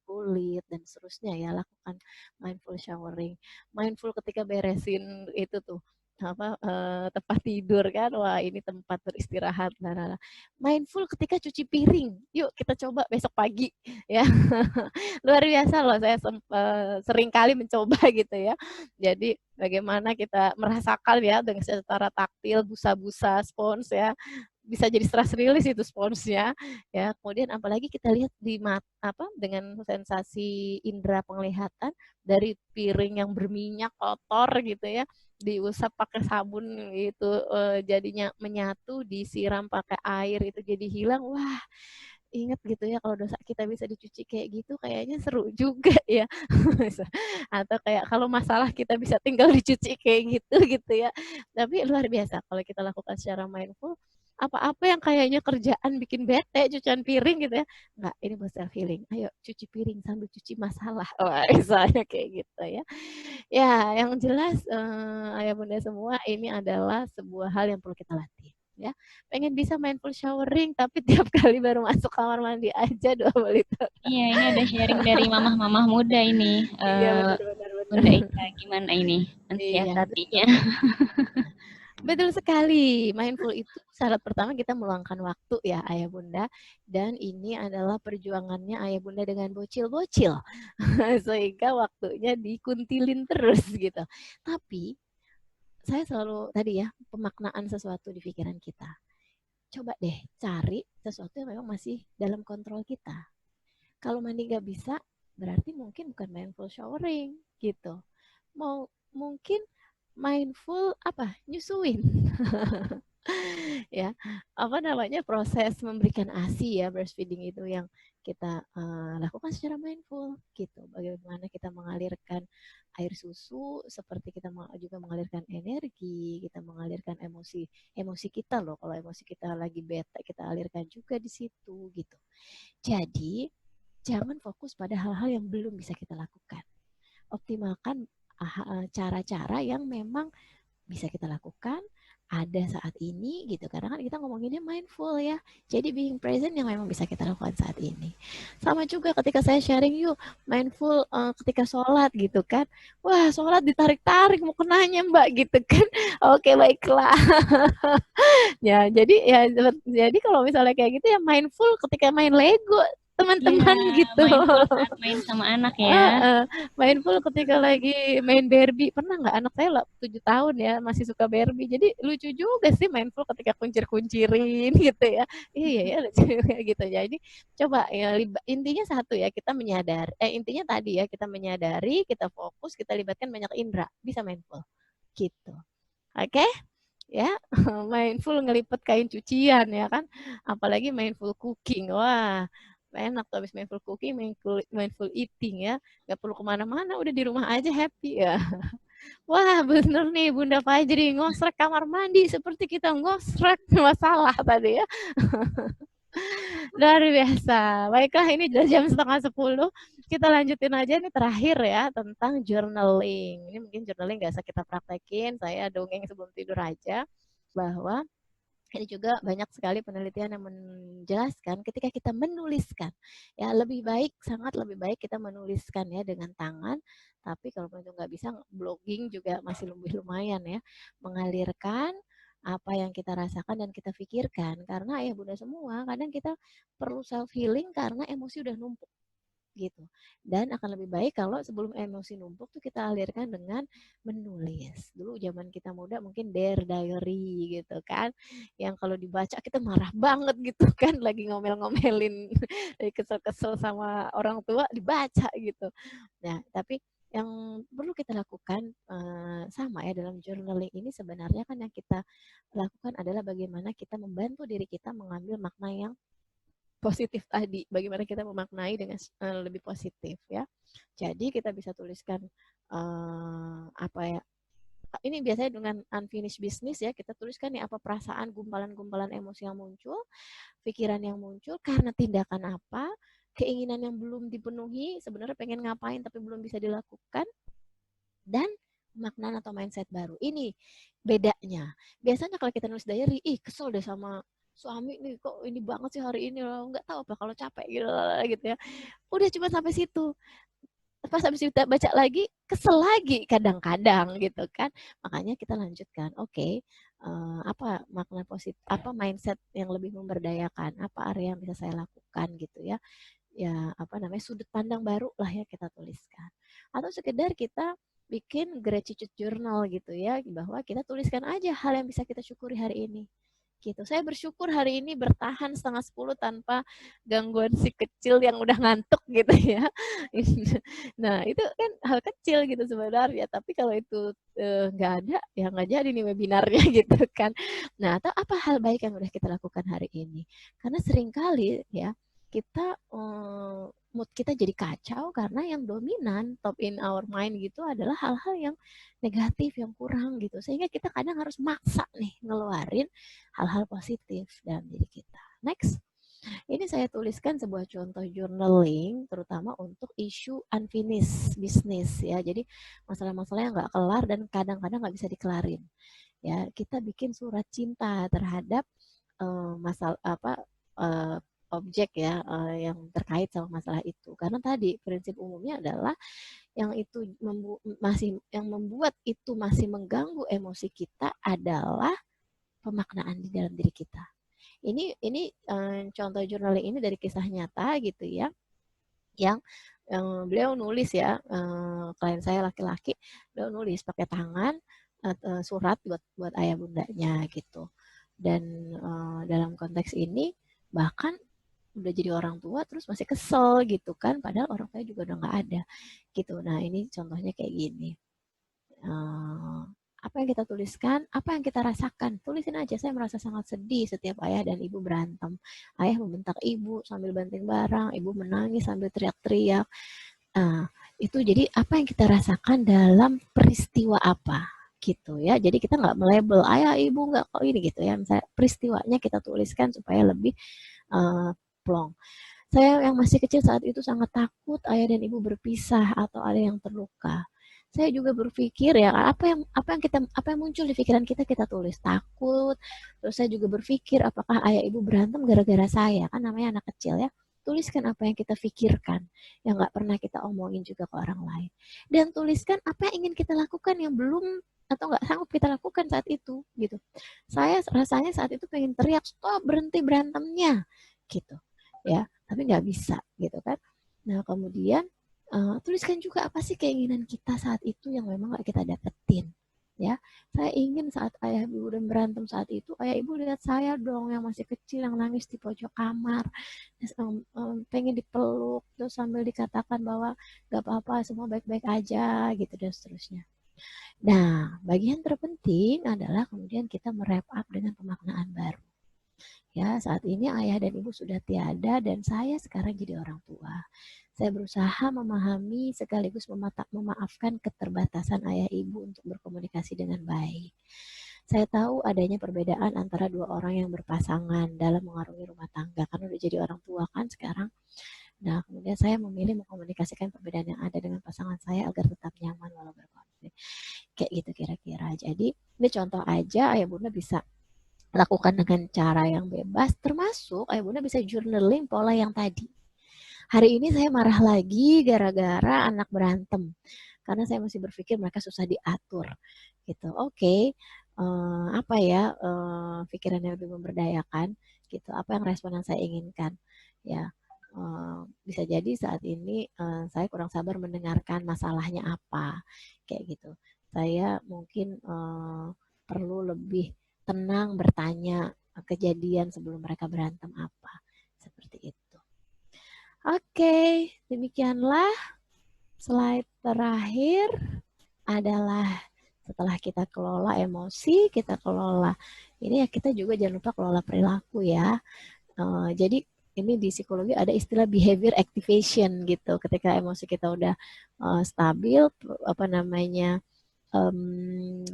kulit dan seterusnya ya, lakukan mindful showering. Mindful ketika beresin itu tuh tempat tidur kan, wah ini tempat beristirahat. Nah. Mindful ketika cuci piring, yuk kita coba besok pagi ya. Luar biasa loh, saya sering kali mencoba gitu ya. Jadi bagaimana kita merasakan ya dengan secara taktil busa-busa spons ya bisa jadi stress release itu sponsnya ya. Kemudian apalagi kita lihat di dengan sensasi indera penglihatan dari piring yang berminyak kotor gitu ya, diusap pakai sabun itu jadinya menyatu, disiram pakai air itu jadi hilang. Wah, inget gitu ya kalau dosa kita bisa dicuci kayak gitu kayaknya seru juga ya. Atau kayak kalau masalah kita bisa tinggal dicuci kayak gitu ya. Tapi luar biasa kalau kita lakukan secara mindful, apa-apa yang kayaknya kerjaan bikin bete, cucian piring gitu ya, enggak, ini buat self healing. Ayo cuci piring sambil cuci masalah. Wah, misalnya kayak gitu ya. Ya, yang jelas ayah bunda semua, ini adalah sebuah hal yang perlu kita latih. Ya, pengen bisa mindful showering tapi tiap kali baru masuk kamar mandi aja 2 liter. Iya, ini ada sharing dari mamah-mamah muda ini. Iya, benar. Bunda Ika, gimana ini mensiasatinya? Betul sekali. Mindful itu syarat pertama kita meluangkan waktu ya ayah bunda. Dan ini adalah perjuangannya ayah bunda dengan bocil-bocil. Sehingga waktunya dikuntilin terus gitu. Tapi saya selalu tadi ya, pemaknaan sesuatu di pikiran kita. Coba deh cari sesuatu yang memang masih dalam kontrol kita. Kalau mandi nggak bisa, berarti mungkin bukan mindful showering gitu. Mungkin mindful nyusuin. Ya, proses memberikan ASI ya, breastfeeding itu yang kita lakukan secara mindful gitu. Bagaimana kita mengalirkan air susu, seperti kita juga mengalirkan energi, kita mengalirkan emosi kita loh. Kalau emosi kita lagi bete, kita alirkan juga di situ gitu. Jadi jangan fokus pada hal-hal yang belum bisa kita lakukan. Optimalkan cara-cara yang memang bisa kita lakukan ada saat ini gitu, karena kan kita ngomonginnya mindful ya, jadi being present yang memang bisa kita lakukan saat ini. Sama juga ketika saya sharing yuk mindful ketika sholat gitu kan, wah sholat ditarik-tarik mau kenanya mbak gitu kan. Oke, baiklah. Ya jadi kalau misalnya kayak gitu ya mindful ketika main Lego teman-teman gitu. Mindful saat main sama anak ya. Mindful ketika lagi main Barbie. Pernah nggak, anak saya 7 tahun ya masih suka Barbie. Jadi lucu juga sih mindful ketika kuncir-kuncirin gitu ya. Iya ya lucu kayak gitu. Jadi coba ya intinya satu ya, kita menyadari intinya tadi ya, kita menyadari, kita fokus, kita libatkan banyak indera, bisa mindful. Gitu. Oke? Ya, mindful ngelipet kain cucian ya kan. Apalagi mindful cooking. Wah, enak tuh habis mindful cooking, mindful eating ya. Gak perlu kemana-mana, udah di rumah aja happy ya. Wah, bener nih Bunda Fajri, ngosrek kamar mandi seperti kita ngosrek masalah tadi ya. Luar biasa. Baiklah, ini udah jam 9:30. Kita lanjutin aja nih terakhir ya, tentang journaling. Ini mungkin journaling gak usah kita praktekin, saya dongeng sebelum tidur aja. Bahwa ini juga banyak sekali penelitian yang menjelaskan ketika kita menuliskan ya, sangat lebih baik kita menuliskan ya dengan tangan. Tapi kalau itu nggak bisa, blogging juga masih lebih lumayan ya, mengalirkan apa yang kita rasakan dan kita pikirkan. Karena ya bunda semua, kadang kita perlu self healing karena emosi udah numpuk gitu. Dan akan lebih baik kalau sebelum emosi numpuk tuh kita alirkan dengan menulis. Dulu zaman kita muda mungkin diary gitu kan, yang kalau dibaca kita marah banget gitu kan, lagi ngomel-ngomelin, kesel-kesel sama orang tua dibaca gitu. Nah, tapi yang perlu kita lakukan sama ya dalam journaling ini, sebenarnya kan yang kita lakukan adalah bagaimana kita membantu diri kita mengambil makna yang positif tadi, bagaimana kita memaknai dengan lebih positif ya. Jadi kita bisa tuliskan ini biasanya dengan unfinished business ya, kita tuliskan nih apa perasaan, gumpalan-gumpalan emosi yang muncul, pikiran yang muncul karena tindakan apa, keinginan yang belum dipenuhi, sebenarnya pengen ngapain tapi belum bisa dilakukan, dan makna atau mindset baru. Ini bedanya. Biasanya kalau kita nulis diary, kesel deh sama suami nih, kok ini banget sih hari ini, nggak tahu apa kalau capek gitu ya. Udah cuma sampai situ. Pas habis kita baca lagi, kesel lagi kadang-kadang gitu kan. Makanya kita lanjutkan. Oke, apa makna positif, apa mindset yang lebih memberdayakan, apa area yang bisa saya lakukan gitu ya. Ya, sudut pandang baru lah ya kita tuliskan. Atau sekedar kita bikin gratitude journal gitu ya, bahwa kita tuliskan aja hal yang bisa kita syukuri hari ini. gitu. Saya bersyukur hari ini bertahan 9:30 tanpa gangguan si kecil yang udah ngantuk gitu ya. Nah itu kan hal kecil gitu sebenarnya, tapi kalau itu nggak ada, ya nggak jadi nih webinarnya gitu kan. Nah, atau apa hal baik yang udah kita lakukan hari ini? Karena seringkali ya kita mood kita jadi kacau karena yang dominan top in our mind gitu adalah hal-hal yang negatif, yang kurang gitu. Sehingga kita kadang harus maksa nih ngeluarin hal-hal positif dalam diri kita. Next. Ini saya tuliskan sebuah contoh journaling terutama untuk isu unfinished business ya. Jadi masalah-masalah yang nggak kelar dan kadang-kadang nggak bisa dikelarin. Ya, kita bikin surat cinta terhadap masalah objek ya yang terkait sama masalah itu. Karena tadi prinsip umumnya adalah yang itu yang membuat itu masih mengganggu emosi kita adalah pemaknaan di dalam diri kita. Ini contoh journaling ini dari kisah nyata gitu ya, yang beliau nulis ya, klien saya laki-laki, beliau nulis pakai tangan surat buat ayah bundanya gitu. Dan dalam konteks ini bahkan udah jadi orang tua terus masih kesel gitu kan, padahal orang tua juga udah nggak ada gitu. Nah ini contohnya kayak gini. Apa yang kita tuliskan, apa yang kita rasakan, tulisin aja. Saya merasa sangat sedih setiap ayah dan ibu berantem. Ayah membentak ibu sambil banting barang, ibu menangis sambil teriak-teriak. Itu jadi apa yang kita rasakan dalam peristiwa apa gitu ya. Jadi kita nggak melabel ayah ibu nggak kok ini gitu ya. Misalnya peristiwanya kita tuliskan supaya lebih plong. Saya yang masih kecil saat itu sangat takut ayah dan ibu berpisah atau ada yang terluka. Saya juga berpikir ya apa yang muncul di pikiran kita tulis, takut. Terus saya juga berpikir apakah ayah ibu berantem gara-gara saya, kan namanya anak kecil ya. Tuliskan apa yang kita pikirkan yang nggak pernah kita omongin juga ke orang lain, dan tuliskan apa yang ingin kita lakukan yang belum atau nggak sanggup kita lakukan saat itu gitu. Saya rasanya saat itu pengen teriak stop, berhenti berantemnya gitu ya, tapi nggak bisa gitu kan. Nah kemudian tuliskan juga apa sih keinginan kita saat itu yang memang gak kita dapetin ya. Saya ingin saat ayah ibu dan berantem saat itu, ayah ibu lihat saya dong yang masih kecil yang nangis di pojok kamar, pengen dipeluk terus sambil dikatakan bahwa gak apa-apa, semua baik-baik aja gitu dan seterusnya. Nah bagian terpenting adalah kemudian kita merap up dengan pemaknaan baru. Ya, saat ini ayah dan ibu sudah tiada dan saya sekarang jadi orang tua. Saya berusaha memahami sekaligus memaafkan keterbatasan ayah ibu untuk berkomunikasi dengan baik. Saya tahu adanya perbedaan antara dua orang yang berpasangan dalam mengarungi rumah tangga, karena udah jadi orang tua kan sekarang. Nah, kemudian saya memilih mengkomunikasikan perbedaan yang ada dengan pasangan saya agar tetap nyaman walau berkonflik. Kayak gitu kira-kira. Jadi, ini contoh aja ayah bunda bisa lakukan dengan cara yang bebas, termasuk ayah bunda bisa journaling pola yang tadi. Hari ini saya marah lagi gara-gara anak berantem, karena saya masih berpikir mereka susah diatur gitu. Oke, apa ya pikiran yang lebih memberdayakan gitu, apa yang respon yang saya inginkan ya. Bisa jadi saat ini saya kurang sabar mendengarkan masalahnya apa kayak gitu. Saya mungkin perlu lebih tenang bertanya kejadian sebelum mereka berantem apa, seperti itu. Oke, demikianlah slide terakhir adalah setelah kita kelola emosi, kita kelola ini ya, kita juga jangan lupa kelola perilaku ya. Jadi ini di psikologi ada istilah behavior activation gitu. Ketika emosi kita udah stabil,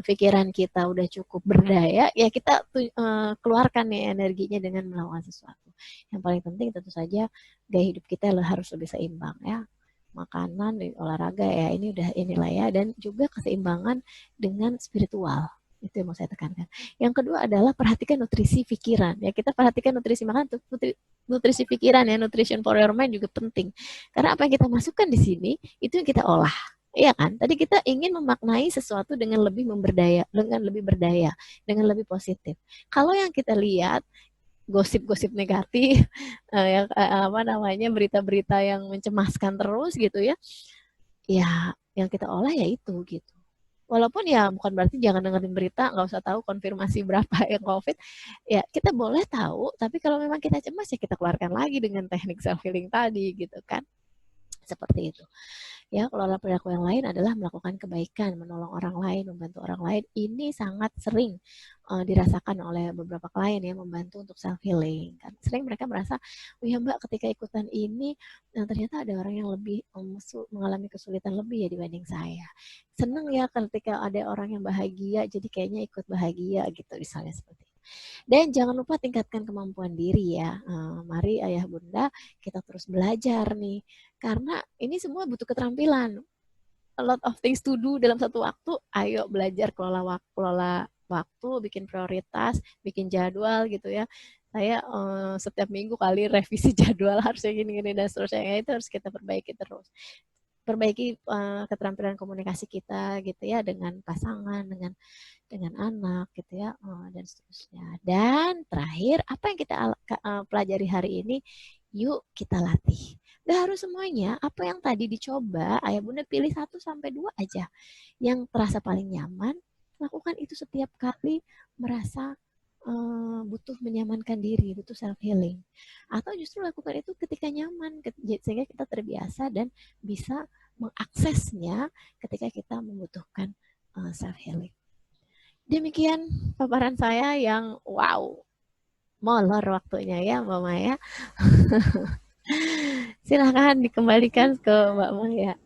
pikiran kita udah cukup berdaya, ya kita keluarkan nih energinya dengan melakukan sesuatu. Yang paling penting tentu saja gaya hidup kita harus lebih seimbang ya. Makanan, olahraga ya, ini udah inilah ya, dan juga keseimbangan dengan spiritual. Itu yang mau saya tekankan. Yang kedua adalah perhatikan nutrisi pikiran. Ya, kita perhatikan nutrisi makanan, nutrisi pikiran ya, nutrition for your mind juga penting. Karena apa yang kita masukkan di sini itu yang kita olah. Iya kan? Tadi kita ingin memaknai sesuatu dengan lebih berdaya, dengan lebih positif. Kalau yang kita lihat gosip-gosip negatif, berita-berita yang mencemaskan terus gitu ya, ya yang kita olah ya itu gitu. Walaupun ya bukan berarti jangan dengerin berita, nggak usah tahu konfirmasi berapa yang COVID. Ya kita boleh tahu, tapi kalau memang kita cemas ya kita keluarkan lagi dengan teknik self healing tadi gitu kan. Seperti itu. Ya, kelola perilaku yang lain adalah melakukan kebaikan, menolong orang lain, membantu orang lain. Ini sangat sering dirasakan oleh beberapa klien ya, membantu untuk self healing. Kan sering mereka merasa, oh ya Mbak, ketika ikutan ini ternyata ada orang yang lebih mengalami kesulitan lebih ya dibanding saya. Seneng ya ketika ada orang yang bahagia, jadi kayaknya ikut bahagia gitu, misalnya seperti itu. Dan jangan lupa tingkatkan kemampuan diri ya. Mari ayah bunda kita terus belajar nih. Karena ini semua butuh keterampilan. A lot of things to do dalam satu waktu. Ayo belajar kelola waktu, bikin prioritas, bikin jadwal gitu ya. Saya setiap minggu kali revisi jadwal harusnya gini-gini dan seterusnya. Itu harus kita perbaiki terus. Perbaiki keterampilan komunikasi kita gitu ya dengan pasangan, dengan anak gitu ya, dan seterusnya. Dan terakhir, apa yang kita pelajari hari ini, yuk kita latih. Gak harus semuanya, apa yang tadi dicoba, ayah bunda pilih 1-2 aja. Yang terasa paling nyaman, lakukan itu setiap kali merasa butuh menyamankan diri, butuh self healing. Atau justru lakukan itu ketika nyaman, sehingga kita terbiasa dan bisa mengaksesnya ketika kita membutuhkan self healing. Demikian paparan saya yang wow, molor waktunya ya Mbak Maya. Silahkan dikembalikan ke Mbak Maya.